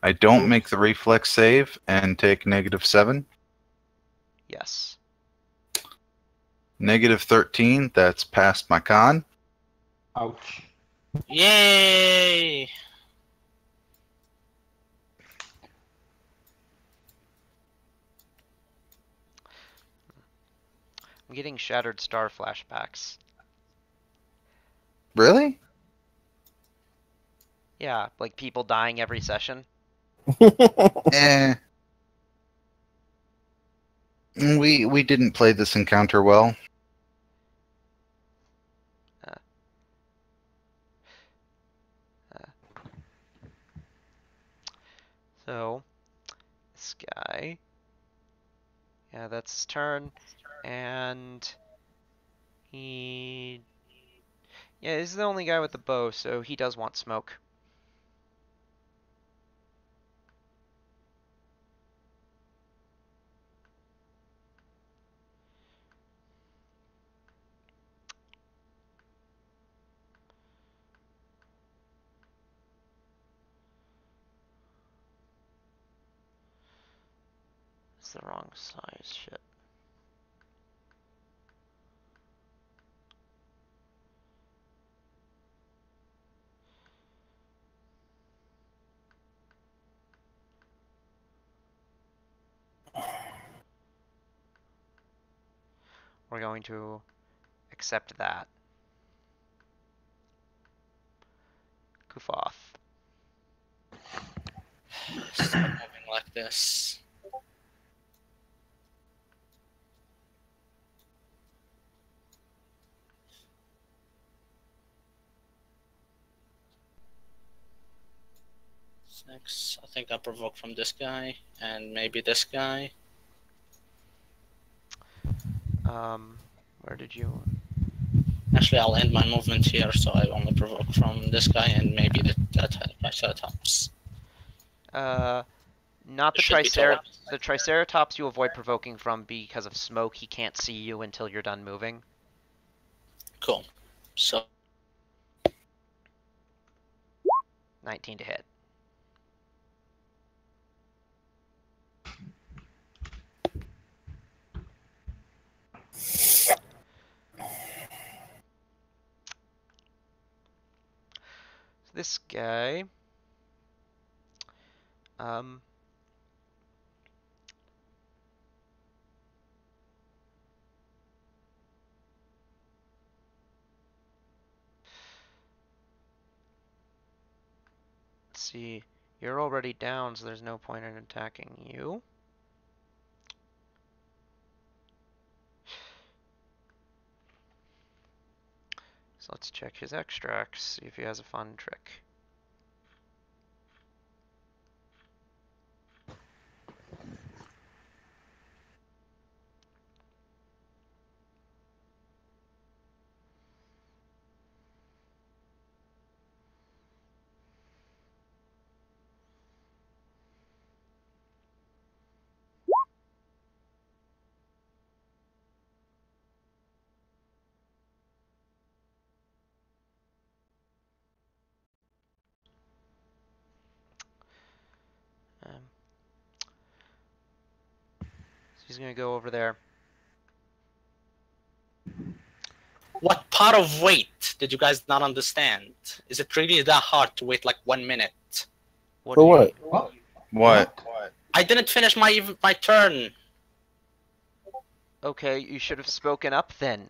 I don't make the reflex save and take -7. Yes. -13, that's past my con. Ouch. Yay! I'm getting Shattered Star flashbacks. Really? Yeah, like people dying every session. Eh. We didn't play this encounter well. So, this guy. Yeah, that's his turn. And he... Yeah, he's the only guy with the bow, so he does want smoke. It's the wrong size, shit. We're going to accept that. Goof off. Start moving like this. Six. I think I provoke from this guy and maybe this guy. Where did you... Actually, I'll end my movement here, so I only provoke from this guy and maybe that Triceratops. Not the Should be Triceratops. The Triceratops you avoid provoking from because of smoke. He can't see you until you're done moving. Cool. So 19 to hit. This guy, let's see, you're already down, so there's no point in attacking you. So let's check his extracts, see if he has a fun trick. So he's gonna go over there. what part of wait did you guys not understand? Is it really that hard to wait like 1 minute? For what? What? What? I didn't finish my turn. Okay, you should have spoken up then.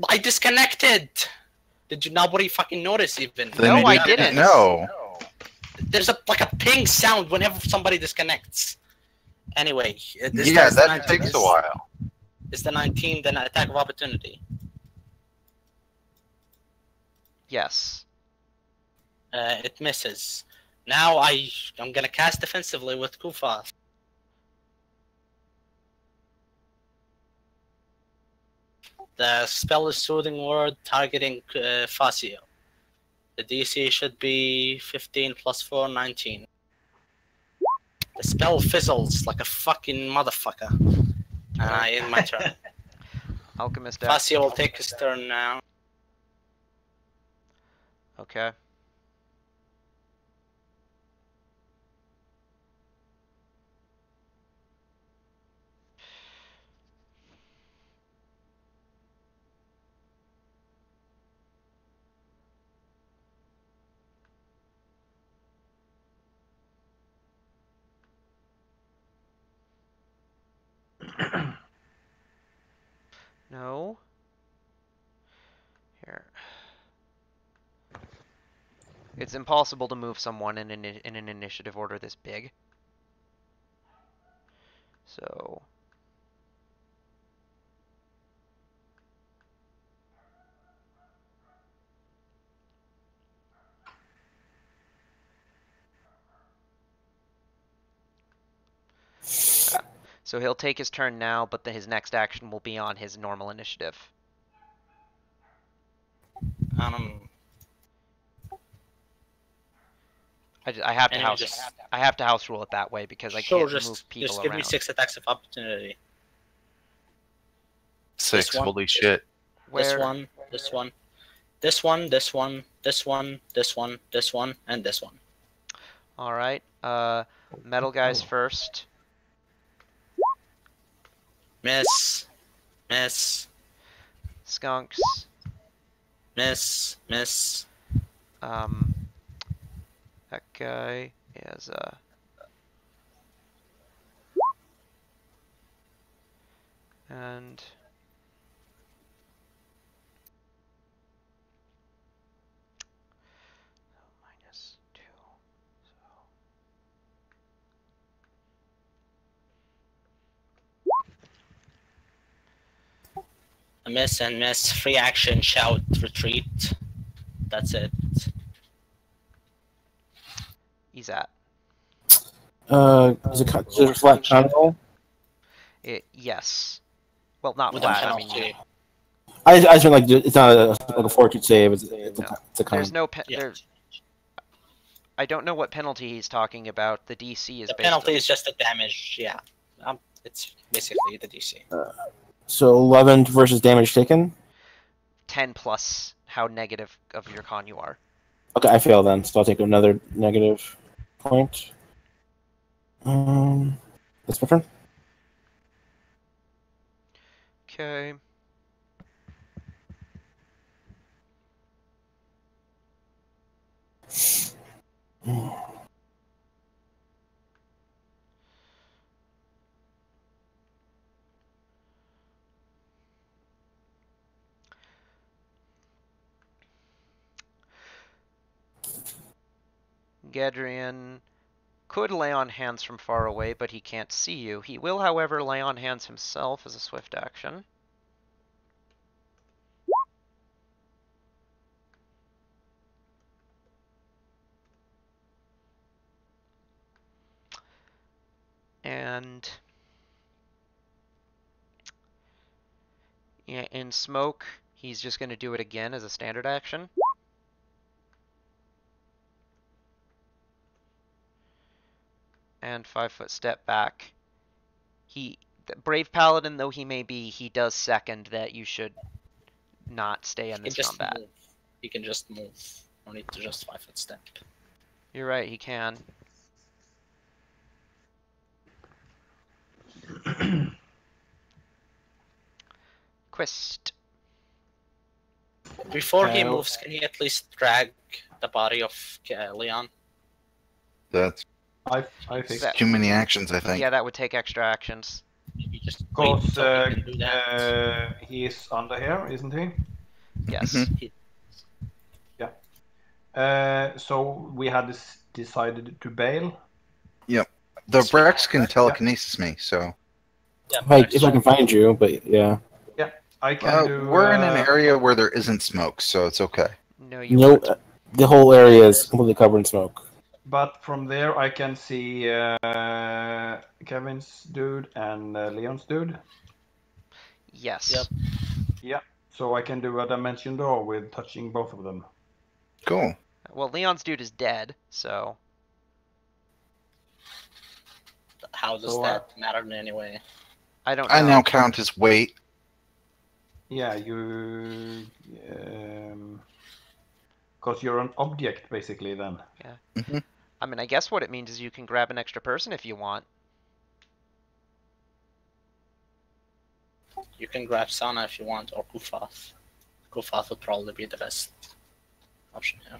I disconnected. Did you nobody fucking notice even? No, I didn't. No. There's like a ping sound whenever somebody disconnects. Anyway, this Yeah, time's the that 19. takes a while. It's the 19, then attack of opportunity. Yes. It misses. Now I'm gonna cast defensively with Kufa. The spell is Soothing Word targeting Facio. The DC should be 15 plus 4, 19. The spell fizzles like a fucking motherfucker. And I end my turn. Alchemist Facio will take his turn now. Okay. No. Here. It's impossible to move someone in an initiative order this big. So. So he'll take his turn now, but his next action will be on his normal initiative. I have to Anyway, I have to house rule it that way because I can't move people just give around. me 6 attacks of opportunity. 6. This one, Holy shit. This one, this one, this one, this one, this one, this one, this one, and this one. All right. Metal guys first. Miss, miss, Skunks. miss, miss. That guy is and -2. A miss and miss. Free action, shout, retreat. That's it. He's at. Is it flat con roll? Yes. Well, not With flat. a I mean, penalty. I just mean like it's not like a fortitude save. It's a con. there's no Yeah. there. I don't know what penalty he's talking about. The DC is The based penalty on, is just the damage. Yeah, it's basically the DC. So 11 versus damage taken. 10 plus how negative of your con you are. Okay, I fail then, so I'll take another negative point. That's my turn. Okay. Gadrian could lay on hands from far away, but he can't see you. He will, however, lay on hands himself as a swift action. And yeah, in smoke, he's just going to do it again as a standard action. And 5-foot step back. Brave Paladin though he may be, he does second that you should not stay in this combat. Move. He can just move. No need to just 5-foot step. You're right, he can. Quist. Before he moves, can he at least drag the body of Leon? That's I think. That- too many actions, I think. Yeah, that would take extra actions. Maybe just wait Because so he can do that. he is under here, isn't he? Yes. Mhm. So we had decided to bail. The Brex can telekinesis me, so Yeah, If I can find you, but yeah. I can do. we're in an area where there isn't smoke, so it's okay. No, you No, won't. the whole area is completely covered in smoke. But from there, I can see Kevin's dude and Leon's dude. Yes. Yep. Yeah. So I can do a dimension door with touching both of them. Cool. Well, Leon's dude is dead, so How does So, that matter in any way? I don't know. I now count his weight. Yeah, you. Because you're an object, basically, then. I mean, I guess what it means is you can grab an extra person if you want. You can grab Sana if you want, or Kufath. Kufath would probably be the best option here.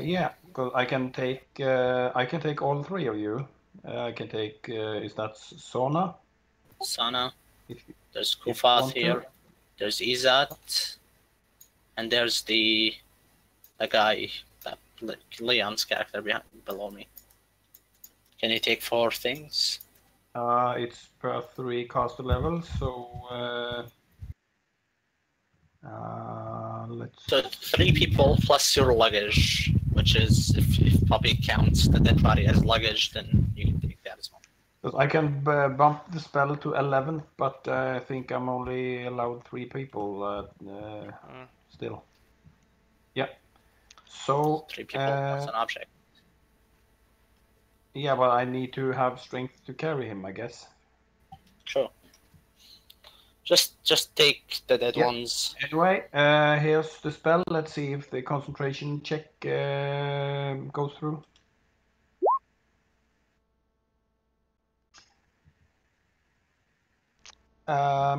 Yeah, because I can take all three of you. I can take. Is that Sona? Sana. If you There's if you Kufath want to. here. There's Izat. And there's the guy, that Leon's character below me. Can you take 4 things? It's per 3 caster levels, so let's. So 3 people plus your luggage, which is, if Puppy counts the dead body as luggage, then you can take that as well. Because I can bump the spell to 11, but I think I'm only allowed 3 people still. Yeah. So 3 people plus an object. yeah, but I need to have strength to carry him, I guess. Sure. Just take the dead Yeah. ones. Anyway, here's the spell. Let's see if the concentration check goes through.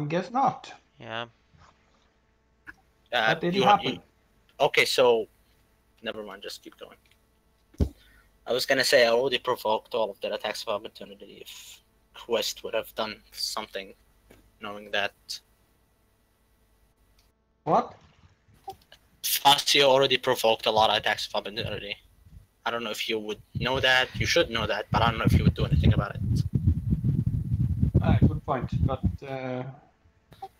Guess not. Yeah. That didn't happen. Okay, so never mind. Just keep going. I was gonna say I already provoked all of their attacks of opportunity. If Quest would have done something, knowing that What? Fascio already provoked a lot of attacks of opportunity. I don't know if you would know that. You should know that, but I don't know if you would do anything about it. Good point. But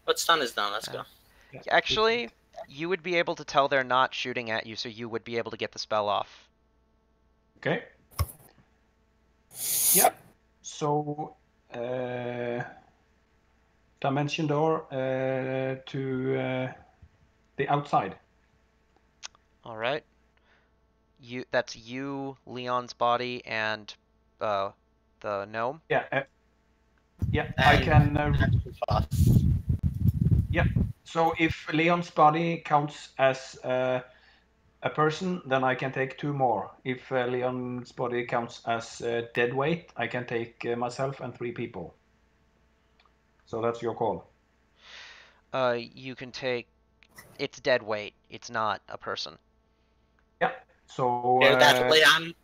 What's done is done. Let's go. yeah. Actually, you would be able to tell they're not shooting at you, so you would be able to get the spell off. Okay. Yeah. So dimension door to the outside. All right. That's you, Leon's body, and the gnome. Yeah. Yeah. I can. Yeah. So if Leon's body counts as a person, then I can take 2 more. If Leon's body counts as dead weight, I can take myself and 3 people. So that's your call. You can take. It's dead weight. It's not a person. Yeah. So. Hear that, Leon?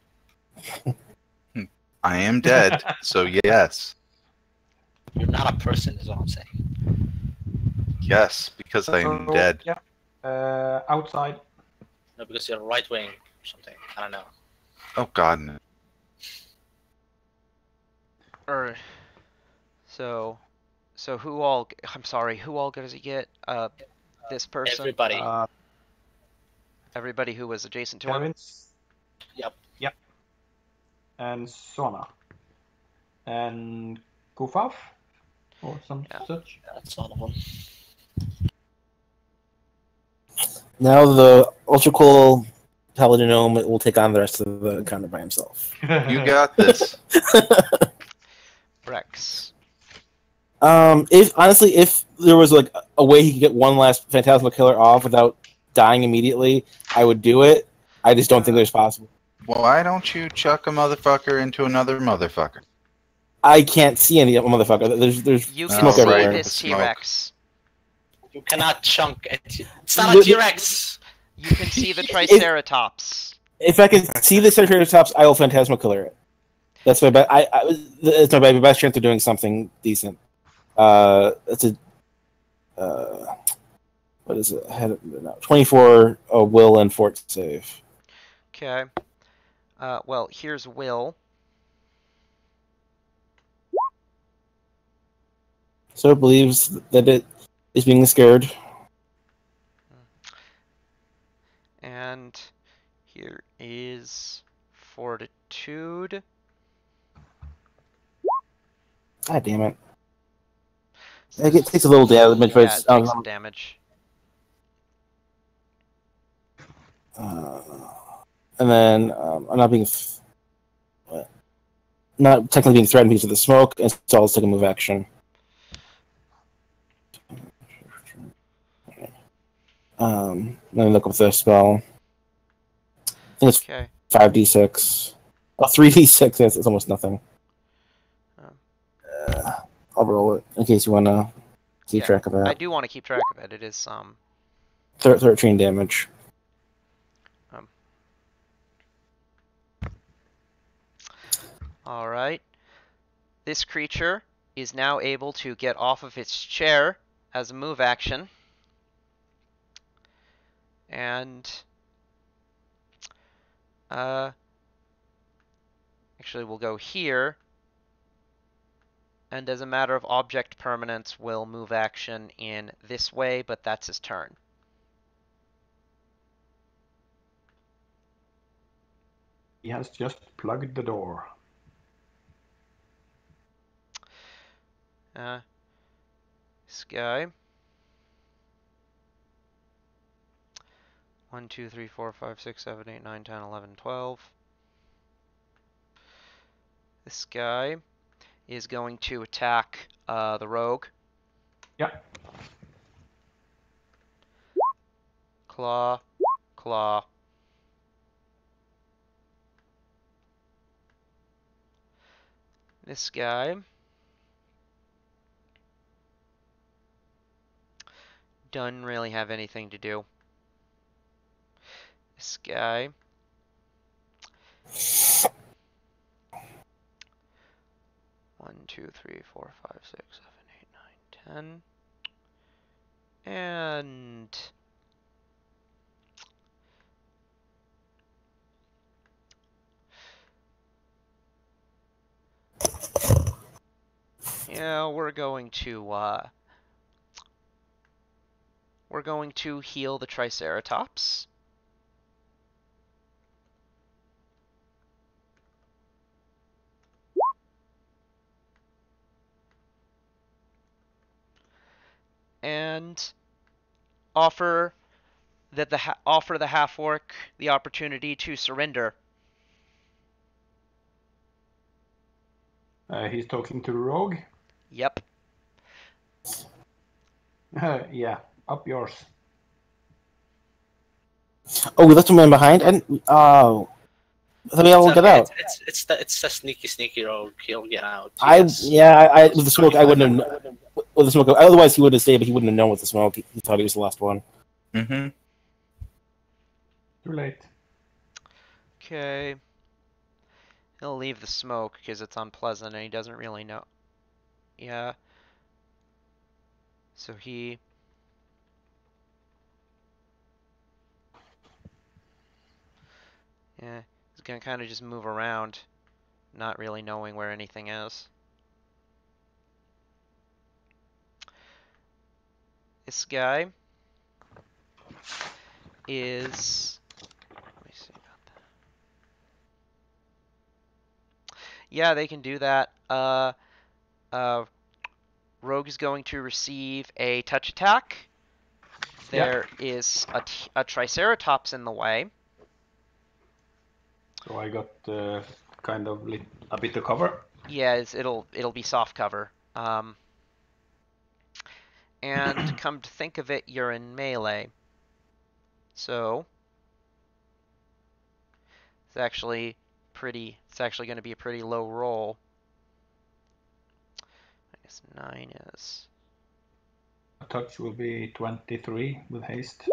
I am dead, so yes. You're not a person, is what I'm saying. Yes, because I am So, dead. Yeah. Outside. No, because you're right wing or something. I don't know. Oh god, no. So who all? I'm sorry. Who all does he get? This person. Everybody. Everybody who was adjacent to him. Terrence. Yep. Yep. And Sona. And Kufaf. Or some such. That's all of them. Now the ultra cool paladin gnome will take on the rest of the encounter by himself. You got this. Rex. If there was like a way he could get one last phantasmal killer off without dying immediately, I would do it. I just don't think there's possible. Why don't you chuck a motherfucker into another motherfucker? I can't see any motherfucker. There's You smoke can see everywhere. this T-Rex. You cannot chunk it. It's not a T-Rex! You can see the Triceratops. If I can see the Triceratops, I will phantasmal killer it. That's my best. It's my best chance of doing something decent. It's a what is it? 24 will and fort save. Okay. Well, here's Will. So it believes that it is being scared. And here is Fortitude. God damn it. It takes a little damage, but Yeah, it's, it takes some damage. and then I'm not being not technically being threatened because of the smoke, and so I'll take a move action. Let me look up the spell. I think it's Okay. 5d6. Oh, 3d6. It's almost nothing. I'll roll it in case you want to keep track of that. I do want to keep track of it. It is 13 damage. All right. This creature is now able to get off of its chair as a move action. And actually we'll go here. And as a matter of object permanence, will move action in this way, but that's his turn. He has just plugged the door. This guy. 1, 2, 3, 4, 5, 6, 7, 8, 9, 10, 11, 12. This guy is going to attack the rogue. Yeah. Claw, claw. This guy doesn't really have anything to do. This guy. One, 2, 3, 4, 5, 6, 7, 8, 9, 10. And yeah, we're going to heal the Triceratops. And offer the half-orc the opportunity to surrender. He's talking to the rogue. Yep. Yeah, up yours. Oh, we left a man behind, and oh, somebody else will get out. It's the sneaky rogue. He'll get out. I Yes. with the smoke, I wouldn't have. With the smoke, otherwise he would have stayed, but he wouldn't have known with the smoke. He thought he was the last one. Mm-hmm. Too late. Okay. He'll leave the smoke because it's unpleasant and he doesn't really know. Yeah. So he... Yeah, he's gonna kind of just move around, not really knowing where anything is. This guy is... Let me see about that. Yeah, they can do that. Rogue is going to receive a touch attack. There is a Triceratops in the way. So I got kind of a bit of cover. Yeah, it'll be soft cover. And come to think of it, you're in melee. So it's actually going to be a pretty low roll. I guess 9 is... A touch will be 23 with haste.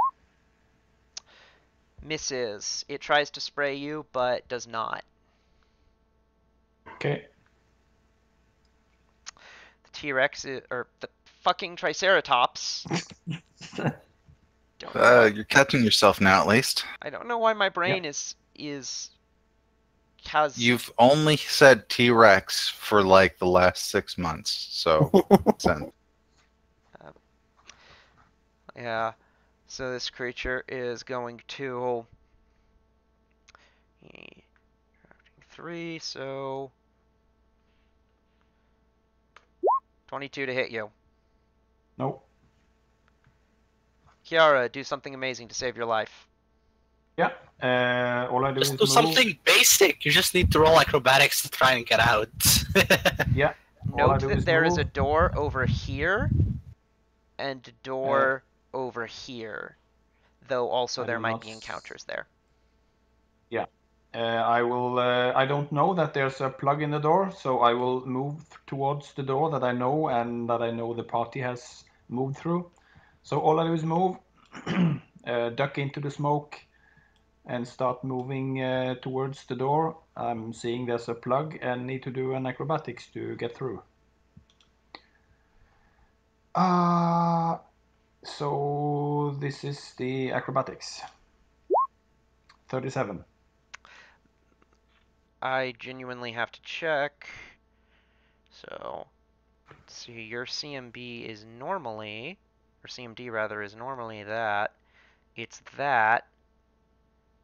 Misses. It tries to spray you, but does not. Okay. The T-Rex, or the fucking Triceratops. You're catching yourself now, at least. I don't know why my brain has... You've only said T-Rex for like the last 6 months, so... Yeah. So this creature is going to... 3, so... 22 to hit you. No. Kiara, do something amazing to save your life. Yeah. All I do Just is do move. something basic. You just need to roll acrobatics to try and get out. Yeah. All I Note do that is there is move. a door over here and a door over here. Though also I there do might not be encounters there. Yeah. I will. I don't know that there's a plug in the door, so I will move towards the door that I know and that I know the party has moved through. So all I do is move, duck into the smoke, and start moving towards the door. I'm seeing there's a plug and need to do an acrobatics to get through. So this is the acrobatics. 37. I genuinely have to check. So, let's see, your CMB is normally, or CMD rather, is normally that. It's that,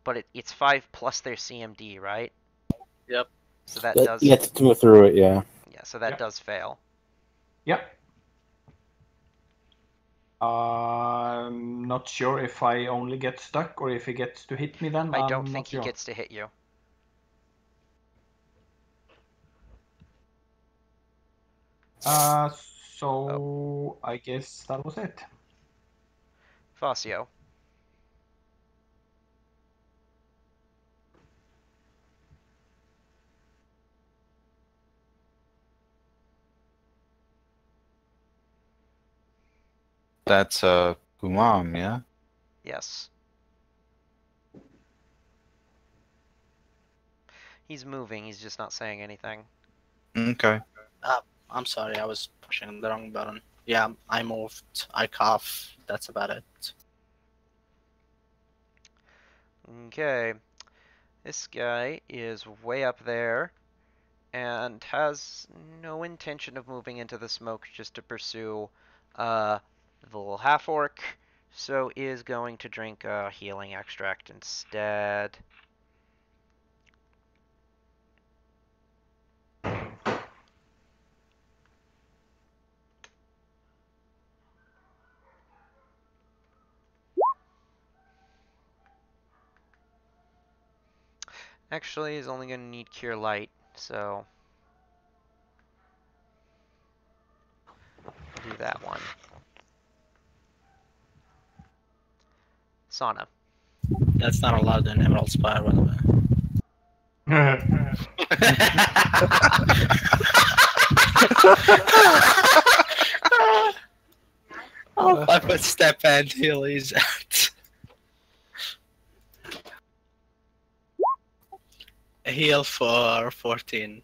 but it's 5 plus their CMD, right? Yep. So that But does. you have to move through it, yeah. Yeah, so that Yep. does fail. Yep. I'm not sure if I only get stuck or if he gets to hit me then. I don't I'm think not he sure. gets to hit you. So I guess that was it. Fascio. That's Gumam, yeah? Yes. He's moving, he's just not saying anything. Okay. I'm sorry, I was pushing the wrong button. Yeah, I moved. I cough. That's about it. Okay. This guy is way up there and has no intention of moving into the smoke just to pursue the little half-orc, so is going to drink a healing extract instead. Actually, he's only going to need Cure Light, so do that one. Sauna. That's not allowed in Emerald Spire, by the way. Oh, 5 foot step and heal is out. Heal for 14.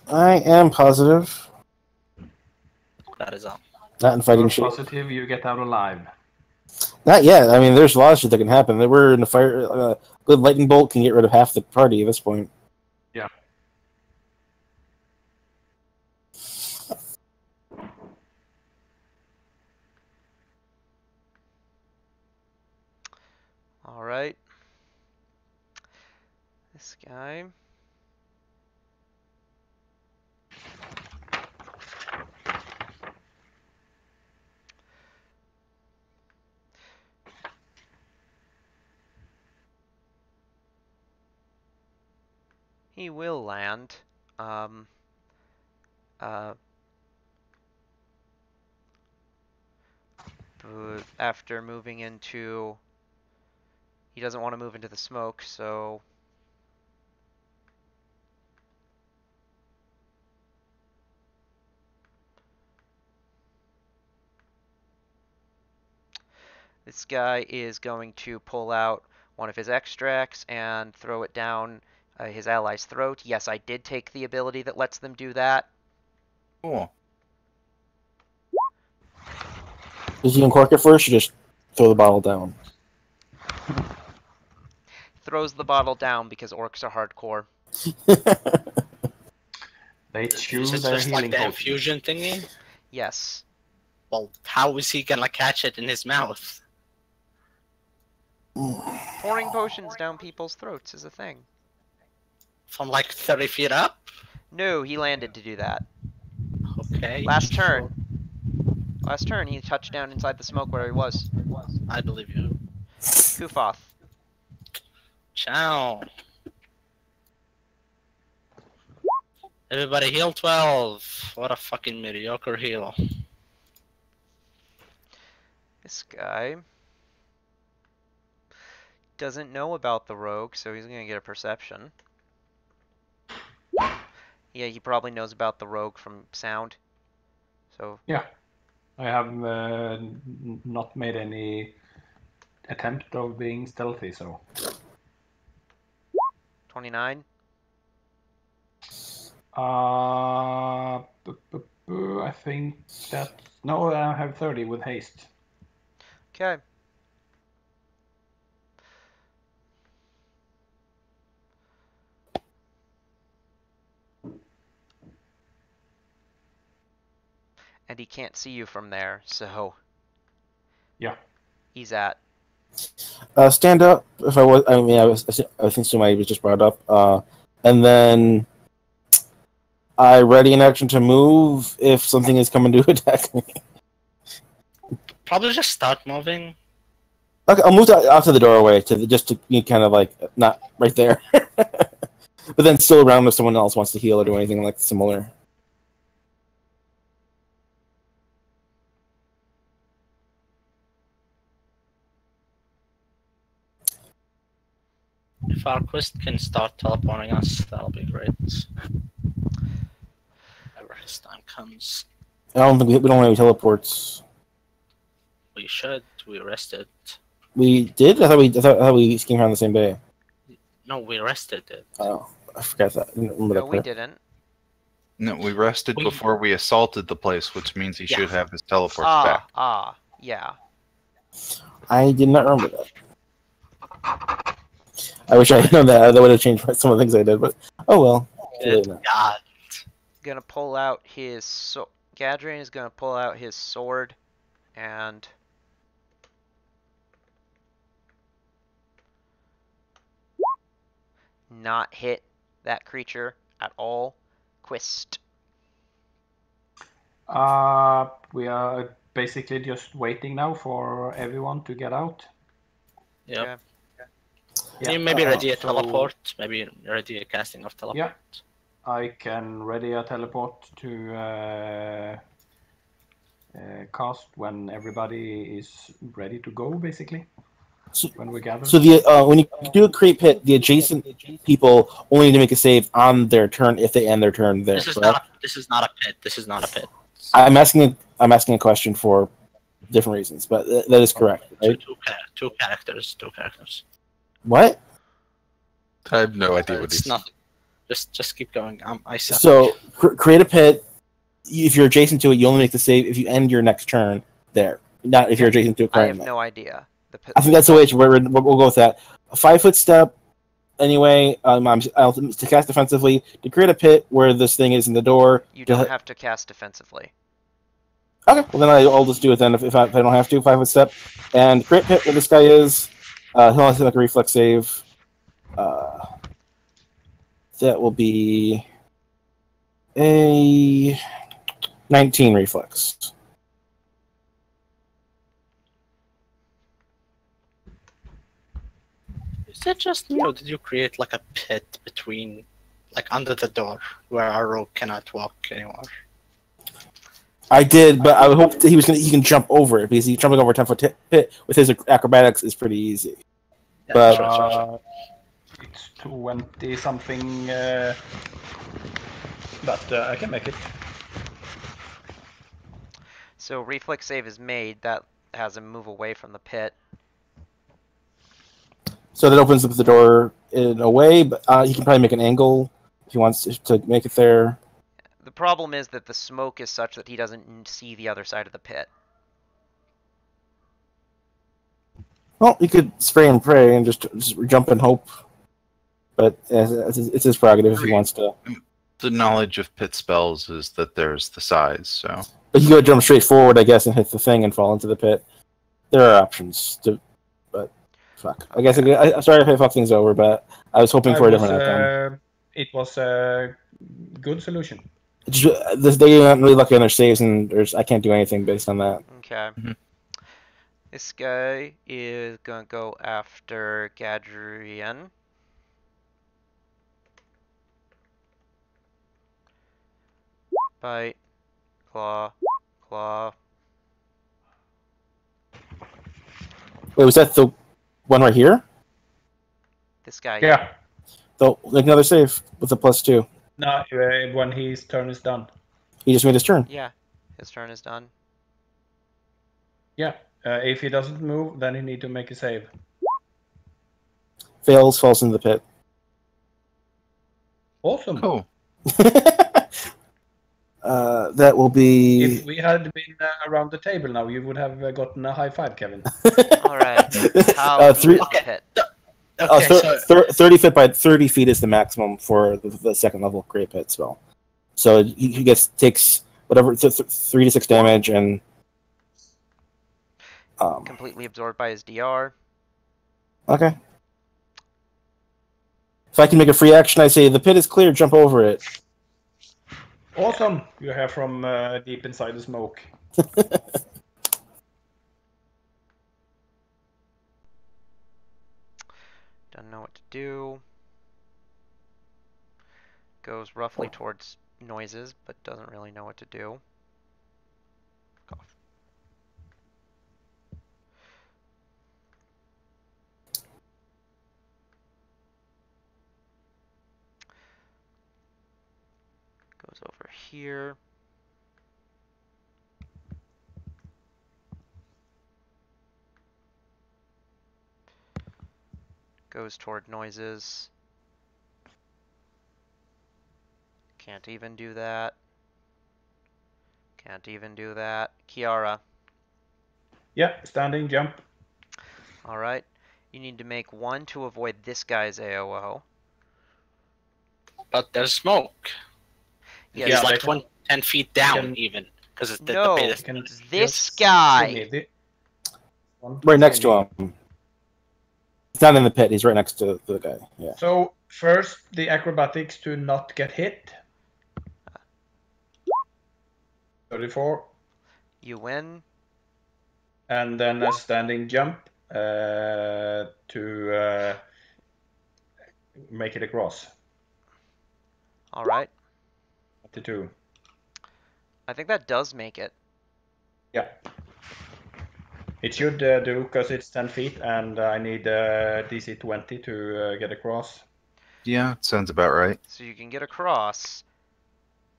I am positive. That is all. Not in fighting You're shape. positive you get out alive. Not yet. I mean, there's a lot of shit that can happen. We're in a fire. Good lightning bolt can get rid of half the party at this point. Yeah. Alright. This guy. He will land. But after moving into... He doesn't want to move into the smoke, so... This guy is going to pull out one of his extracts and throw it down his ally's throat. Yes, I did take the ability that lets them do that. Cool. Does he uncork it first, or just throw the bottle down? Throws the bottle down because orcs are hardcore. They chew Is it their just healing like the potion. infusion thingy? Yes. Well, how is he gonna catch it in his mouth? Pouring potions down people's throats is a thing. From like 30 feet up? No, he landed to do that. Okay. Last sure. turn. Last turn, he touched down inside the smoke where he was. I believe you. Kufoth. Ciao. Everybody heal 12. What a fucking mediocre heal. This guy doesn't know about the rogue, so he's gonna get a perception. Yeah, he probably knows about the rogue from sound. So Yeah. I have not made any attempt of being stealthy, so. 29. I think that... No, I have 30 with haste. Okay. And he can't see you from there, so Yeah. he's at. Stand up. If I was, I mean, I think somebody was just brought up. And then I ready in action to move if something is coming to attack me. Probably just start moving. Okay, I'll move out to the doorway just to be kind of like not right there, but then still around if someone else wants to heal or do anything like similar. If our quest can start teleporting us, that'll be great. Whenever his time comes. I don't think we don't have any teleports. We should. We rested. We did. I thought we came here on the same day. No, we rested it. Oh, I forgot that. I didn't remember No, that we part. didn't. No, we rested before we assaulted the place, which means he should have his teleports back. Yeah. I did not remember that. I wish I had known that. That would have changed some of the things I did, but oh well. Good God. Gonna pull out his Gadrian is gonna pull out his sword and not hit that creature at all. Quist. We are basically just waiting now for everyone to get out. Yep. Okay. Yeah, Maybe ready a so- teleport. Maybe ready a casting of teleport. Yeah. I can ready a teleport to cast when everybody is ready to go, basically. So- When we gather. So when you do a create pit, the adjacent people only need to make a save on their turn if they end their turn there. This is correct? not a pit. This is not a pit. I'm asking a question for different reasons, but that is correct, right? Two characters. What? I have no idea what It's he's. nothing. Just keep going. I suck. So create a pit. If you're adjacent to it, you only make the save if you end your next turn there. Not if you're adjacent to it I have currently. no idea. I think that's the way we'll go with that. A 5-foot step. Anyway, I'll to cast defensively to create a pit where this thing is in the door. You don't have to cast defensively. Okay, well then I'll just do it then if I don't have to. 5-foot step and create pit where this guy is. He'll have to make a reflex save. That will be a 19 reflex. Is it just me, or did you create like a pit between, like under the door, where our rogue cannot walk anymore? I did, but I hope that he can jump over it because jumping over a 10-foot pit with his acrobatics is pretty easy. Yeah, But- sure. It's 20 something, but I can make it. So reflex save is made. That has him move away from the pit. So that opens up the door in a way, but he can probably make an angle if he wants to make it there. The problem is that the smoke is such that he doesn't see the other side of the pit. Well, you could spray and pray and just jump and hope. But it's his prerogative if he wants to. The knowledge of pit spells is that there's the size, so. But you could jump straight forward, I guess, and hit the thing and fall into the pit. There are options but fuck. I guess I'm sorry if I fucked things over, but I was hoping for a different outcome. It was a good solution. They aren't really lucky on their saves, and I can't do anything based on that. Okay. Mhm. This guy is gonna go after Gadrian. Bite. Claw. Claw. Wait, was that the one right here? This guy. Yeah. So make another save with a +2. No, when his turn is done. He just made his turn. Yeah. His turn is done. Yeah. If he doesn't move, then he need to make a save. Fails, falls into the pit. Awesome. Cool. That will be. If we had been around the table now, you would have gotten a high five, Kevin. All right. How deep is the pit? Okay, so 30 feet by 30 feet is the maximum for the second level Great Pit spell. So he takes whatever 3 to 6 damage and Completely absorbed by his DR. okay. If I can make a free action, I say the pit is clear. Jump over it. Awesome. You hear from deep inside the smoke. Doesn't know what to do. Goes roughly towards noises, but doesn't really know what to do. Cough. Goes over here. Goes toward noises. Can't even do that. Can't even do that. Kiara. Yeah, standing jump. Alright. You need to make 1 to avoid this guy's AOO. but there's smoke. Yeah, He's they like can- 10 feet down can- even because it's No. the pit is Can This just guy. give me one Right next to second. him. He's not in the pit. He's right next to the guy. Yeah. So first the acrobatics to not get hit. 34, You win. and then a standing jump to make it across. Alright. 22. I think that does make it. Yeah. It should do because it's 10 feet, and I need DC 20 to get across. Yeah, sounds about right. So you can get across.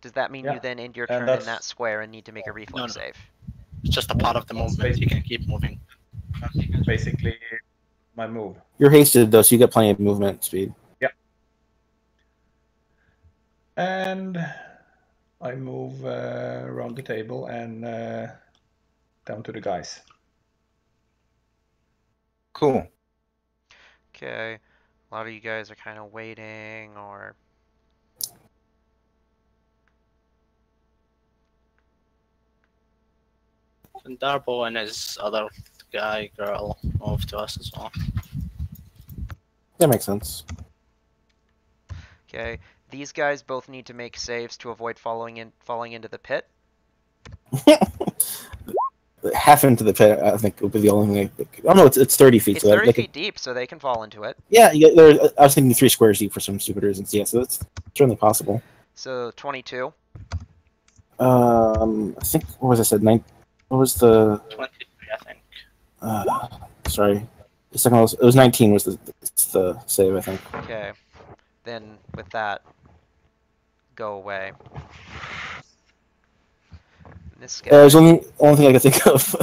Does that mean Yeah, you then end your and turn in that's- that square and need to make a reflex No. save? it's just a part of the movement. You can keep moving. Basically, my move. You're hasted though, so you get plenty of movement speed. And I move around the table and down to the guys. Cool. Okay. A lot of you guys are kind of waiting, or... And Darbo and his other girl move to us as well. That makes sense. Okay. These guys both need to make saves to avoid falling into the pit. Half into the pit, I think, would be the only thing. Oh no, it's 30 feet. It's so 30 they can- feet deep, so they can fall into it. Yeah, I was thinking 3 squares deep for some stupid reasons. Yeah, so that's certainly possible. So 22. I think what was I said? 9. What was the? 23, I think. Sorry, the second one it was 19. Was the save? I think. Okay. Then with that, go away. This guy. There's only thing I could think of.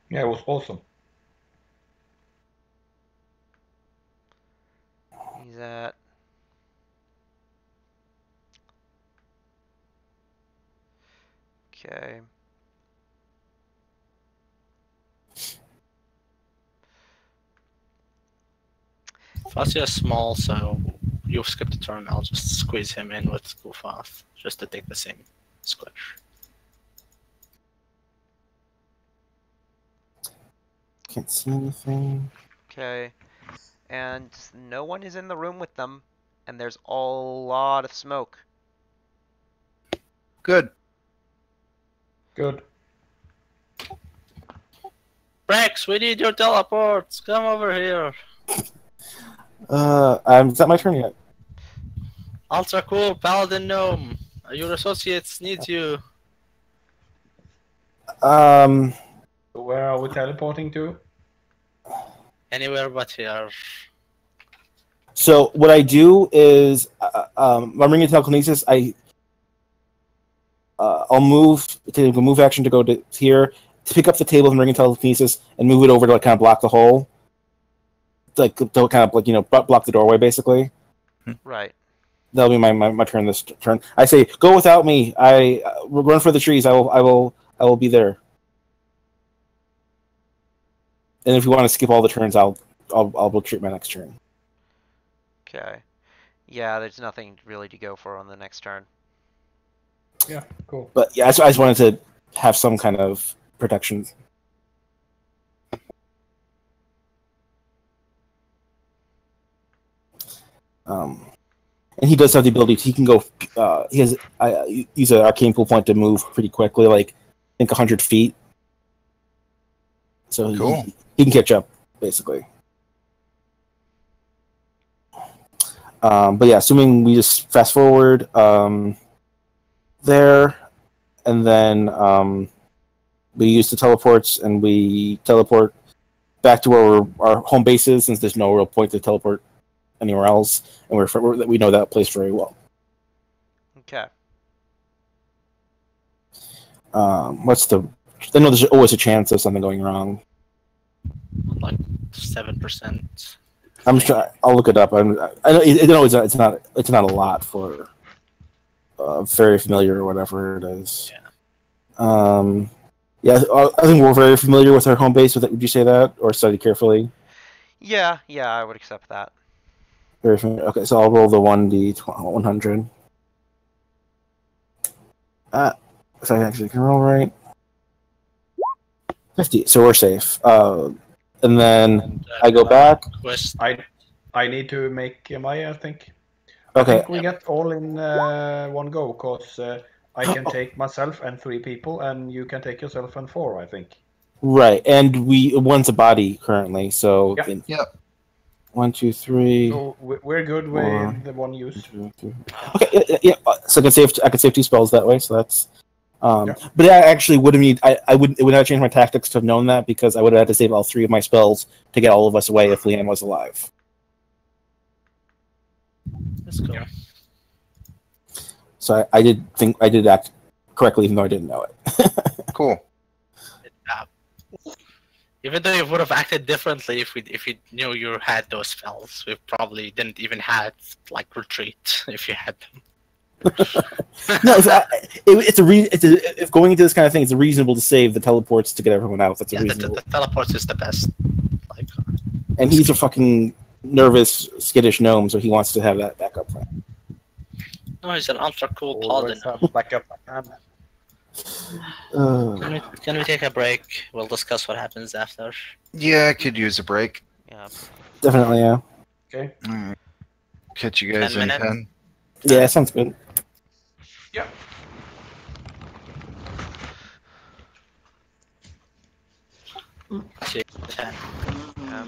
Yeah, it was awesome. He's at. Okay. Fuzzy is small, so you skip the turn. I'll just squeeze him in with Goofath just to take the same squish. Can't see anything. Okay. And no one is in the room with them, and there's a lot of smoke. Good. Good. Rex, we need your teleports. Come over here. Is that my turn yet? Ultra cool paladin gnome. Your associates need you. Um, So where are we teleporting to? Anywhere but here. So what I do is, I'm ringing telekinesis. I'll take a move action to go to here, to pick up the table and ring telekinesis, and move it over to like kind of block the hole, like to kind of like block the doorway basically. Right. That'll be my turn this turn. I say go without me. I run for the trees. I will be there. And if you want to skip all the turns, I'll retreat my next turn. Okay. Yeah, there's nothing really to go for on the next turn. Yeah, cool. But yeah, I just wanted to have some kind of protection. And he does have the ability. He can go. He has. Use an arcane pool point to move pretty quickly, like I think 100 feet. So Cool. he can catch up basically. But yeah, assuming we just fast forward there, and then we use the teleports, and we teleport back to where our home base is, since there's no real point to teleport anywhere else, and we know that place very well. Okay. I know there's always a chance of something going wrong. Like 7%. I'm sure I'll look it up. I know it's not a lot for very familiar or whatever it is. Yeah. Yeah, I think we're very familiar with our home base. Would you say that, or study carefully? Yeah, I would accept that. Very familiar. Okay, so I'll roll the 1d100. If I actually can roll right. 50. So we're safe. And then I go back. I need to make my, I think. Okay. I think we get all in one go, because I can take myself and 3 people, and you can take yourself and 4, I think. Right, and one's a body currently, so Yep. 1, 2, 3. So we're good with the one use. Okay, yeah. So I can save 2 spells that way. So that's. But I actually would have need. It would not change my tactics to have known that, because I would have had to save all 3 of my spells to get all of us away if Leanne was alive. Let's go. So I did act correctly, even though I didn't know it. Cool. Even though you would have acted differently if you knew you had those spells, we probably didn't even had like retreat if you had them. No, if going into this kind of thing, it's reasonable to save the teleports to get everyone out. That's reasonable. The teleports is the best. Like, and he's a fucking nervous, skittish gnome, so he wants to have that backup plan. no, he's an ultra cool Always paladin. have backup plan. Can we take a break? We'll discuss what happens after. Yeah, I could use a break. Yeah. Definitely, yeah. Okay. Alright. Catch you guys 10 in minutes? 10. Yeah, sounds good. Yeah. See you in 10. Yeah.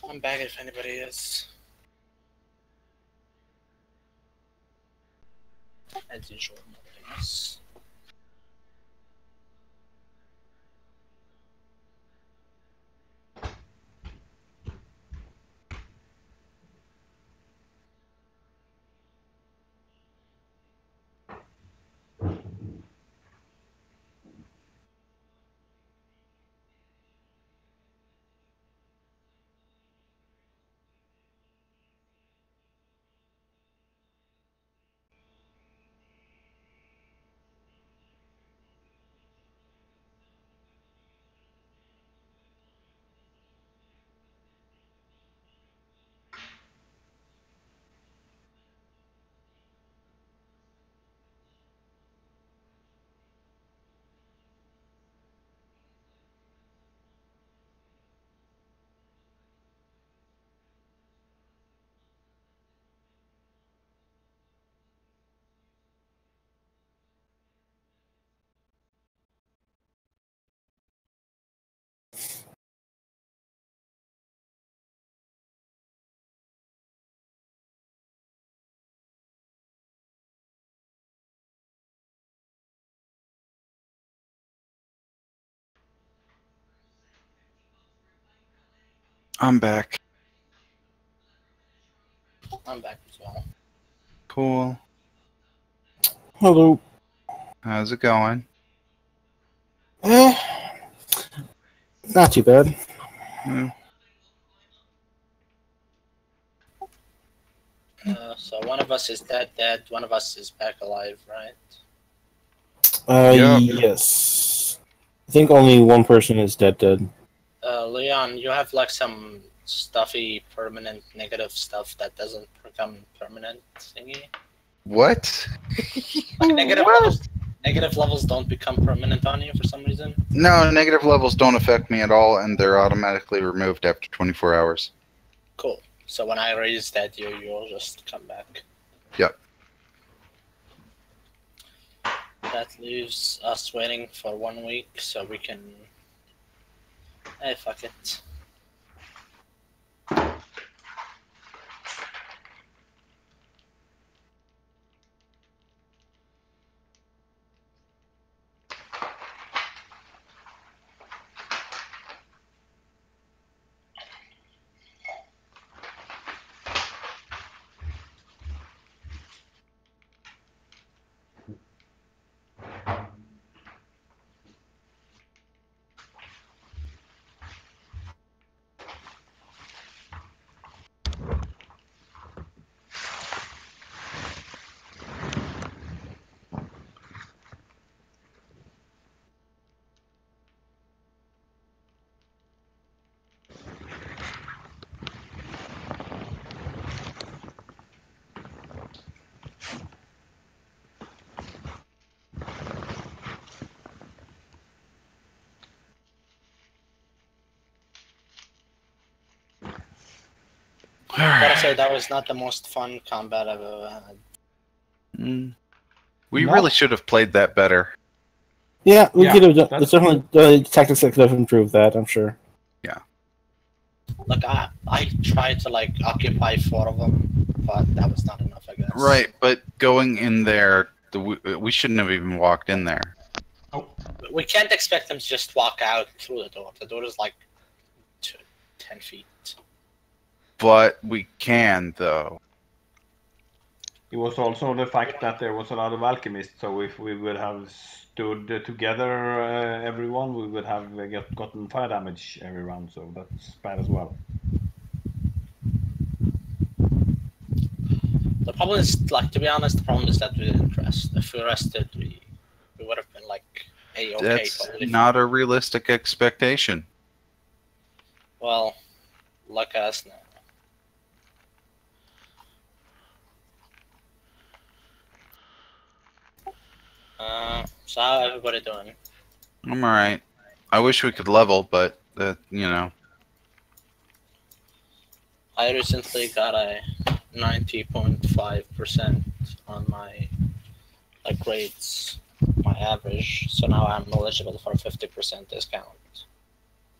I'm back if anybody is. As usual, nothing else. I'm back. I'm back as well. Cool. Hello. How's it going? Not too bad. Hmm. So one of us is dead, one of us is back alive, right? Yep. Yes. I think only one person is dead. Leon, you have like some stuffy permanent negative stuff that doesn't become permanent thingy? What? Like negative What? levels don't become permanent on you for some reason? No, negative levels don't affect me at all, and they're automatically removed after 24 hours. Cool. So when I raise that, you'll just come back. Yep. That leaves us waiting for 1 week so we can... Hey, fuck it. Gotta say, that was not the most fun combat I've ever had. We No. really should have played that better. Yeah, we Yeah, could have done. that's- There's definitely tactics that could have improved that, I'm sure. Like, I tried to, like, occupy 4 of them, but that was not enough, I guess. Right, but going in there, we shouldn't have even walked in there. We can't expect them to just walk out through the door. The door is, like, 10 feet. But we can, though. It was also the fact that there was a lot of alchemists, so if we would have stood together, everyone, we would have gotten fire damage every round, so that's bad as well. The problem is, like, to be honest, the problem is that we didn't rest. If we rested, we would have been, like, A-okay. That's totally not fine. a realistic expectation. Well, look at us now. So how everybody doing? I'm alright. I wish we could level, but, you know. I recently got a 90.5% on my grades, my average, so now I'm eligible for a 50% discount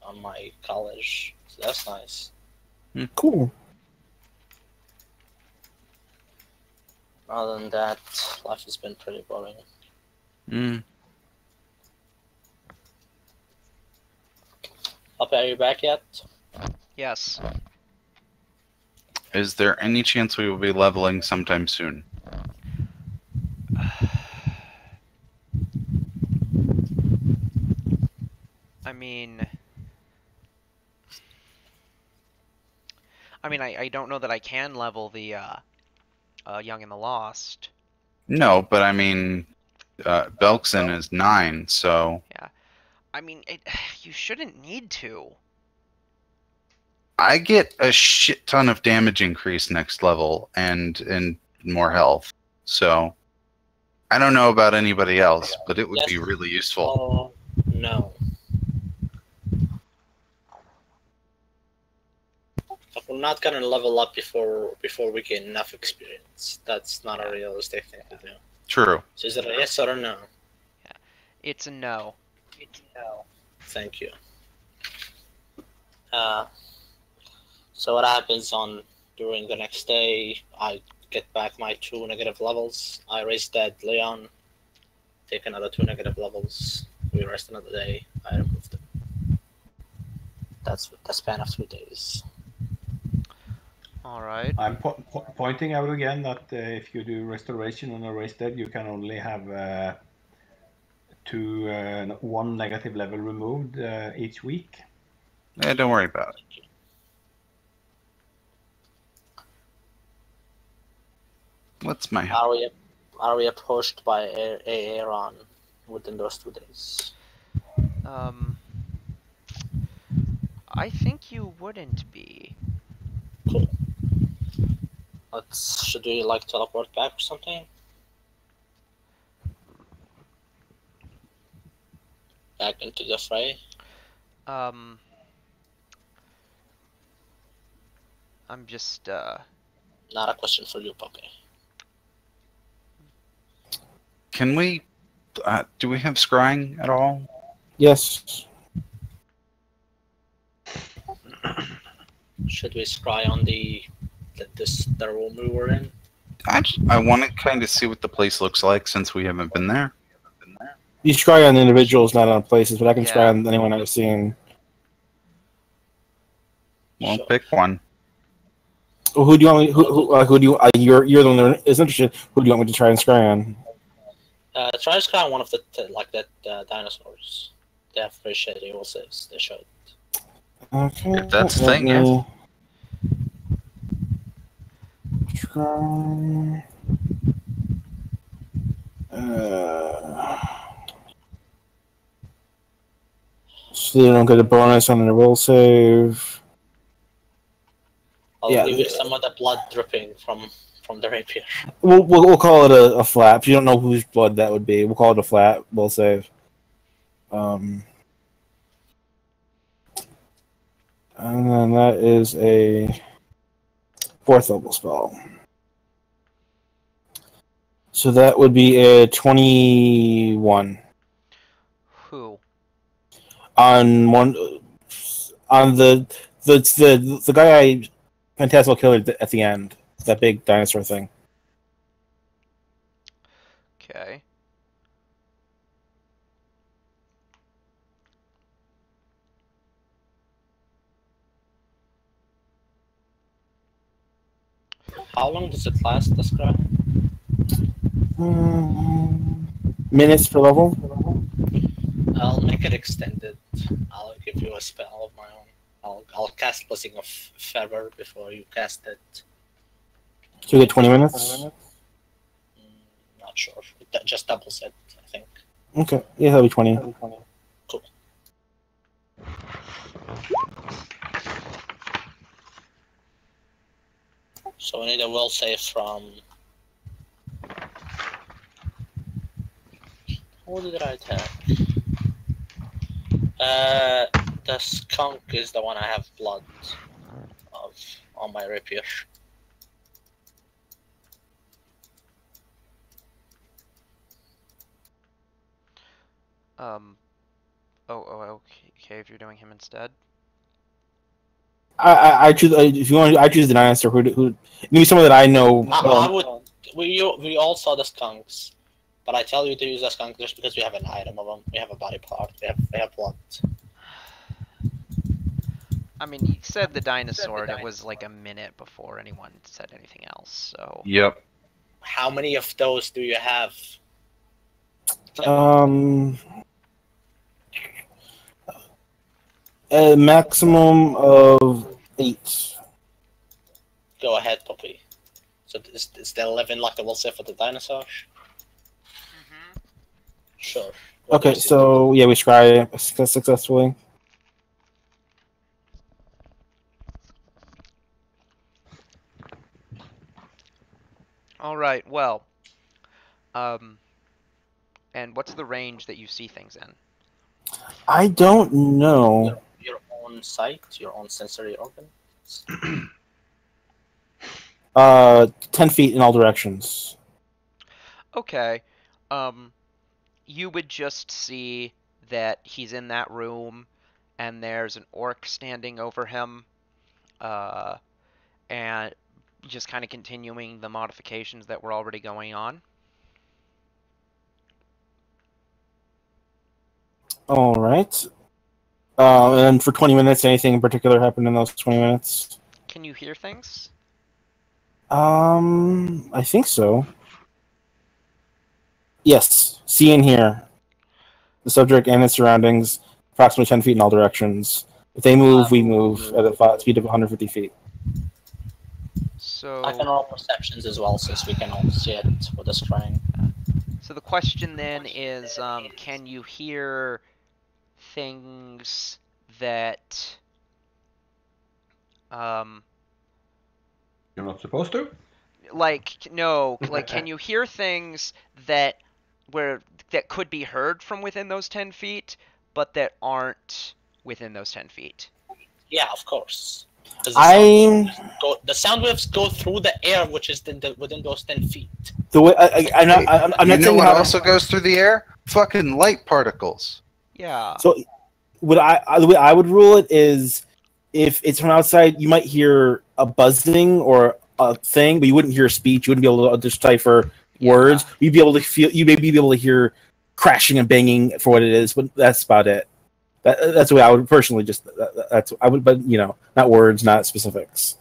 on my college. So that's nice. Cool. Other than that, life has been pretty boring. Mm. Puppy, are you back yet? Yes. Is there any chance we will be leveling sometime soon? I mean, I don't know that I can level the Young and the Lost. No, but I mean, Belkson is 9, so Yeah. I mean, you shouldn't need to. I get a shit ton of damage increase next level and more health. So I don't know about anybody else, but it would Yes. be really useful. Oh, no. But we're not gonna level up before we get enough experience. That's not a realistic thing to do. True. So is it a yes or a no? It's a no. No. Thank you. So what happens during the next day? I get back my 2 negative levels. I raise dead Leon. Take another 2 negative levels. We rest another day. I remove them. That's the span of 2 days. All right. I'm pointing out again that if you do restoration on a raised dead, you can only have 1 negative level removed each week. Yeah, don't worry about it. What's my health? Are we approached by Aaron within those 2 days? I think you wouldn't be. Cool. Should we like teleport back or something? Back into the fray? I'm just Not a question for you, Puppy. Can we? Do we have scrying at all? Yes. Should we scry on the room we were in? I want to kind of see what the place looks like since we haven't been there. You scry on individuals, not on places, but I can Yeah. scry on anyone I've seen. Well, Sure. pick one. Well, who do you want me? Who do you? You're the one that is interested. Who do you want me to try and scry on? Try to scry on one of the dinosaurs. They have very shady will saves. They showed. Okay. If that's the let thing, yeah. me Try. So you don't get a bonus on the roll save. I'll Yeah. give you some of the blood dripping from the rapier. We'll call it a flat. If you don't know whose blood that would be, we'll call it a flat. We'll save. And then that is a 4th level spell. So that would be a 21 who? on one on the guy I Phantasmal killed at the end. That big dinosaur thing. Okay. How long does it last, the scry? Minutes per level. I'll make it extended. I'll give you a spell of my own. I'll cast Blessing of Feather before you cast it. So you get 20 minutes? Not sure. That just doubles it, I think. Okay. Yeah, that'll be 20. Cool. So we need a will save from... What did I tell? The skunk is the one I have blood of on my rapier. Oh, okay, if you're doing him instead. I choose. If you want, I choose the dinosaur. Who? Maybe someone that I know. I would. We all saw the skunks, but I tell you to use the skunk just because we have an item of them. We have a body part. We have blood. I mean, you said the dinosaur, and it was like a minute before anyone said anything else. So. Yep. How many of those do you have? A maximum of 8. Go ahead, Puppy. So is the 11 like I will say for the dinosaur? Sure. Okay, so yeah, we scry successfully. All right. Well. And what's the range that you see things in? I don't know. Your own sight, your own sensory organs. 10 feet in all directions. Okay. You would just see that he's in that room, and there's an orc standing over him, and just kind of continuing the modifications that were already going on. All right. And for 20 minutes, anything in particular happened in those 20 minutes? Can you hear things? I think so. Yes, see and hear. The subject and its surroundings, approximately 10 feet in all directions. If they move, we move at a speed of 150 feet. So I can roll perceptions as well, since we can all see it with the scrying. So the question then is, can you hear things that You're not supposed to? can you hear things that could be heard from within those 10 feet, but that aren't within those 10 feet? Yeah, of course. The sound waves go through the air, which is within those 10 feet. The way I'm not You know saying what how also goes through the air? Fucking light particles. Yeah. So, the way I would rule it is, if it's from outside, you might hear a buzzing or a thing, but you wouldn't hear speech. You wouldn't be able to decipher words. You'd be able to feel. You may be able to hear crashing and banging for what it is, but that's about it. That's the way I would personally but not words, not specifics.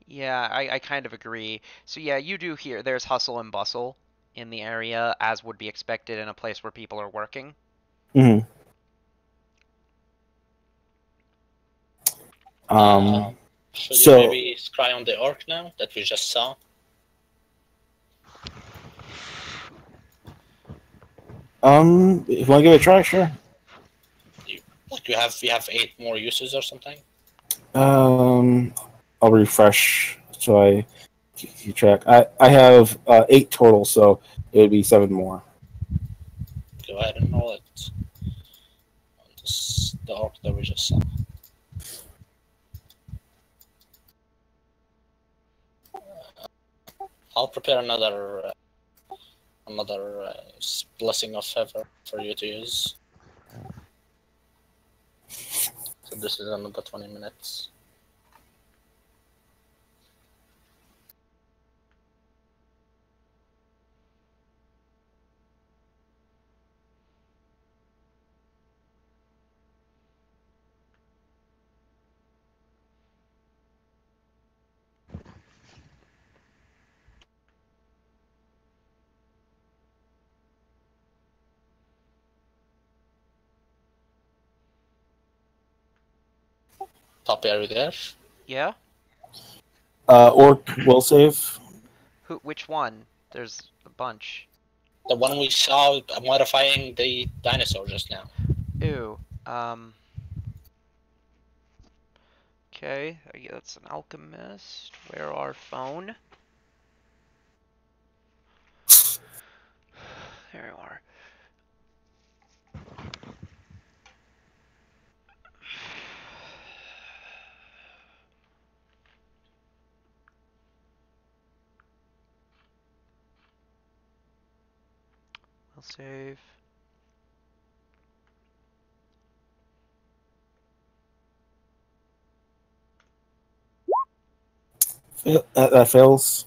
Yeah, I kind of agree. So yeah, you do hear there's hustle and bustle in the area, as would be expected in a place where people are working. Mm-hmm. Should you maybe scry on the orc now that we just saw? If you want to give it a try, sure. You have 8 more uses or something? I'll refresh so I keep track. I have 8 total, so it would be 7 more. Go ahead and roll it. The orc that we just saw. I'll prepare another blessing of favor for you to use. So this is another 20 minutes. Poppy, are you there? Yeah? Orc will save. Which one? There's a bunch. The one we saw modifying the dinosaur just now. Ew. Okay, that's an alchemist. Where our phone? There you are. I'll save. That fails.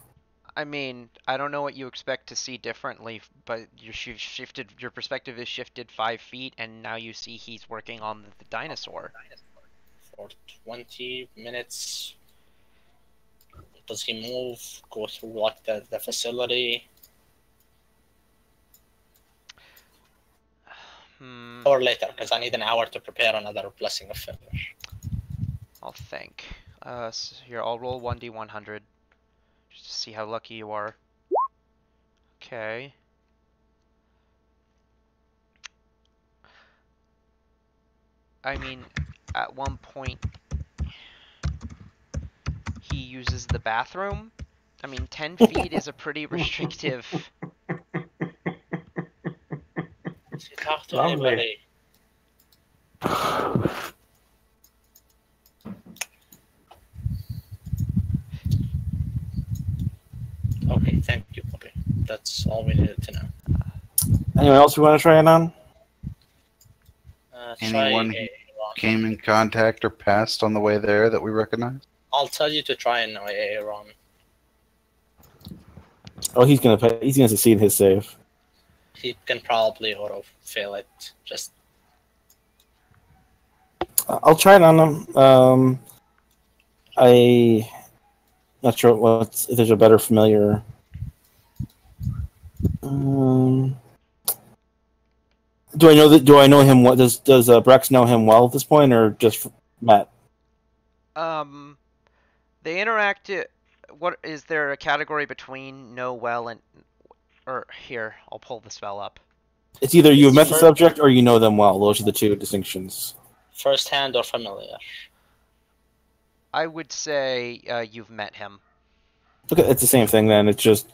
I mean, I don't know what you expect to see differently, but your perspective is shifted 5 feet, and now you see he's working on the dinosaur. For 20 minutes. Does he move? Go through like the facility? Or later, because I need an hour to prepare another blessing of failure. I'll think. So here, I'll roll 1d100 just to see how lucky you are. Okay. I mean, at one point, he uses the bathroom. I mean, 10 feet is a pretty restrictive. Does he talk to Lovely. anybody? Okay, thank you, Puppy. That's all we needed to know. Anyone else you want to try it on? Anyone Try who came in contact or passed on the way there that we recognize? I'll tell you to try an AA run. Oh, he's gonna succeed his save. He can probably auto fail it. Just I'll try it on him. I not sure if there's a better familiar. Do I know that? Do I know him? What does Brex know him well at this point, or just Matt? They interact. What is there a category between know well and, or here? I'll pull the spell up. It's either you've met the subject or you know them well. Those are the two distinctions. First hand or familiar? I would say you've met him. Okay, it's the same thing then. It's just